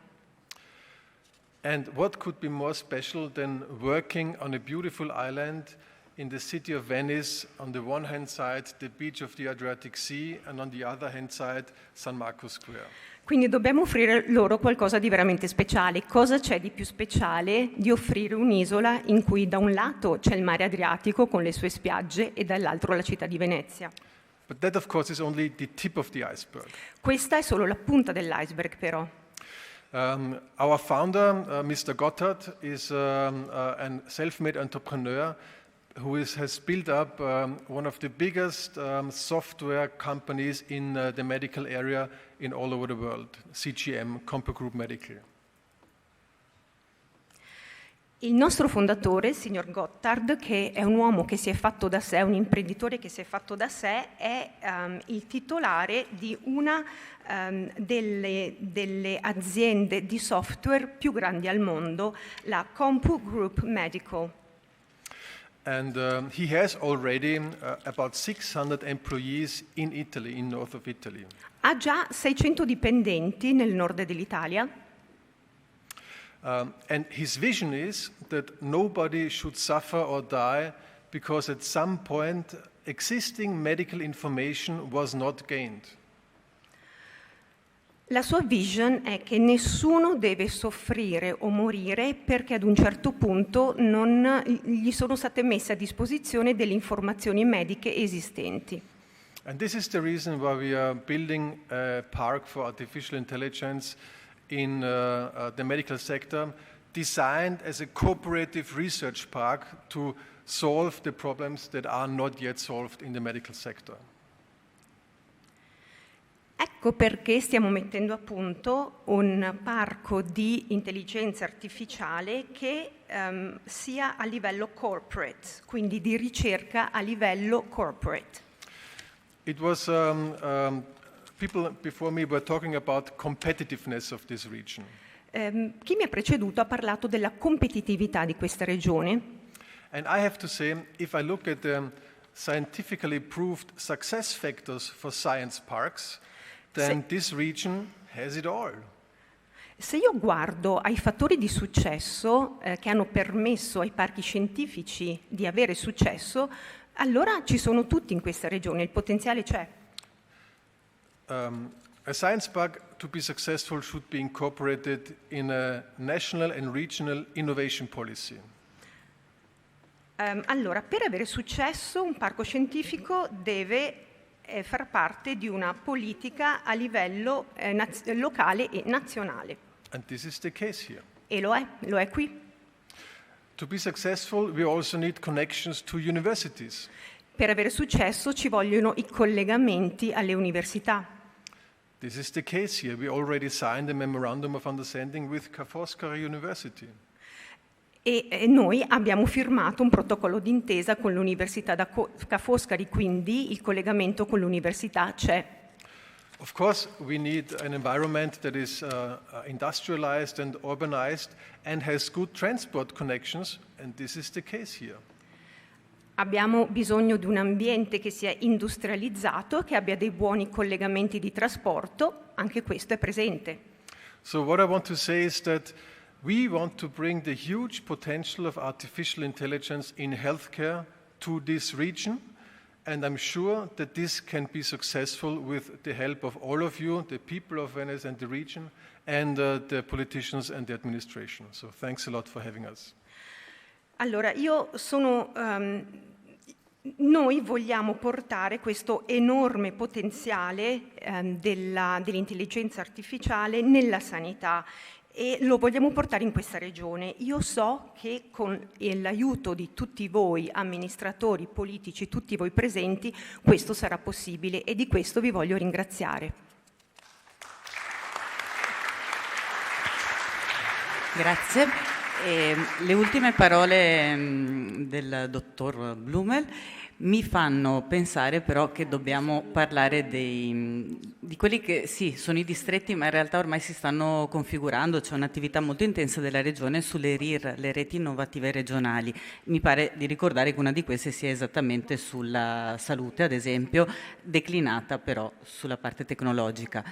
Speaker 11: And what could be more special than working on a beautiful island in the city of Venice, on the one hand side the beach of the Adriatic Sea and on the other hand side San Marco Square.
Speaker 12: Quindi dobbiamo offrire loro qualcosa di veramente speciale. Cosa c'è di più speciale di offrire un'isola in cui da un lato c'è il mare Adriatico con le sue spiagge e dall'altro la città di Venezia?
Speaker 11: But that of course is only the tip of the iceberg.
Speaker 12: Questa è solo la punta dell'iceberg però.
Speaker 11: Our founder, Mr. Gotthard, is a self-made entrepreneur who has built up one of the biggest software companies in the medical area in all over the world, CGM, CompuGroup Medical.
Speaker 12: Il nostro fondatore, il signor Gotthard, che è un uomo che si è fatto da sé, un imprenditore che si è fatto da sé, è il titolare di una delle aziende di software più grandi al mondo, la CompuGroup Medical.
Speaker 11: And he has already about 600 employees in Italy, in north of Italy.
Speaker 12: Ha già 600 dipendenti nel nord dell'Italia.
Speaker 11: And his vision is that nobody should suffer or die because at some point existing medical information was not gained.
Speaker 12: La sua vision è che nessuno deve soffrire o morire perché ad un certo punto non gli sono state messe a disposizione delle informazioni mediche esistenti.
Speaker 11: And this is the reason why we are building a park for artificial intelligence in the medical sector, designed as a cooperative research park to solve the problems that are not yet solved in the medical sector.
Speaker 12: Ecco perché stiamo mettendo a punto un parco di intelligenza artificiale che sia a livello corporate, quindi di ricerca a livello corporate.
Speaker 11: It was people before me were talking about competitiveness of this region.
Speaker 12: Chi mi ha preceduto ha parlato della competitività di questa regione.
Speaker 11: And I have to say, if I look at the scientifically proved success factors for science parks, then this region has it all.
Speaker 12: Se io guardo ai fattori di successo che hanno permesso ai parchi scientifici di avere successo, allora ci sono tutti in questa regione, il potenziale c'è.
Speaker 11: A science park, to be successful, should be incorporated in a national and regional innovation policy.
Speaker 12: Allora, per avere successo, un parco scientifico deve far parte di una politica a livello locale e nazionale.
Speaker 11: And this is the case here.
Speaker 12: E lo è qui.
Speaker 11: To be successful, we also need connections to universities.
Speaker 12: Per avere successo ci vogliono i collegamenti alle università.
Speaker 11: This is the case here. We already signed a memorandum of understanding with Ca' Foscari University.
Speaker 12: E noi abbiamo firmato un protocollo d'intesa con l'Università Ca' Foscari, quindi il collegamento con l'università c'è.
Speaker 11: Of course, we need an environment that is industrialized and urbanized and has good transport connections, and this is the case here.
Speaker 12: Abbiamo bisogno di un ambiente che sia industrializzato, che abbia dei buoni collegamenti di trasporto, anche questo è presente.
Speaker 11: So what I want to say is that we want to bring the huge potential of artificial intelligence in healthcare to this region, and I'm sure that this can be successful with the help of all of you, the people of Venice and the region, and the politicians and the administration. So thanks a lot for having us.
Speaker 12: Allora, noi vogliamo portare questo enorme potenziale dell'intelligenza artificiale nella sanità e lo vogliamo portare in questa regione. Io so che con l'aiuto di tutti voi, amministratori, politici, tutti voi presenti, questo sarà possibile e di questo vi voglio ringraziare.
Speaker 4: Grazie. Le ultime parole del dottor Blumel mi fanno pensare però che dobbiamo parlare di quelli che sì, sono i distretti, ma in realtà ormai si stanno configurando, c'è un'attività molto intensa della regione sulle RIR, le reti innovative regionali. Mi pare di ricordare che una di queste sia esattamente sulla salute, ad esempio, declinata però sulla parte tecnologica.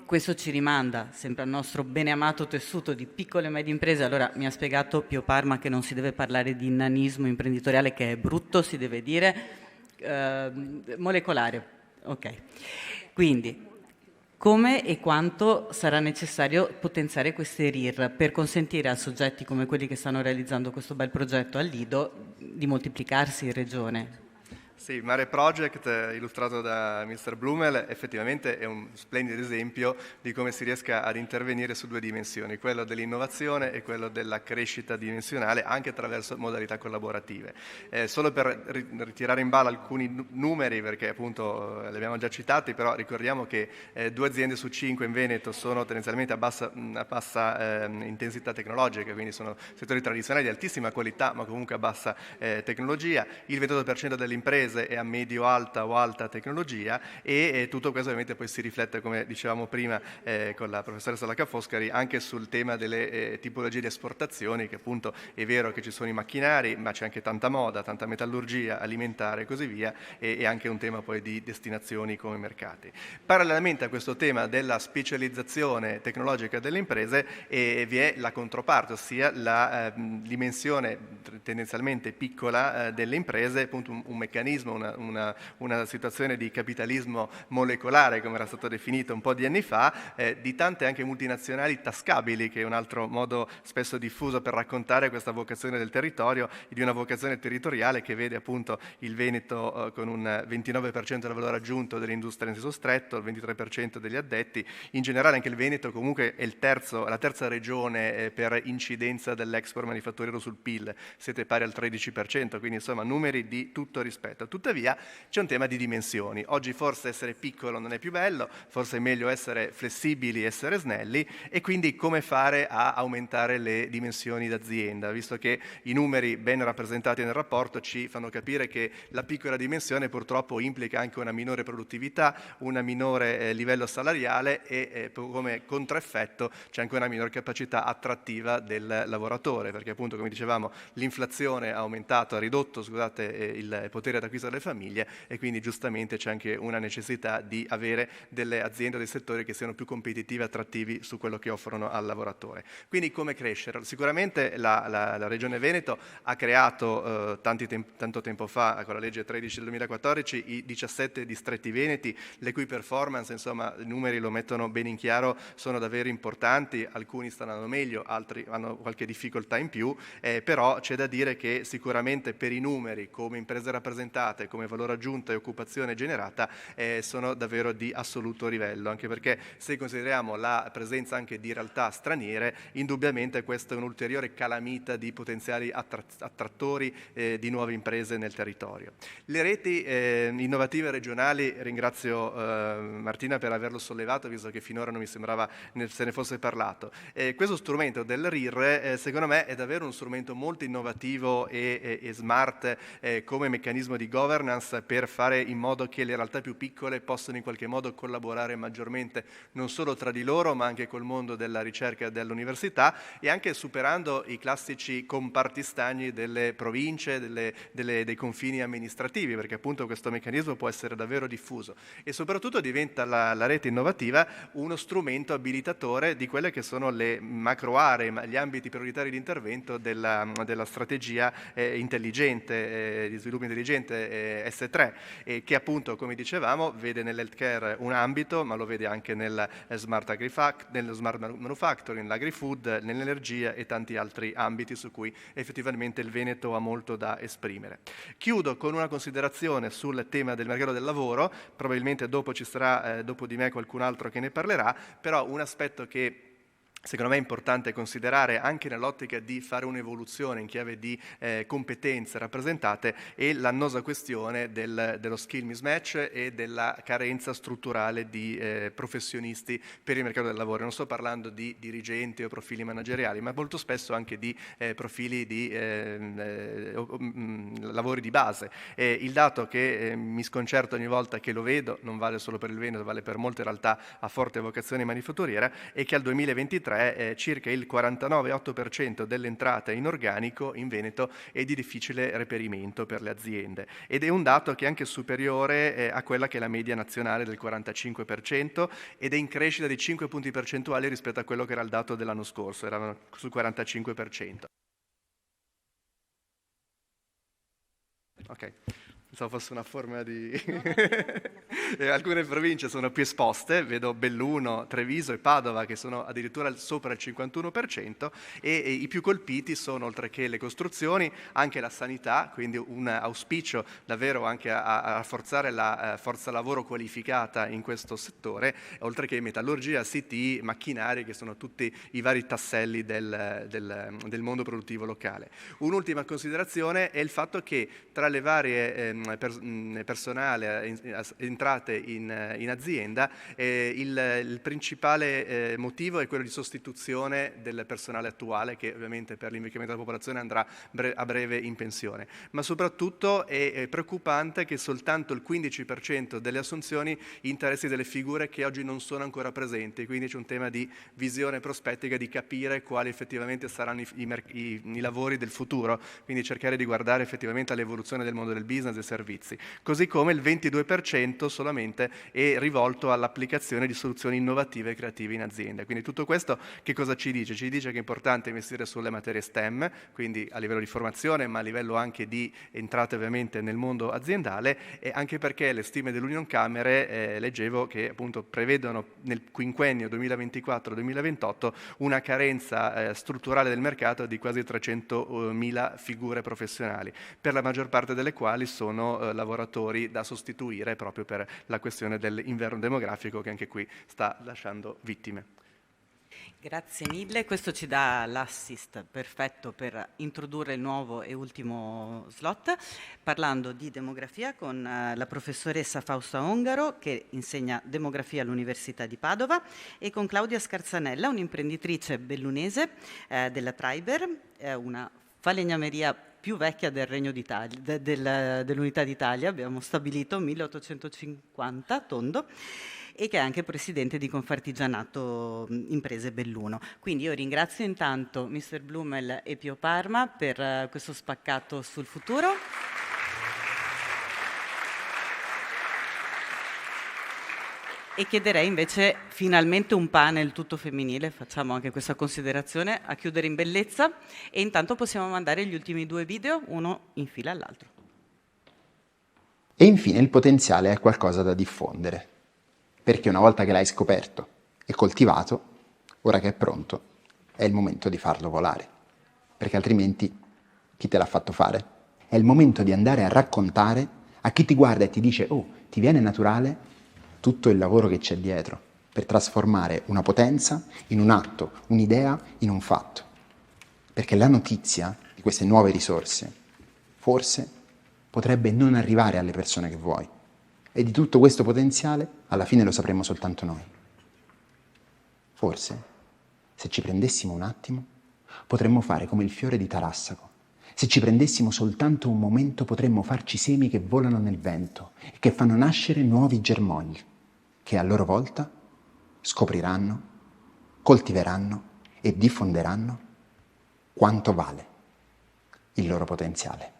Speaker 4: Questo ci rimanda sempre al nostro beneamato tessuto di piccole e medie imprese. Allora mi ha spiegato Pio Parma che non si deve parlare di nanismo imprenditoriale, che è brutto, si deve dire molecolare. Ok. Quindi, come e quanto sarà necessario potenziare queste RIR per consentire a soggetti come quelli che stanno realizzando questo bel progetto al Lido di moltiplicarsi in regione?
Speaker 10: Sì, Mare Project, illustrato da Mr. Blumel, effettivamente è un splendido esempio di come si riesca ad intervenire su due dimensioni, quello dell'innovazione e quello della crescita dimensionale, anche attraverso modalità collaborative. Solo per ritirare in ballo alcuni numeri, perché appunto li abbiamo già citati, però ricordiamo che 2 aziende su 5 in Veneto sono tendenzialmente a bassa intensità tecnologica, quindi sono settori tradizionali di altissima qualità, ma comunque a bassa tecnologia. Il 28% delle imprese è a medio-alta o alta tecnologia e tutto questo ovviamente poi si riflette, come dicevamo prima con la professoressa Ca' Foscari, anche sul tema delle tipologie di esportazioni, che appunto è vero che ci sono i macchinari, ma c'è anche tanta moda, tanta metallurgia, alimentare e così via, e anche un tema poi di destinazioni come mercati. Parallelamente a questo tema della specializzazione tecnologica delle imprese vi è la controparte, ossia la dimensione tendenzialmente piccola delle imprese, appunto un meccanismo meccanismo, una situazione di capitalismo molecolare, come era stato definito un po' di anni fa, di tante anche multinazionali tascabili, che è un altro modo spesso diffuso per raccontare questa vocazione del territorio, di una vocazione territoriale che vede appunto il Veneto con un 29% del valore aggiunto dell'industria in senso stretto, il 23% degli addetti. In generale anche il Veneto comunque è la terza regione per incidenza dell'export manifatturiero sul PIL, siete pari al 13%, quindi insomma numeri di tutto rispetto. Tuttavia c'è un tema di dimensioni. Oggi forse essere piccolo non è più bello, forse è meglio essere flessibili, essere snelli, e quindi come fare a aumentare le dimensioni d'azienda, visto che i numeri ben rappresentati nel rapporto ci fanno capire che la piccola dimensione purtroppo implica anche una minore produttività, un minore livello salariale e come controeffetto c'è anche una minore capacità attrattiva del lavoratore, perché appunto, come dicevamo, l'inflazione ha ridotto il potere d'acquisto delle famiglie, e quindi giustamente c'è anche una necessità di avere delle aziende, dei settori che siano più competitivi e attrattivi su quello che offrono al lavoratore. Quindi come crescere? Sicuramente la Regione Veneto ha creato tanto tempo fa, con la legge 13 del 2014, i 17 distretti veneti, le cui performance, insomma, i numeri lo mettono bene in chiaro, sono davvero importanti. Alcuni stanno andando meglio, altri hanno qualche difficoltà in più, però c'è da dire che sicuramente per i numeri, come imprese rappresentate, come valore aggiunto e occupazione generata, sono davvero di assoluto livello, anche perché se consideriamo la presenza anche di realtà straniere, indubbiamente questa è un'ulteriore calamita di potenziali attrattori di nuove imprese nel territorio. Le reti innovative regionali, ringrazio Martina per averlo sollevato, visto che finora non mi sembrava se ne fosse parlato. Questo strumento del RIR secondo me è davvero uno strumento molto innovativo e smart come meccanismo di governance, per fare in modo che le realtà più piccole possano in qualche modo collaborare maggiormente, non solo tra di loro ma anche col mondo della ricerca e dell'università, e anche superando i classici comparti stagni delle province, dei confini amministrativi, perché appunto questo meccanismo può essere davvero diffuso, e soprattutto diventa la rete innovativa uno strumento abilitatore di quelle che sono le macro aree, gli ambiti prioritari di intervento della strategia intelligente, di sviluppo intelligente S3, che appunto, come dicevamo, vede nell'healthcare un ambito, ma lo vede anche nel smart manufacturing, nell'agri-food, nell'energia e tanti altri ambiti su cui effettivamente il Veneto ha molto da esprimere. Chiudo con una considerazione sul tema del mercato del lavoro, probabilmente dopo ci sarà dopo di me qualcun altro che ne parlerà, però un aspetto che secondo me è importante considerare anche nell'ottica di fare un'evoluzione in chiave di competenze rappresentate è l'annosa questione dello skill mismatch e della carenza strutturale di professionisti per il mercato del lavoro. Non sto parlando di dirigenti o profili manageriali, ma molto spesso anche di profili di lavori di base. Il dato che mi sconcerta ogni volta che lo vedo, non vale solo per il Veneto, vale per molte realtà a forte vocazione manifatturiera, è che al 2023 circa il 49,8% delle entrate in organico in Veneto è di difficile reperimento per le aziende, ed è un dato che è anche superiore a quella che è la media nazionale del 45%, ed è in crescita di 5 punti percentuali rispetto a quello che era il dato dell'anno scorso, eravamo sul 45%. Ok. Pensavo fosse una forma di... Alcune province sono più esposte, vedo Belluno, Treviso e Padova che sono addirittura sopra il 51%, e i più colpiti sono, oltre che le costruzioni, anche la sanità, quindi un auspicio davvero anche a rafforzare la forza lavoro qualificata in questo settore, oltre che metallurgia, CT, macchinari, che sono tutti i vari tasselli del mondo produttivo locale. Un'ultima considerazione è il fatto che tra le varie personale entrate in azienda, il principale motivo è quello di sostituzione del personale attuale, che ovviamente per l'invecchiamento della popolazione andrà a breve in pensione, ma soprattutto è preoccupante che soltanto il 15% delle assunzioni interessi delle figure che oggi non sono ancora presenti, quindi c'è un tema di visione prospettica, di capire quali effettivamente saranno i lavori del futuro, quindi cercare di guardare effettivamente all'evoluzione del mondo del business e servizi. Così come il 22% solamente è rivolto all'applicazione di soluzioni innovative e creative in azienda. Quindi tutto questo che cosa ci dice? Ci dice che è importante investire sulle materie STEM, quindi a livello di formazione, ma a livello anche di entrate ovviamente nel mondo aziendale, e anche perché le stime dell'Unioncamere, leggevo che appunto prevedono nel quinquennio 2024-2028 una carenza strutturale del mercato di quasi 300.000 figure professionali, per la maggior parte delle quali sono lavoratori da sostituire proprio per la questione dell'inverno demografico che anche qui sta lasciando vittime.
Speaker 4: Grazie mille, questo ci dà l'assist perfetto per introdurre il nuovo e ultimo slot, parlando di demografia con la professoressa Fausta Ongaro, che insegna demografia all'Università di Padova, e con Claudia Scarzanella, un'imprenditrice bellunese della Triber, una falegnameria più vecchia del Regno d'Italia, dell'Unità d'Italia, abbiamo stabilito 1850, tondo, e che è anche presidente di Confartigianato Imprese Belluno. Quindi io ringrazio intanto Mr. Blumel e Pio Parma per questo spaccato sul futuro. E chiederei invece finalmente un panel tutto femminile, facciamo anche questa considerazione, a chiudere in bellezza, e intanto possiamo mandare gli ultimi 2 video, uno in fila all'altro.
Speaker 5: E infine il potenziale è qualcosa da diffondere, perché una volta che l'hai scoperto e coltivato, ora che è pronto, è il momento di farlo volare, perché altrimenti chi te l'ha fatto fare? È il momento di andare a raccontare a chi ti guarda e ti dice «Oh, ti viene naturale?» tutto il lavoro che c'è dietro per trasformare una potenza in un atto, un'idea in un fatto. Perché la notizia di queste nuove risorse forse potrebbe non arrivare alle persone che vuoi. E di tutto questo potenziale alla fine lo sapremo soltanto noi. Forse, se ci prendessimo un attimo, potremmo fare come il fiore di Tarassaco. Se ci prendessimo soltanto un momento, potremmo farci semi che volano nel vento e che fanno nascere nuovi germogli, che a loro volta scopriranno, coltiveranno e diffonderanno quanto vale il loro potenziale.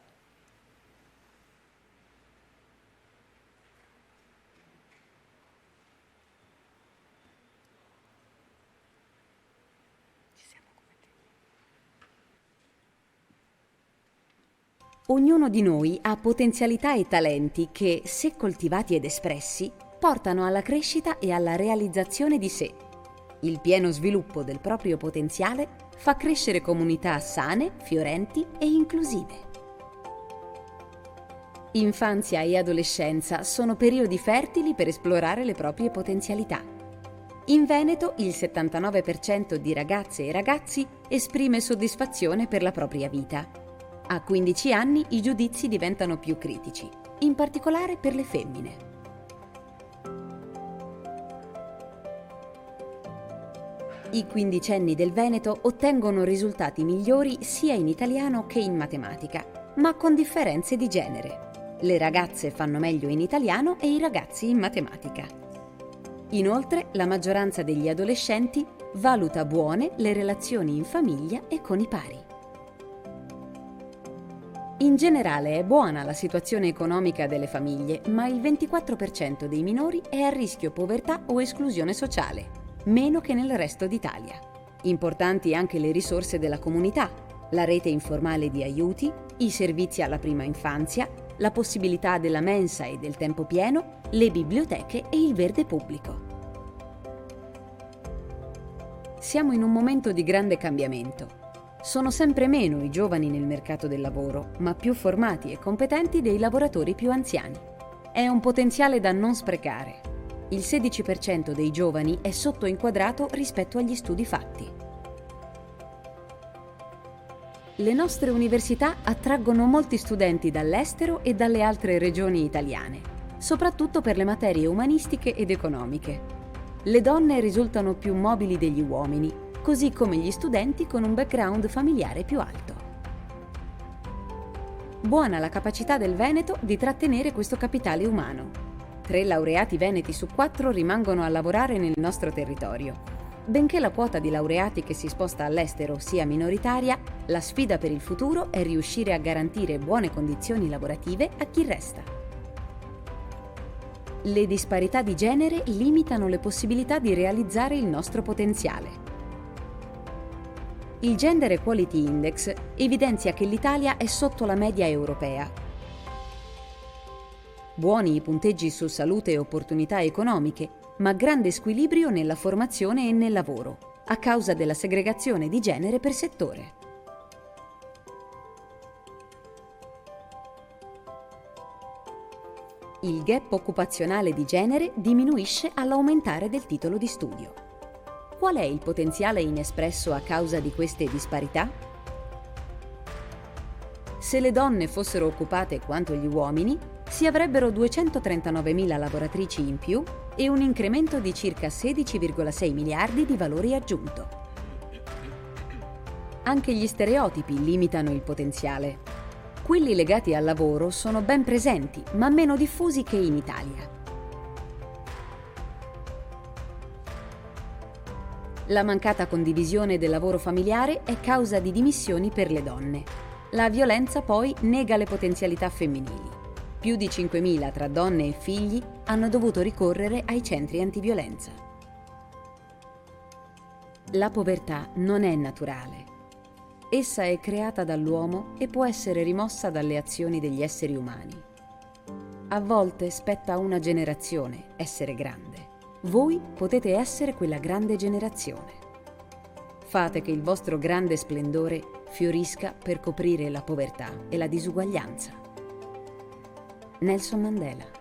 Speaker 6: Ognuno di noi ha potenzialità e talenti che, se coltivati ed espressi, portano alla crescita e alla realizzazione di sé. Il pieno sviluppo del proprio potenziale fa crescere comunità sane, fiorenti e inclusive. Infanzia e adolescenza sono periodi fertili per esplorare le proprie potenzialità. In Veneto il 79% di ragazze e ragazzi esprime soddisfazione per la propria vita. A 15 anni i giudizi diventano più critici, in particolare per le femmine. I quindicenni del Veneto ottengono risultati migliori sia in italiano che in matematica, ma con differenze di genere. Le ragazze fanno meglio in italiano e i ragazzi in matematica. Inoltre, la maggioranza degli adolescenti valuta buone le relazioni in famiglia e con i pari. In generale è buona la situazione economica delle famiglie, ma il 24% dei minori è a rischio povertà o esclusione sociale, meno che nel resto d'Italia. Importanti anche le risorse della comunità, la rete informale di aiuti, i servizi alla prima infanzia, la possibilità della mensa e del tempo pieno, le biblioteche e il verde pubblico. Siamo in un momento di grande cambiamento. Sono sempre meno i giovani nel mercato del lavoro, ma più formati e competenti dei lavoratori più anziani. È un potenziale da non sprecare. Il 16% dei giovani è sottoinquadrato rispetto agli studi fatti. Le nostre università attraggono molti studenti dall'estero e dalle altre regioni italiane, soprattutto per le materie umanistiche ed economiche. Le donne risultano più mobili degli uomini, così come gli studenti con un background familiare più alto. Buona la capacità del Veneto di trattenere questo capitale umano. 3 laureati veneti su 4 rimangono a lavorare nel nostro territorio. Benché la quota di laureati che si sposta all'estero sia minoritaria, la sfida per il futuro è riuscire a garantire buone condizioni lavorative a chi resta. Le disparità di genere limitano le possibilità di realizzare il nostro potenziale. Il Gender Equality Index evidenzia che l'Italia è sotto la media europea. Buoni i punteggi su salute e opportunità economiche, ma grande squilibrio nella formazione e nel lavoro, a causa della segregazione di genere per settore. Il gap occupazionale di genere diminuisce all'aumentare del titolo di studio. Qual è il potenziale inespresso a causa di queste disparità? Se le donne fossero occupate quanto gli uomini, si avrebbero 239.000 lavoratrici in più e un incremento di circa 16,6 miliardi di valore aggiunto. Anche gli stereotipi limitano il potenziale. Quelli legati al lavoro sono ben presenti, ma meno diffusi che in Italia. La mancata condivisione del lavoro familiare è causa di dimissioni per le donne. La violenza poi nega le potenzialità femminili. Più di 5.000 tra donne e figli hanno dovuto ricorrere ai centri antiviolenza. La povertà non è naturale. Essa è creata dall'uomo e può essere rimossa dalle azioni degli esseri umani. A volte spetta a una generazione essere grande. Voi potete essere quella grande generazione. Fate che il vostro grande splendore fiorisca per coprire la povertà e la disuguaglianza. Nelson Mandela.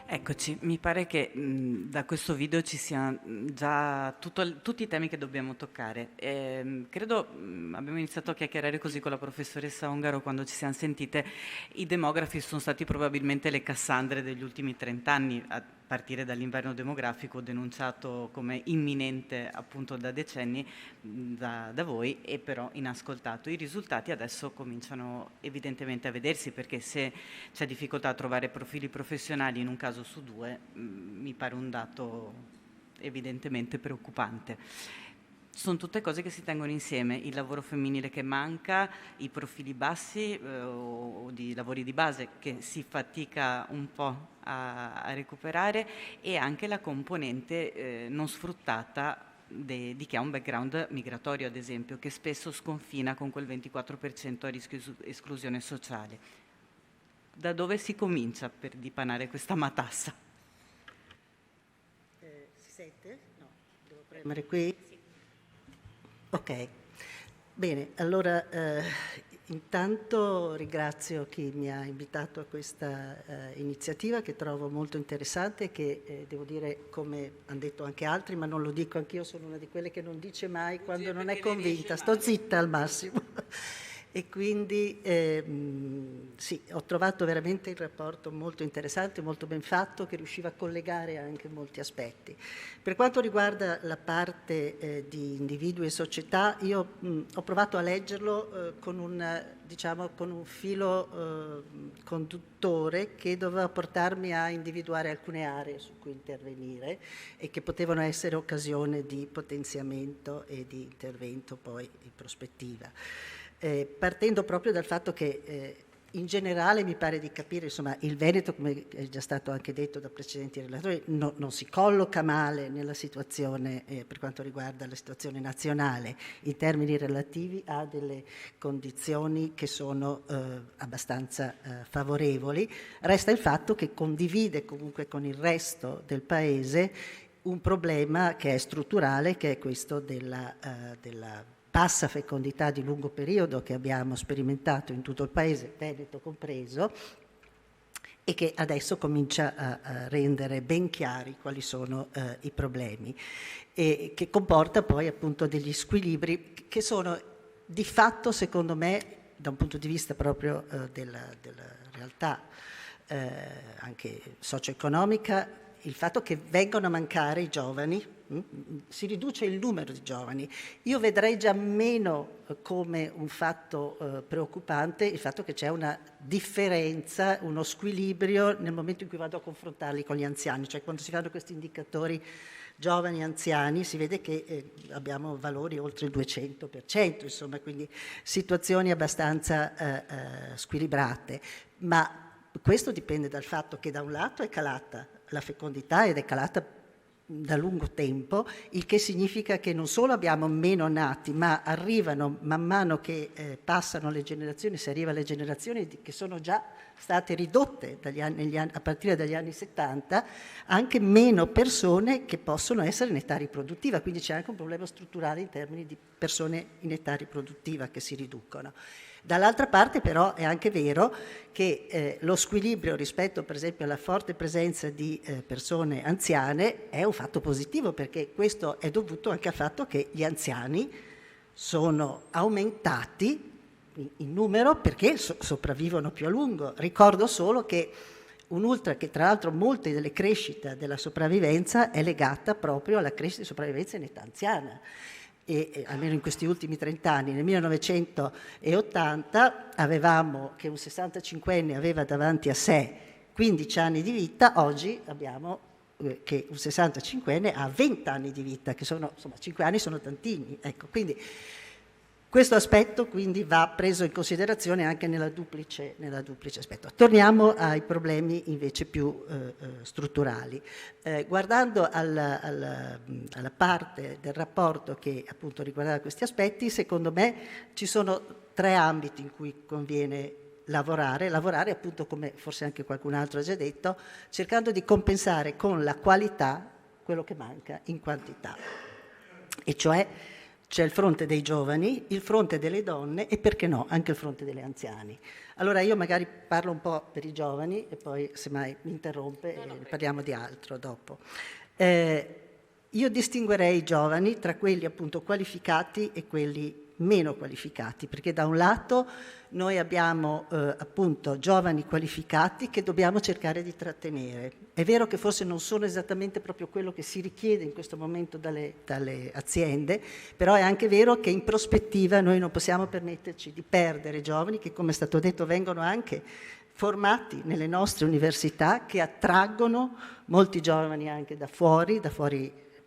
Speaker 4: Eccoci, mi pare che da questo video ci siano già tutti i temi che dobbiamo toccare. Credo abbiamo iniziato a chiacchierare così con la professoressa Ongaro quando ci siamo sentite. I demografi sono stati probabilmente le Cassandre degli ultimi 30 anni, a partire dall'inverno demografico denunciato come imminente appunto da decenni da voi e però inascoltato. I risultati adesso cominciano evidentemente a vedersi, perché se c'è difficoltà a trovare profili professionali in un caso su due, mi pare un dato evidentemente preoccupante. Sono tutte cose che si tengono insieme: il lavoro femminile che manca, i profili bassi o di lavori di base che si fatica un po' a recuperare, e anche la componente non sfruttata di chi ha un background migratorio, ad esempio, che spesso sconfina con quel 24% a rischio di esclusione sociale. Da dove si comincia per dipanare questa matassa?
Speaker 13: Si sente? No, devo premere qui. Ok, bene, allora intanto ringrazio chi mi ha invitato a questa iniziativa, che trovo molto interessante, che devo dire, come hanno detto anche altri, ma non lo dico anch'io, sono una di quelle che non dice mai quando non è convinta, sto zitta al massimo. E quindi sì, ho trovato veramente il rapporto molto interessante, molto ben fatto, che riusciva a collegare anche molti aspetti. Per quanto riguarda la parte di individui e società, io ho provato a leggerlo con un filo conduttore che doveva portarmi a individuare alcune aree su cui intervenire e che potevano essere occasione di potenziamento e di intervento poi in prospettiva. Partendo proprio dal fatto che in generale mi pare di capire, insomma, il Veneto, come è già stato anche detto da precedenti relatori, non si colloca male nella situazione per quanto riguarda la situazione nazionale in termini relativi a delle condizioni che sono abbastanza favorevoli. Resta il fatto che condivide comunque con il resto del Paese un problema che è strutturale, che è questo della bassa fecondità di lungo periodo che abbiamo sperimentato in tutto il Paese, Veneto compreso, e che adesso comincia a rendere ben chiari quali sono i problemi, e che comporta poi appunto degli squilibri che sono di fatto, secondo me, da un punto di vista proprio della realtà anche socio-economica, il fatto che vengono a mancare i giovani, si riduce il numero di giovani. Io vedrei già meno come un fatto preoccupante il fatto che c'è una differenza, uno squilibrio nel momento in cui vado a confrontarli con gli anziani, cioè quando si fanno questi indicatori giovani e anziani si vede che abbiamo valori oltre il 200%, insomma, quindi situazioni abbastanza squilibrate. ma questo dipende dal fatto che da un lato è calata la fecondità ed è calata da lungo tempo, il che significa che non solo abbiamo meno nati, ma arrivano man mano che passano le generazioni, si arriva alle generazioni che sono già state ridotte a partire dagli anni 70, anche meno persone che possono essere in età riproduttiva, quindi c'è anche un problema strutturale in termini di persone in età riproduttiva che si riducono. Dall'altra parte però è anche vero che lo squilibrio rispetto per esempio alla forte presenza di persone anziane è un fatto positivo, perché questo è dovuto anche al fatto che gli anziani sono aumentati in numero perché sopravvivono più a lungo. Ricordo solo che che tra l'altro molte delle crescite della sopravvivenza è legata proprio alla crescita di sopravvivenza in età anziana. E almeno in questi ultimi 30 anni, nel 1980 avevamo che un 65enne aveva davanti a sé 15 anni di vita, oggi abbiamo che un 65enne ha 20 anni di vita, che sono, insomma, 5 anni sono tantini, ecco, quindi questo aspetto quindi va preso in considerazione anche nella duplice aspetto. Torniamo ai problemi invece più strutturali. Guardando alla parte del rapporto che appunto riguardava questi aspetti, secondo me ci sono 3 ambiti in cui conviene lavorare appunto, come forse anche qualcun altro ha già detto, cercando di compensare con la qualità quello che manca in quantità, e cioè c'è il fronte dei giovani, il fronte delle donne e, perché no, anche il fronte degli anziani. Allora io magari parlo un po' per i giovani e poi semmai mi interrompe e parliamo di altro dopo. Io distinguerei i giovani tra quelli appunto qualificati e quelli meno qualificati, perché da un lato noi abbiamo appunto giovani qualificati che dobbiamo cercare di trattenere. È vero che forse non sono esattamente proprio quello che si richiede in questo momento dalle aziende, però è anche vero che in prospettiva noi non possiamo permetterci di perdere giovani che, come è stato detto, vengono anche formati nelle nostre università, che attraggono molti giovani anche da fuori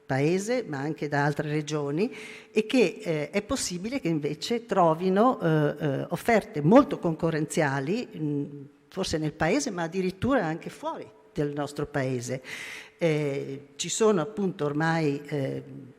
Speaker 13: paese, ma anche da altre regioni, e che è possibile che invece trovino offerte molto concorrenziali, forse nel paese, ma addirittura anche fuori del nostro paese. Ci sono appunto ormai,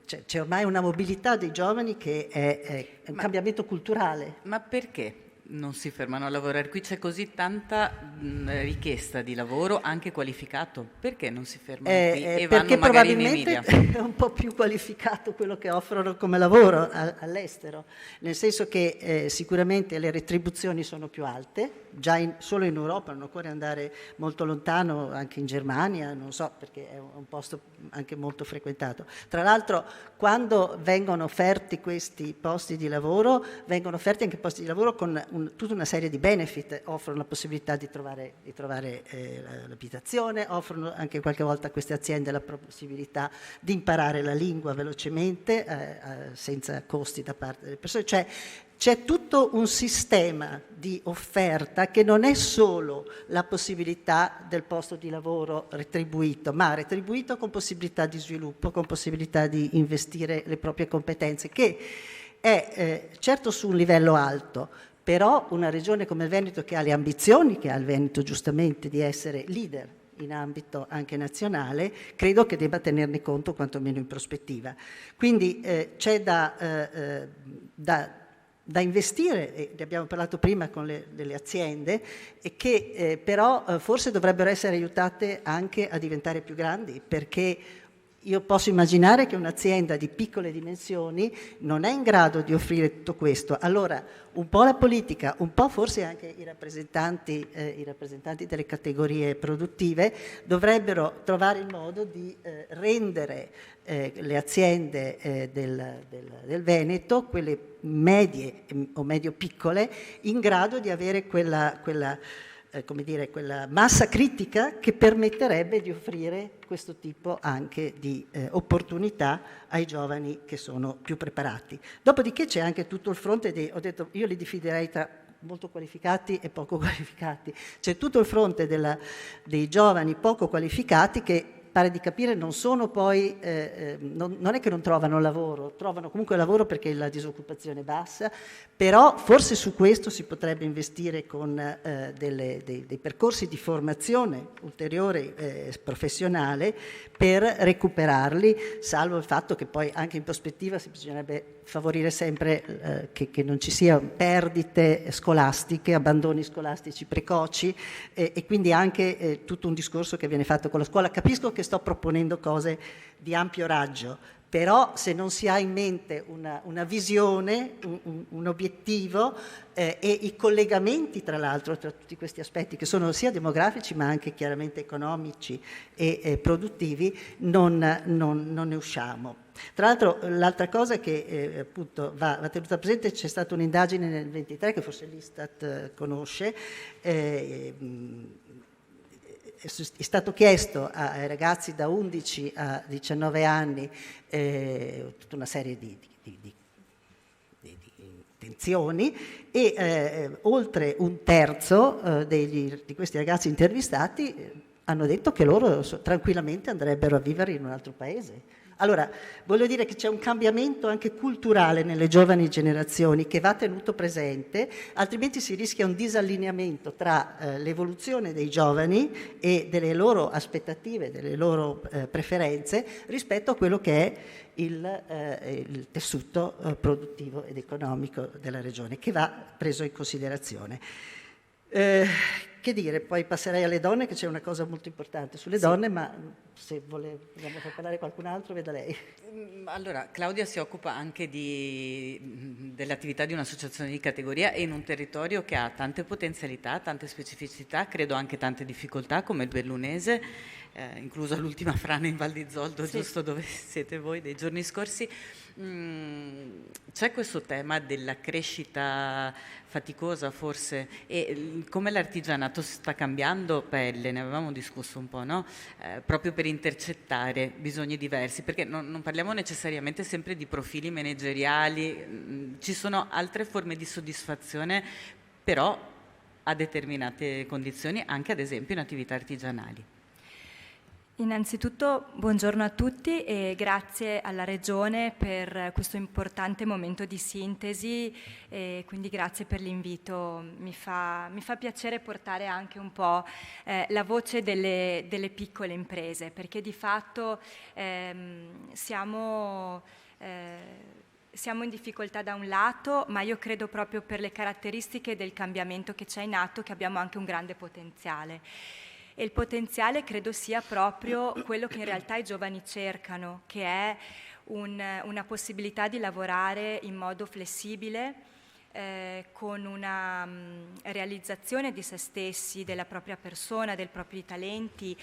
Speaker 13: c'è ormai una mobilità dei giovani che è un cambiamento culturale.
Speaker 4: Ma perché non si fermano a lavorare? Qui c'è così tanta richiesta di lavoro anche qualificato, perché non si fermano qui e vanno magari in Emilia? Perché probabilmente è un po' più qualificato quello che offrono come lavoro all'estero, nel senso che sicuramente le retribuzioni sono più alte, già solo in Europa, non occorre andare molto lontano, anche in Germania, non so, perché è un posto anche molto frequentato. Tra l'altro, quando vengono offerti questi posti di lavoro, vengono offerti anche posti di lavoro con tutta una serie di benefit, offrono la possibilità di trovare l'abitazione, offrono anche qualche volta a queste aziende la possibilità di imparare la lingua velocemente, senza costi da parte delle persone, cioè c'è tutto un sistema di offerta che non è solo la possibilità del posto di lavoro retribuito, ma retribuito con possibilità di sviluppo, con possibilità di investire le proprie competenze, che è certo su un livello alto, però una regione come il Veneto, che ha le ambizioni, che ha il Veneto giustamente di essere leader in ambito anche nazionale, credo che debba tenerne conto quantomeno in prospettiva. Quindi c'è da investire, e ne abbiamo parlato prima con delle aziende, e che però forse dovrebbero essere aiutate anche a diventare più grandi, perché io posso immaginare che un'azienda di piccole dimensioni non è in grado di offrire tutto questo. Allora, un po' la politica, un po' forse anche i rappresentanti delle categorie produttive dovrebbero trovare il modo di rendere le aziende del Veneto, quelle medie o medio-piccole, in grado di avere quella massa critica che permetterebbe di offrire questo tipo anche di opportunità ai giovani che sono più preparati. Dopodiché c'è anche tutto il fronte ho detto, io li dividerei tra molto qualificati e poco qualificati. C'è tutto il fronte dei giovani poco qualificati che
Speaker 13: pare di capire non sono poi, non è che non trovano lavoro, trovano comunque lavoro perché la disoccupazione è bassa, però forse su questo si potrebbe investire con dei percorsi di formazione ulteriore professionale per recuperarli, salvo il fatto che poi anche in prospettiva bisognerebbe favorire sempre che non ci siano perdite scolastiche, abbandoni scolastici precoci e quindi anche tutto un discorso che viene fatto con la scuola. Capisco che sto proponendo cose di ampio raggio, però se non si ha in mente una visione, un obiettivo e i collegamenti tra l'altro tra tutti questi aspetti che sono sia demografici ma anche chiaramente economici e produttivi, non ne usciamo. Tra l'altro l'altra cosa che appunto va tenuta presente, c'è stata un'indagine nel 23 che forse l'Istat conosce, è stato chiesto ai ragazzi da 11 a 19 anni tutta una serie di intenzioni e oltre un terzo di questi ragazzi intervistati hanno detto che loro tranquillamente andrebbero a vivere in un altro paese. Allora, voglio dire che c'è un cambiamento anche culturale nelle giovani generazioni che va tenuto presente, altrimenti si rischia un disallineamento tra l'evoluzione dei giovani e delle loro aspettative, delle loro preferenze rispetto a quello che è il tessuto produttivo ed economico della regione, che va preso in considerazione. Che dire, poi passerei alle donne, che c'è una cosa molto importante sulle donne, ma se vogliamo far parlare qualcun altro, veda lei.
Speaker 4: Allora, Claudia si occupa anche dell'attività di un'associazione di categoria e in un territorio che ha tante potenzialità, tante specificità, credo anche tante difficoltà, come il bellunese, inclusa l'ultima frana in Val di Zoldo, sì, giusto dove siete voi dei giorni scorsi. C'è questo tema della crescita faticosa forse e come l'artigianato sta cambiando pelle, ne avevamo discusso un po', no? Proprio per intercettare bisogni diversi, perché non parliamo necessariamente sempre di profili manageriali, ci sono altre forme di soddisfazione però a determinate condizioni, anche ad esempio in attività artigianali.
Speaker 14: Innanzitutto buongiorno a tutti e grazie alla Regione per questo importante momento di sintesi e quindi grazie per l'invito. Mi fa piacere portare anche un po' la voce delle piccole imprese, perché di fatto siamo in difficoltà da un lato, ma io credo proprio per le caratteristiche del cambiamento che c'è in atto che abbiamo anche un grande potenziale. E il potenziale credo sia proprio quello che in realtà i giovani cercano, che è una possibilità di lavorare in modo flessibile, con una realizzazione di se stessi, della propria persona, dei propri talenti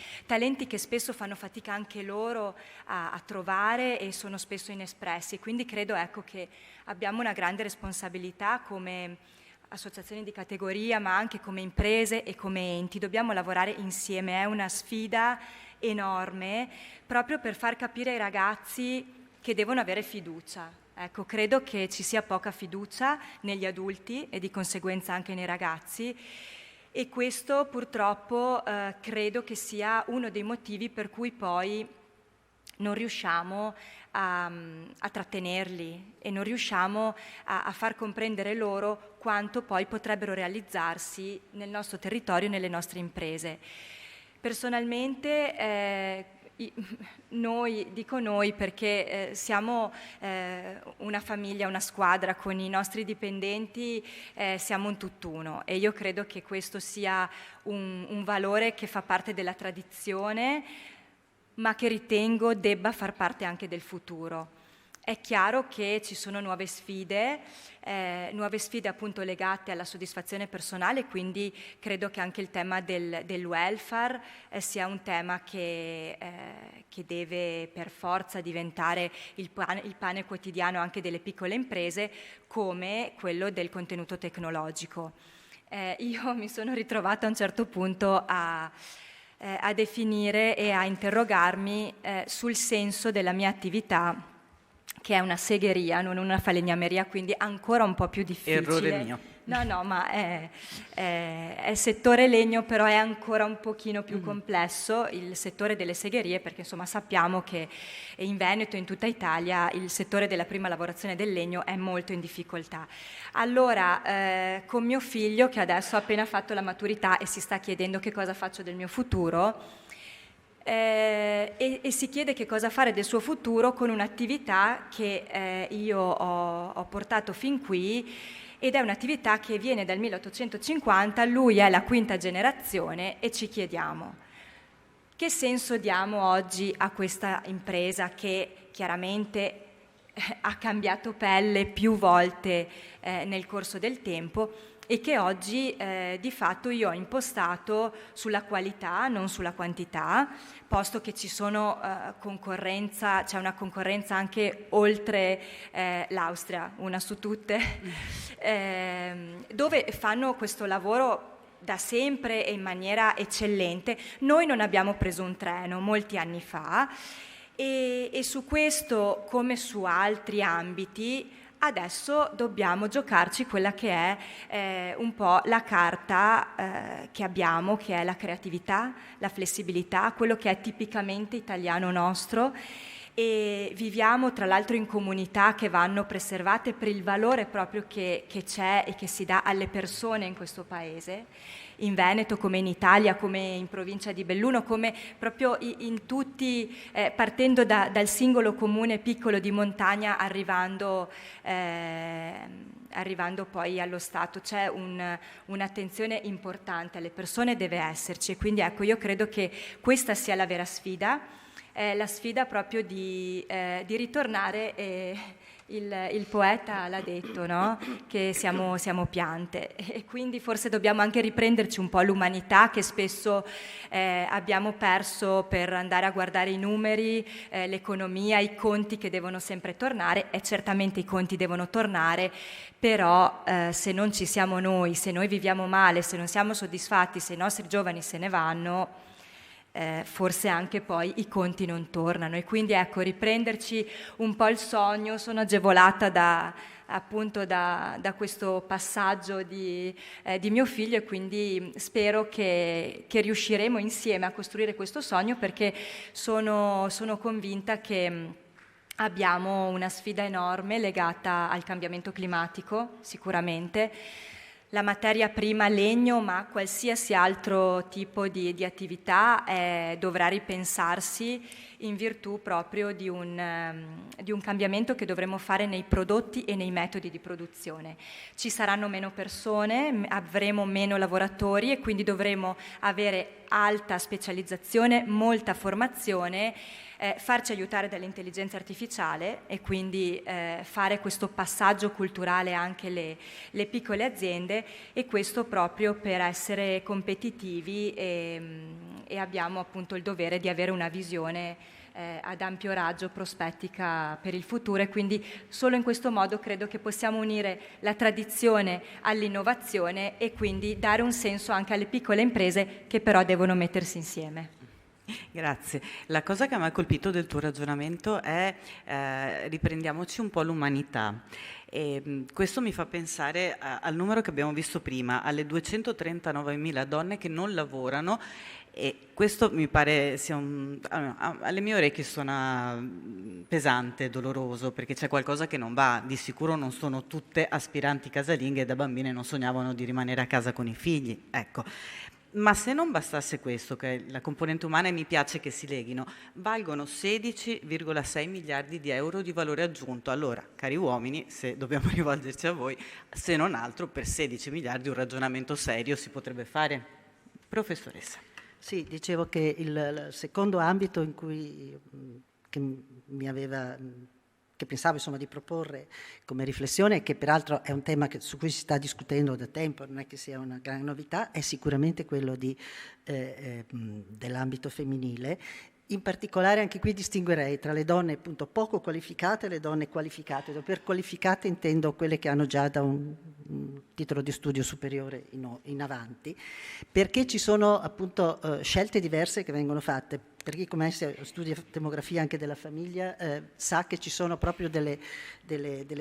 Speaker 14: che spesso fanno fatica anche loro a trovare e sono spesso inespressi. Quindi credo che abbiamo una grande responsabilità come associazioni di categoria, ma anche come imprese e come enti. Dobbiamo lavorare insieme, è una sfida enorme, proprio per far capire ai ragazzi che devono avere fiducia. Ecco, credo che ci sia poca fiducia negli adulti e di conseguenza anche nei ragazzi e questo purtroppo credo che sia uno dei motivi per cui poi non riusciamo a trattenerli e non riusciamo a far comprendere loro quanto poi potrebbero realizzarsi nel nostro territorio e nelle nostre imprese. Personalmente dico noi perché siamo una famiglia, una squadra, con i nostri dipendenti siamo un tutt'uno e io credo che questo sia un valore che fa parte della tradizione, ma che ritengo debba far parte anche del futuro. È chiaro che ci sono nuove sfide appunto legate alla soddisfazione personale, quindi credo che anche il tema del welfare sia un tema che deve per forza diventare il pane quotidiano anche delle piccole imprese, come quello del contenuto tecnologico. Io mi sono ritrovata a un certo punto a definire e a interrogarmi sul senso della mia attività, che è una segheria, non una falegnameria, quindi ancora un po' più difficile.
Speaker 4: Errore mio.
Speaker 14: No, ma è il settore legno, però è ancora un pochino più complesso il settore delle segherie, perché insomma sappiamo che in Veneto e in tutta Italia il settore della prima lavorazione del legno è molto in difficoltà. Allora, con mio figlio, che adesso ha appena fatto la maturità e si sta chiedendo che cosa faccio del mio futuro, e si chiede che cosa fare del suo futuro con un'attività che io ho portato fin qui, ed è un'attività che viene dal 1850, lui è la quinta generazione e ci chiediamo che senso diamo oggi a questa impresa che chiaramente ha cambiato pelle più volte nel corso del tempo e che oggi di fatto io ho impostato sulla qualità, non sulla quantità, posto che ci sono c'è una concorrenza anche oltre l'Austria, una su tutte, dove fanno questo lavoro da sempre e in maniera eccellente. Noi non abbiamo preso un treno molti anni fa e su questo, come su altri ambiti, adesso dobbiamo giocarci quella che è un po' la carta che abbiamo, che è la creatività, la flessibilità, quello che è tipicamente italiano nostro, e viviamo tra l'altro in comunità che vanno preservate per il valore proprio che c'è e che si dà alle persone in questo paese, in Veneto come in Italia, come in provincia di Belluno, come proprio in tutti, partendo dal singolo comune piccolo di montagna, arrivando poi allo Stato. C'è un'attenzione importante alle persone, deve esserci, e quindi ecco, io credo che questa sia la vera sfida, la sfida proprio di ritornare, il poeta l'ha detto, no? Che siamo piante, e quindi forse dobbiamo anche riprenderci un po' l'umanità che spesso abbiamo perso per andare a guardare i numeri, l'economia, i conti che devono sempre tornare, e certamente i conti devono tornare, però se non ci siamo noi, se noi viviamo male, se non siamo soddisfatti, se i nostri giovani se ne vanno, forse anche poi i conti non tornano. E quindi ecco, riprenderci un po' il sogno. Sono agevolata da questo passaggio di mio figlio, e quindi spero che riusciremo insieme a costruire questo sogno, perché sono convinta che abbiamo una sfida enorme legata al cambiamento climatico, sicuramente. La materia prima legno, ma qualsiasi altro tipo di attività dovrà ripensarsi in virtù proprio di un cambiamento che dovremo fare nei prodotti e nei metodi di produzione. Ci saranno meno persone, avremo meno lavoratori, e quindi dovremo avere alta specializzazione, molta formazione, farci aiutare dall'intelligenza artificiale, e quindi fare questo passaggio culturale anche le piccole aziende, e questo proprio per essere competitivi, e abbiamo appunto il dovere di avere una visione ad ampio raggio prospettica per il futuro, e quindi solo in questo modo credo che possiamo unire la tradizione all'innovazione e quindi dare un senso anche alle piccole imprese, che però devono mettersi insieme.
Speaker 4: Grazie. La cosa che mi ha colpito del tuo ragionamento è riprendiamoci un po' l'umanità. E questo mi fa pensare al numero che abbiamo visto prima, alle 239.000 donne che non lavorano, e questo mi pare sia alle mie orecchie suona pesante, doloroso, perché c'è qualcosa che non va. Di sicuro non sono tutte aspiranti casalinghe e da bambine non sognavano di rimanere a casa con i figli, ecco. Ma se non bastasse questo, che è la componente umana, e mi piace che si leghino, valgono 16,6 miliardi di euro di valore aggiunto. Allora, cari uomini, se dobbiamo rivolgerci a voi, se non altro per 16 miliardi un ragionamento serio si potrebbe fare. Professoressa.
Speaker 13: Sì, dicevo che il secondo ambito in cui che pensavo insomma di proporre come riflessione, che peraltro è un tema su cui si sta discutendo da tempo, non è che sia una gran novità, è sicuramente quello dell'ambito femminile. In particolare anche qui distinguerei tra le donne appunto poco qualificate e le donne qualificate. Per qualificate intendo quelle che hanno già da un titolo di studio superiore in avanti, perché ci sono appunto scelte diverse che vengono fatte. per chi come me studia demografia anche della famiglia, sa che ci sono proprio delle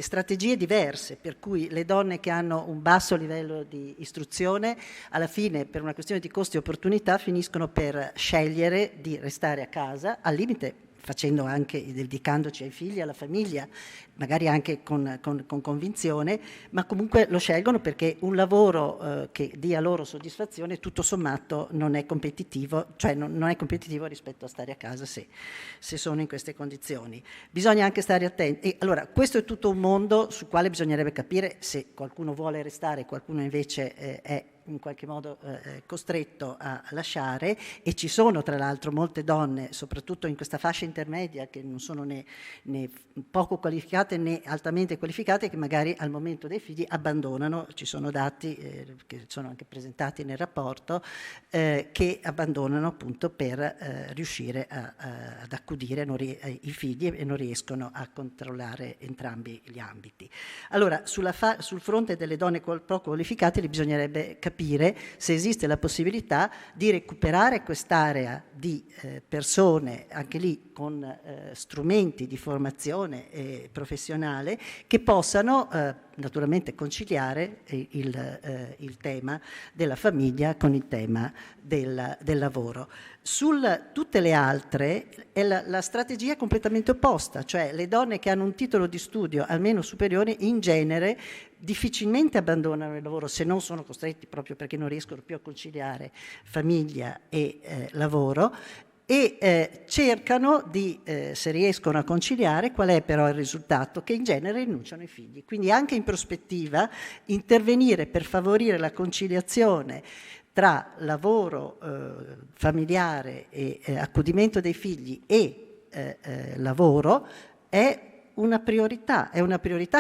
Speaker 13: strategie diverse, per cui le donne che hanno un basso livello di istruzione, alla fine, per una questione di costi e opportunità, finiscono per scegliere di restare a casa, al limite facendo anche, dedicandoci ai figli, alla famiglia, magari anche con convinzione, ma comunque lo scelgono perché un lavoro che dia loro soddisfazione tutto sommato non è competitivo, cioè non è competitivo rispetto a stare a casa se sono in queste condizioni. Bisogna anche stare attenti. E allora, questo è tutto un mondo sul quale bisognerebbe capire se qualcuno vuole restare, qualcuno invece è in qualche modo costretto a lasciare, e ci sono tra l'altro molte donne, soprattutto in questa fascia intermedia, che non sono né poco qualificate né altamente qualificate, che magari al momento dei figli abbandonano. Ci sono dati che sono anche presentati nel rapporto, che abbandonano appunto per riuscire ad accudire i figli e non riescono a controllare entrambi gli ambiti. Allora, sul fronte delle donne poco qualificate bisognerebbe capire se esiste la possibilità di recuperare quest'area di persone, anche lì con strumenti di formazione professionale, che possano naturalmente conciliare il tema della famiglia con il tema del lavoro. Tutte le altre la strategia è completamente opposta, cioè le donne che hanno un titolo di studio almeno superiore in genere difficilmente abbandonano il lavoro, se non sono costretti proprio perché non riescono più a conciliare famiglia e lavoro, e cercano di, se riescono a conciliare, qual è però il risultato? Che in genere rinunciano ai figli. Quindi anche in prospettiva intervenire per favorire la conciliazione tra lavoro familiare e accudimento dei figli e lavoro è una priorità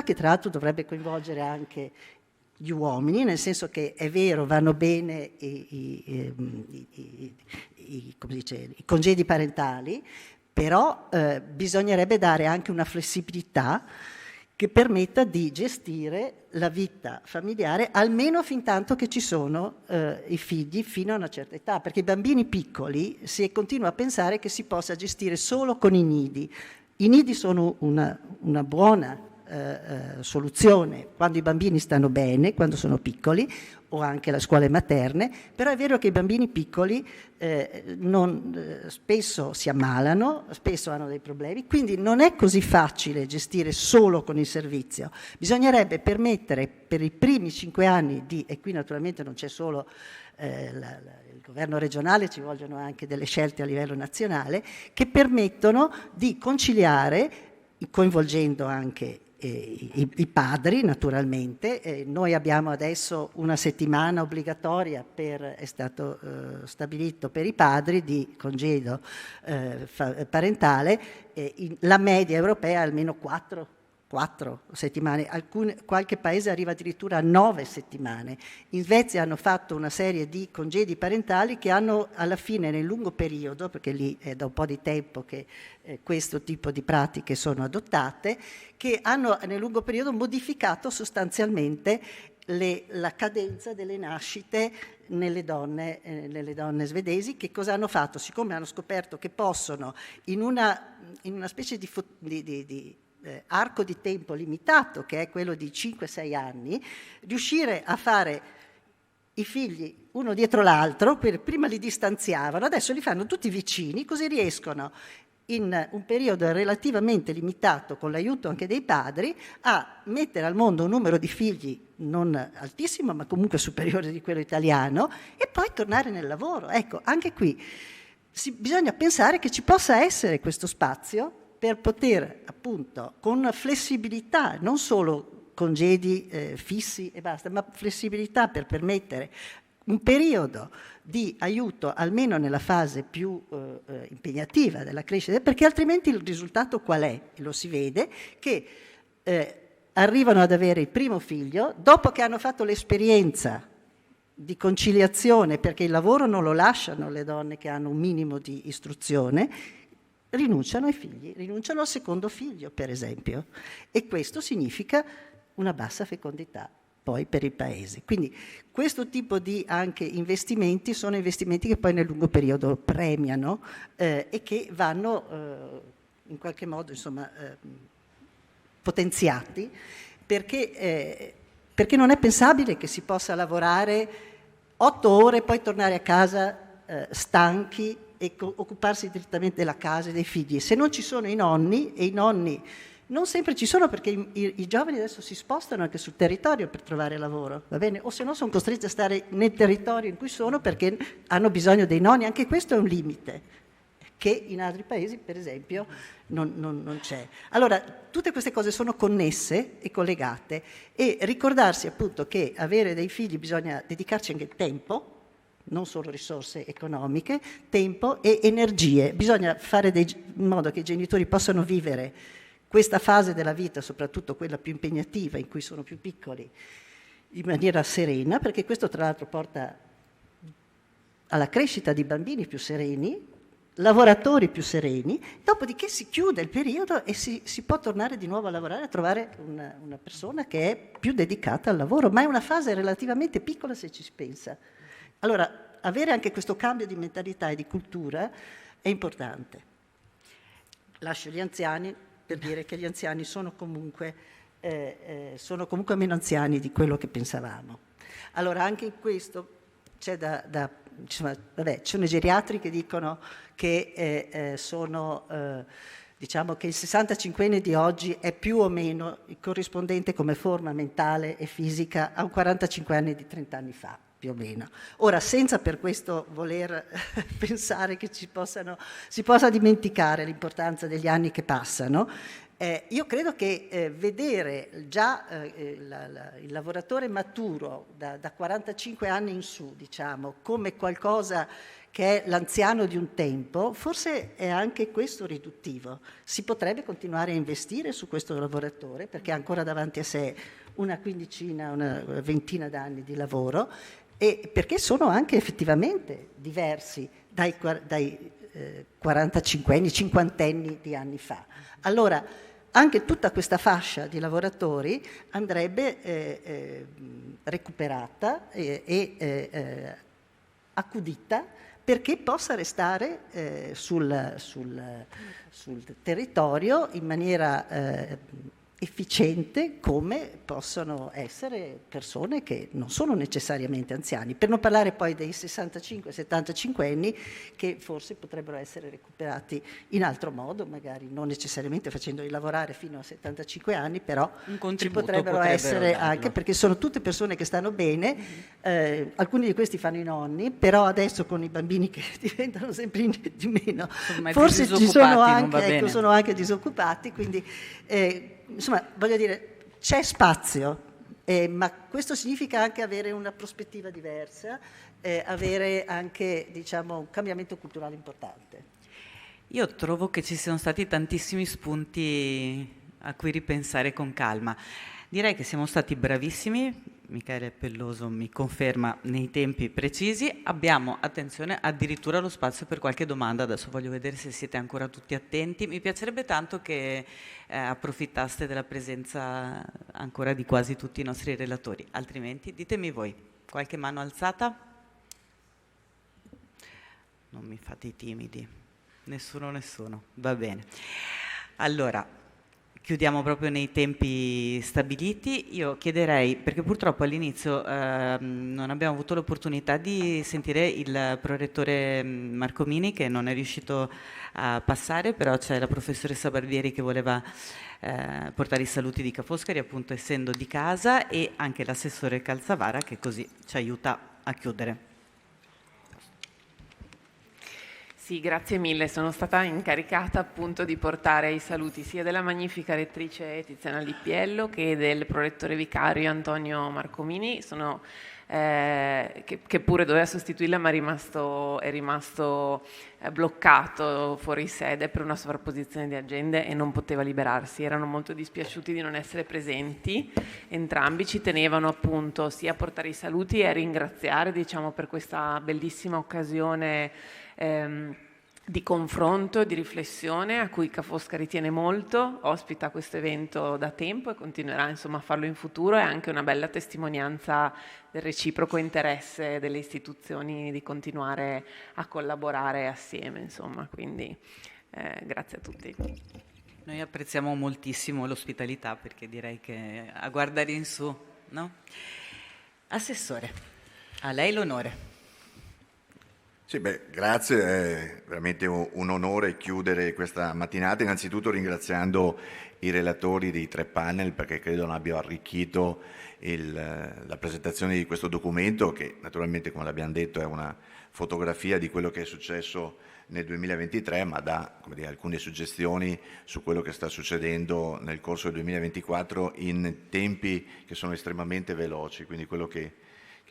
Speaker 13: che tra l'altro dovrebbe coinvolgere anche gli uomini, nel senso che è vero, vanno bene i congedi parentali, però bisognerebbe dare anche una flessibilità che permetta di gestire la vita familiare almeno fin tanto che ci sono i figli fino a una certa età, perché i bambini piccoli si continua a pensare che si possa gestire solo con i nidi. I nidi sono una buona soluzione quando i bambini stanno bene, quando sono piccoli, o anche le scuole materne, però è vero che i bambini piccoli spesso si ammalano, spesso hanno dei problemi, quindi non è così facile gestire solo con il servizio. Bisognerebbe permettere per i primi 5 anni e qui naturalmente non c'è solo il governo regionale, ci vogliono anche delle scelte a livello nazionale, che permettono di conciliare, coinvolgendo anche i padri naturalmente. Noi abbiamo adesso una settimana obbligatoria è stato stabilito per i padri di congedo parentale, la media europea è almeno 4 settimane, qualche paese arriva addirittura a 9 settimane. In Svezia hanno fatto una serie di congedi parentali che hanno alla fine, nel lungo periodo, perché lì è da un po' di tempo che questo tipo di pratiche sono adottate, che hanno nel lungo periodo modificato sostanzialmente la cadenza delle nascite nelle donne svedesi. Che cosa hanno fatto? Siccome hanno scoperto che possono in una specie di arco di tempo limitato, che è quello di 5-6 anni, riuscire a fare i figli uno dietro l'altro, prima li distanziavano, adesso li fanno tutti vicini, così riescono in un periodo relativamente limitato, con l'aiuto anche dei padri, a mettere al mondo un numero di figli non altissimo, ma comunque superiore di quello italiano, e poi tornare nel lavoro. Ecco, anche qui bisogna pensare che ci possa essere questo spazio per poter, appunto, con flessibilità, non solo congedi fissi e basta, ma flessibilità per permettere un periodo di aiuto almeno nella fase più impegnativa della crescita, perché altrimenti il risultato qual è? Lo si vede che arrivano ad avere il primo figlio, dopo che hanno fatto l'esperienza di conciliazione, perché il lavoro non lo lasciano le donne che hanno un minimo di istruzione, rinunciano ai figli, rinunciano al secondo figlio, per esempio, e questo significa una bassa fecondità. poi per il Paese. Quindi questo tipo di anche investimenti sono investimenti che poi nel lungo periodo premiano e che vanno in qualche modo insomma, potenziati perché non è pensabile che si possa lavorare 8 ore e poi tornare a casa stanchi e occuparsi direttamente della casa e dei figli. Se non ci sono i nonni, e i nonni non sempre ci sono perché i giovani adesso si spostano anche sul territorio per trovare lavoro, va bene? O se no sono costretti a stare nel territorio in cui sono perché hanno bisogno dei nonni, anche questo è un limite che in altri paesi, per esempio, non c'è. Allora, tutte queste cose sono connesse e collegate e ricordarsi appunto che avere dei figli bisogna dedicarci anche tempo, non solo risorse economiche, tempo e energie. Bisogna fare in modo che i genitori possano vivere questa fase della vita, soprattutto quella più impegnativa, in cui sono più piccoli, in maniera serena, perché questo tra l'altro porta alla crescita di bambini più sereni, lavoratori più sereni, dopodiché si chiude il periodo e si può tornare di nuovo a lavorare, a trovare una persona che è più dedicata al lavoro, ma è una fase relativamente piccola se ci si pensa. Allora, avere anche questo cambio di mentalità e di cultura è importante. Lascio gli anziani per dire che gli anziani sono comunque meno anziani di quello che pensavamo. Allora, anche in questo c'è ci sono i geriatri che dicono che diciamo che il 65enne di oggi è più o meno corrispondente come forma mentale e fisica a un 45 anni di 30 anni fa, più o meno. Ora, senza per questo voler pensare che si possa dimenticare l'importanza degli anni che passano, io credo che vedere già il lavoratore maturo da 45 anni in su, diciamo, come qualcosa che è l'anziano di un tempo, forse è anche questo riduttivo. Si potrebbe continuare a investire su questo lavoratore perché ha ancora davanti a sé una quindicina, una ventina d'anni di lavoro e perché sono anche effettivamente diversi dai 45enni, 50enni di anni fa. Allora, anche tutta questa fascia di lavoratori andrebbe recuperata e accudita perché possa restare sul territorio in maniera efficiente come possono essere persone che non sono necessariamente anziani, per non parlare poi dei 65-75 anni che forse potrebbero essere recuperati in altro modo, magari non necessariamente facendoli lavorare fino a 75 anni, però ci potrebbero essere darlo. Anche perché sono tutte persone che stanno bene, alcuni di questi fanno i nonni, però adesso con i bambini che diventano sempre di meno, forse ci sono anche disoccupati, quindi insomma, voglio dire, c'è spazio, ma questo significa anche avere una prospettiva diversa, avere anche, diciamo, un cambiamento culturale importante.
Speaker 4: Io trovo che ci siano stati tantissimi spunti a cui ripensare con calma. Direi che siamo stati bravissimi, Michele Pelloso mi conferma nei tempi precisi, abbiamo, attenzione, addirittura lo spazio per qualche domanda, adesso voglio vedere se siete ancora tutti attenti, mi piacerebbe tanto che approfittaste della presenza ancora di quasi tutti i nostri relatori, altrimenti ditemi voi, qualche mano alzata? Non mi fate i timidi, nessuno, va bene. Allora, chiudiamo proprio nei tempi stabiliti. Io chiederei, perché purtroppo all'inizio non abbiamo avuto l'opportunità di sentire il prorettore Marcomini, che non è riuscito a passare, però c'è la professoressa Barbieri che voleva portare i saluti di Ca' Foscari, appunto essendo di casa, e anche l'assessore Calzavara, che così ci aiuta a chiudere.
Speaker 9: Sì, grazie mille. Sono stata incaricata appunto di portare i saluti sia della magnifica rettrice Tiziana Lippiello che del prorettore vicario Antonio Marcomini, che pure doveva sostituirla ma è rimasto bloccato fuori sede per una sovrapposizione di agende e non poteva liberarsi. Erano molto dispiaciuti di non essere presenti, entrambi ci tenevano appunto sia a portare i saluti e a ringraziare, diciamo, per questa bellissima occasione di confronto, di riflessione, a cui Ca' Foscari tiene molto, ospita questo evento da tempo e continuerà insomma a farlo in futuro. È anche una bella testimonianza del reciproco interesse delle istituzioni di continuare a collaborare assieme, insomma, quindi grazie a tutti.
Speaker 4: Noi apprezziamo moltissimo l'ospitalità, perché direi che a guardare in su, no? Assessore, a lei l'onore.
Speaker 3: Sì, grazie, è veramente un onore chiudere questa mattinata, innanzitutto ringraziando i relatori dei 3 panel, perché credo abbiano arricchito la presentazione di questo documento, che naturalmente, come l'abbiamo detto, è una fotografia di quello che è successo nel 2023, ma dà, come dire, alcune suggestioni su quello che sta succedendo nel corso del 2024 in tempi che sono estremamente veloci, quindi quello che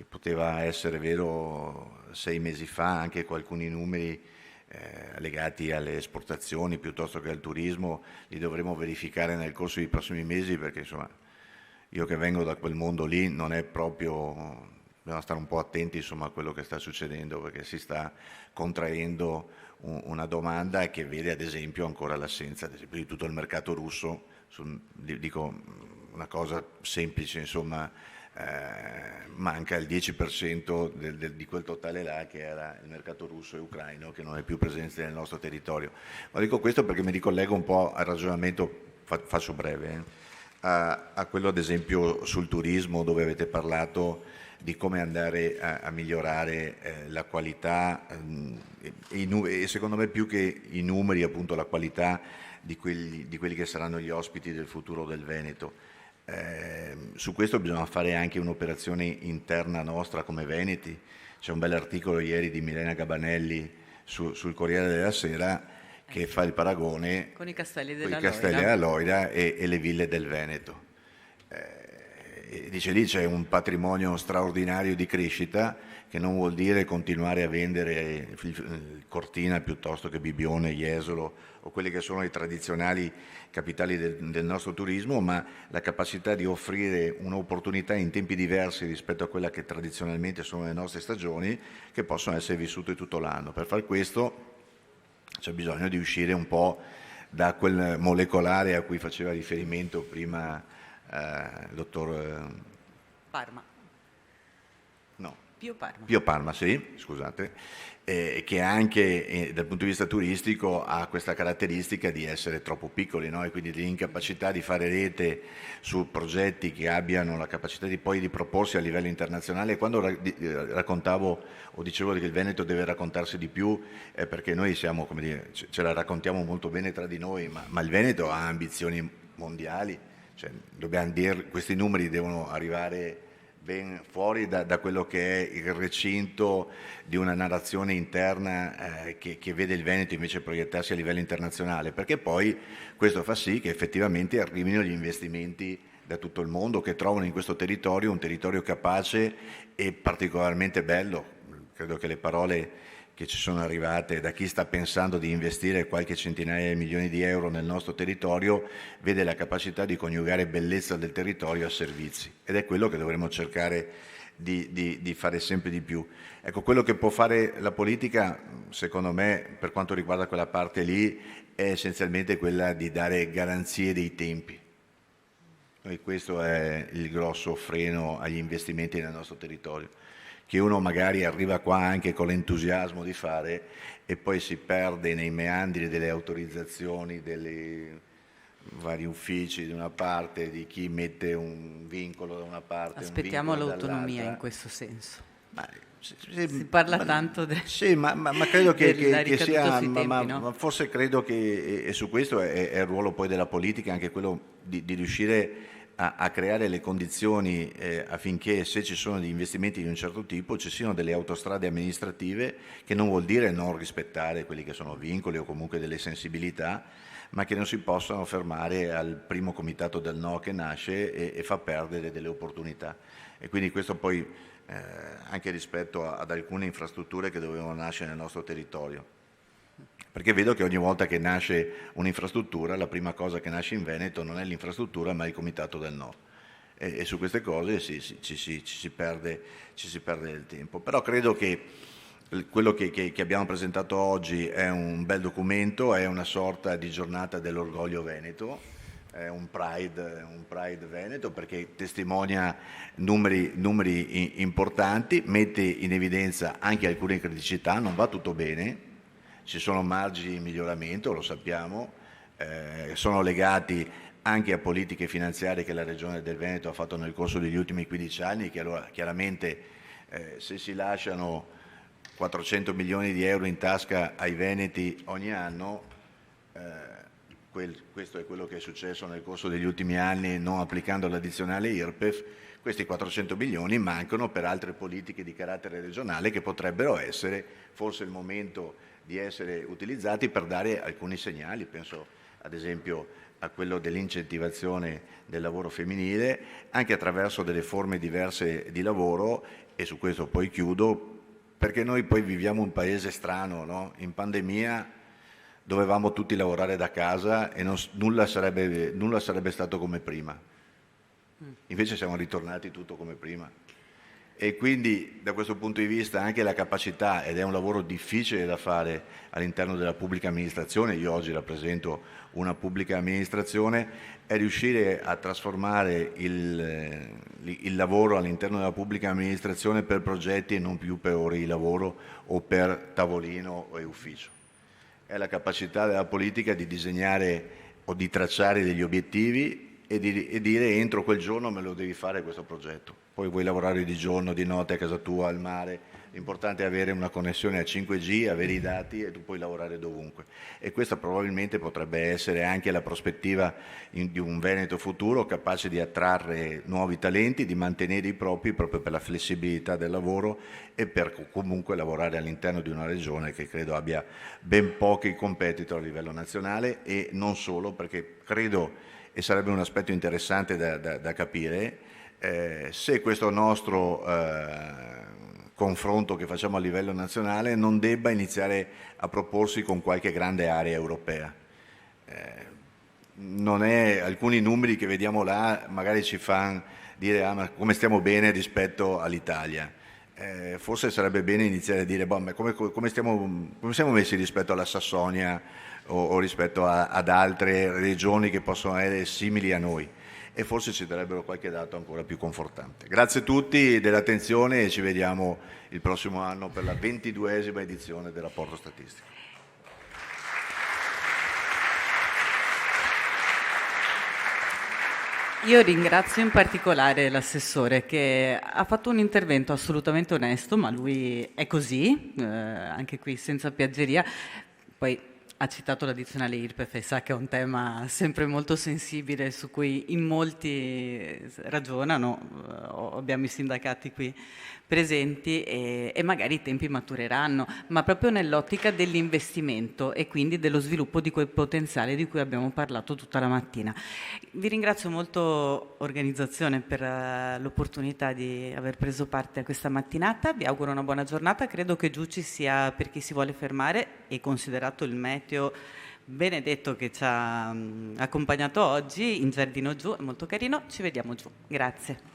Speaker 3: poteva essere vero 6 mesi fa, anche con alcuni numeri legati alle esportazioni piuttosto che al turismo, li dovremo verificare nel corso dei prossimi mesi, perché insomma io che vengo da quel mondo lì non è proprio, dobbiamo stare un po' attenti insomma a quello che sta succedendo, perché si sta contraendo una domanda che vede ad esempio ancora l'assenza ad esempio di tutto il mercato russo. Dico una cosa semplice, insomma, manca il 10% di quel totale là che era il mercato russo e ucraino, che non è più presente nel nostro territorio. Ma dico questo perché mi ricollego un po' al ragionamento, faccio breve, a quello ad esempio sul turismo, dove avete parlato di come andare a migliorare la qualità e secondo me più che i numeri, appunto la qualità di quelli che saranno gli ospiti del futuro del Veneto. Su questo bisogna fare anche un'operazione interna nostra come Veneti. C'è un bell'articolo ieri di Milena Gabanelli sul Corriere della Sera che fa il paragone
Speaker 4: con i castelli
Speaker 3: della Loira e le ville del Veneto. Dice lì c'è un patrimonio straordinario di crescita, che non vuol dire continuare a vendere Cortina piuttosto che Bibbione, Jesolo o quelli che sono i tradizionali capitali del nostro turismo, ma la capacità di offrire un'opportunità in tempi diversi rispetto a quella che tradizionalmente sono le nostre stagioni, che possono essere vissute tutto l'anno. Per far questo c'è bisogno di uscire un po' da quel molecolare a cui faceva riferimento prima il dottor
Speaker 4: Parma.
Speaker 3: No.
Speaker 4: Parma.
Speaker 3: Pio Parma, sì, scusate, che anche dal punto di vista turistico ha questa caratteristica di essere troppo piccoli, no? E quindi l'incapacità di fare rete su progetti che abbiano la capacità di proporsi a livello internazionale. Quando raccontavo o dicevo che il Veneto deve raccontarsi di più, perché noi siamo, come dire, ce la raccontiamo molto bene tra di noi, ma il Veneto ha ambizioni mondiali, cioè, dobbiamo dire, questi numeri devono arrivare ben fuori da quello che è il recinto di una narrazione interna che vede il Veneto invece proiettarsi a livello internazionale, perché poi questo fa sì che effettivamente arrivino gli investimenti da tutto il mondo, che trovano in questo territorio un territorio capace e particolarmente bello. Credo che le parole che ci sono arrivate da chi sta pensando di investire qualche centinaia di milioni di euro nel nostro territorio vede la capacità di coniugare bellezza del territorio a servizi, ed è quello che dovremmo cercare di fare sempre di più. Ecco, quello che può fare la politica, secondo me, per quanto riguarda quella parte lì, è essenzialmente quella di dare garanzie dei tempi. E questo è il grosso freno agli investimenti nel nostro territorio, che uno magari arriva qua anche con l'entusiasmo di fare e poi si perde nei meandri delle autorizzazioni, dei vari uffici di una parte, di chi mette un vincolo da una parte.
Speaker 4: Aspettiamo
Speaker 3: un vincolo
Speaker 4: l'autonomia
Speaker 3: dall'altra.
Speaker 4: in questo senso.
Speaker 3: Si
Speaker 4: parla tanto
Speaker 3: sì, ma credo che sia,
Speaker 4: tempi,
Speaker 3: ma
Speaker 4: no?
Speaker 3: forse credo che, e su questo è il ruolo poi della politica, anche quello di riuscire a creare le condizioni affinché, se ci sono degli investimenti di un certo tipo, ci siano delle autostrade amministrative, che non vuol dire non rispettare quelli che sono vincoli o comunque delle sensibilità, ma che non si possano fermare al primo comitato del no che nasce e fa perdere delle opportunità. E quindi questo poi anche rispetto ad alcune infrastrutture che dovevano nascere nel nostro territorio. Perché vedo che ogni volta che nasce un'infrastruttura, la prima cosa che nasce in Veneto non è l'infrastruttura, ma il comitato del no. E su queste cose ci si perde del tempo. Però credo che quello che abbiamo presentato oggi è un bel documento, è una sorta di giornata dell'orgoglio veneto, è un Pride veneto, perché testimonia numeri importanti, mette in evidenza anche alcune criticità, non va tutto bene, ci sono margini di miglioramento, lo sappiamo, sono legati anche a politiche finanziarie che la Regione del Veneto ha fatto nel corso degli ultimi 15 anni, che allora chiaramente se si lasciano 400 milioni di euro in tasca ai veneti ogni anno, questo è quello che è successo nel corso degli ultimi anni non applicando l'addizionale IRPEF, questi 400 milioni mancano per altre politiche di carattere regionale che potrebbero essere forse il momento di essere utilizzati per dare alcuni segnali, penso ad esempio a quello dell'incentivazione del lavoro femminile, anche attraverso delle forme diverse di lavoro, e su questo poi chiudo, perché noi poi viviamo un paese strano, no? In pandemia dovevamo tutti lavorare da casa e nulla sarebbe stato come prima. Invece siamo ritornati tutto come prima. E quindi da questo punto di vista anche la capacità, ed è un lavoro difficile da fare all'interno della pubblica amministrazione, io oggi rappresento una pubblica amministrazione, è riuscire a trasformare il lavoro all'interno della pubblica amministrazione per progetti e non più per ore di lavoro o per tavolino e ufficio. È la capacità della politica di disegnare o di tracciare degli obiettivi e dire entro quel giorno me lo devi fare questo progetto. Poi vuoi lavorare di giorno, di notte, a casa tua, al mare, l'importante è avere una connessione a 5G, avere i dati e tu puoi lavorare dovunque. E questa probabilmente potrebbe essere anche la prospettiva di un Veneto futuro capace di attrarre nuovi talenti, di mantenere i propri proprio per la flessibilità del lavoro e per comunque lavorare all'interno di una regione che credo abbia ben pochi competitor a livello nazionale, e non solo, perché credo, e sarebbe un aspetto interessante da capire, se questo nostro confronto che facciamo a livello nazionale non debba iniziare a proporsi con qualche grande area europea. Alcuni numeri che vediamo là magari ci fanno dire ma come stiamo bene rispetto all'Italia. Forse sarebbe bene iniziare a dire ma come siamo messi rispetto alla Sassonia o rispetto ad altre regioni che possono essere simili a noi, e forse ci darebbero qualche dato ancora più confortante. Grazie a tutti dell'attenzione e ci vediamo il prossimo anno per la 22esima edizione del rapporto statistico.
Speaker 4: Io ringrazio in particolare l'assessore che ha fatto un intervento assolutamente onesto, ma lui è così, anche qui senza piaggeria. Poi ha citato l'addizionale IRPEF e sa che è un tema sempre molto sensibile su cui in molti ragionano, abbiamo i sindacati qui presenti e magari i tempi matureranno, ma proprio nell'ottica dell'investimento e quindi dello sviluppo di quel potenziale di cui abbiamo parlato tutta la mattina. Vi ringrazio molto organizzazione per l'opportunità di aver preso parte a questa mattinata, vi auguro una buona giornata, credo che giù ci sia per chi si vuole fermare e considerato il meteo benedetto che ci ha accompagnato oggi in giardino giù, è molto carino, ci vediamo giù. Grazie.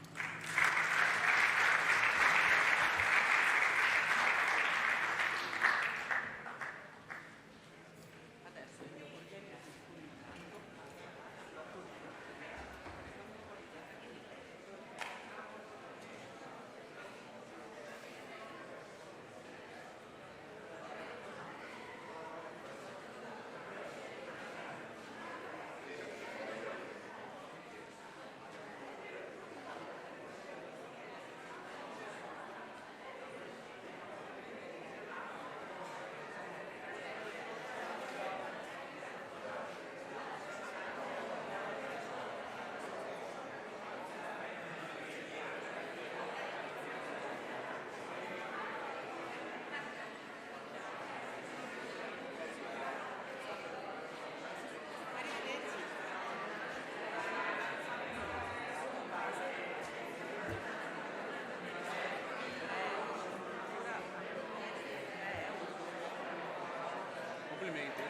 Speaker 10: Complimenti.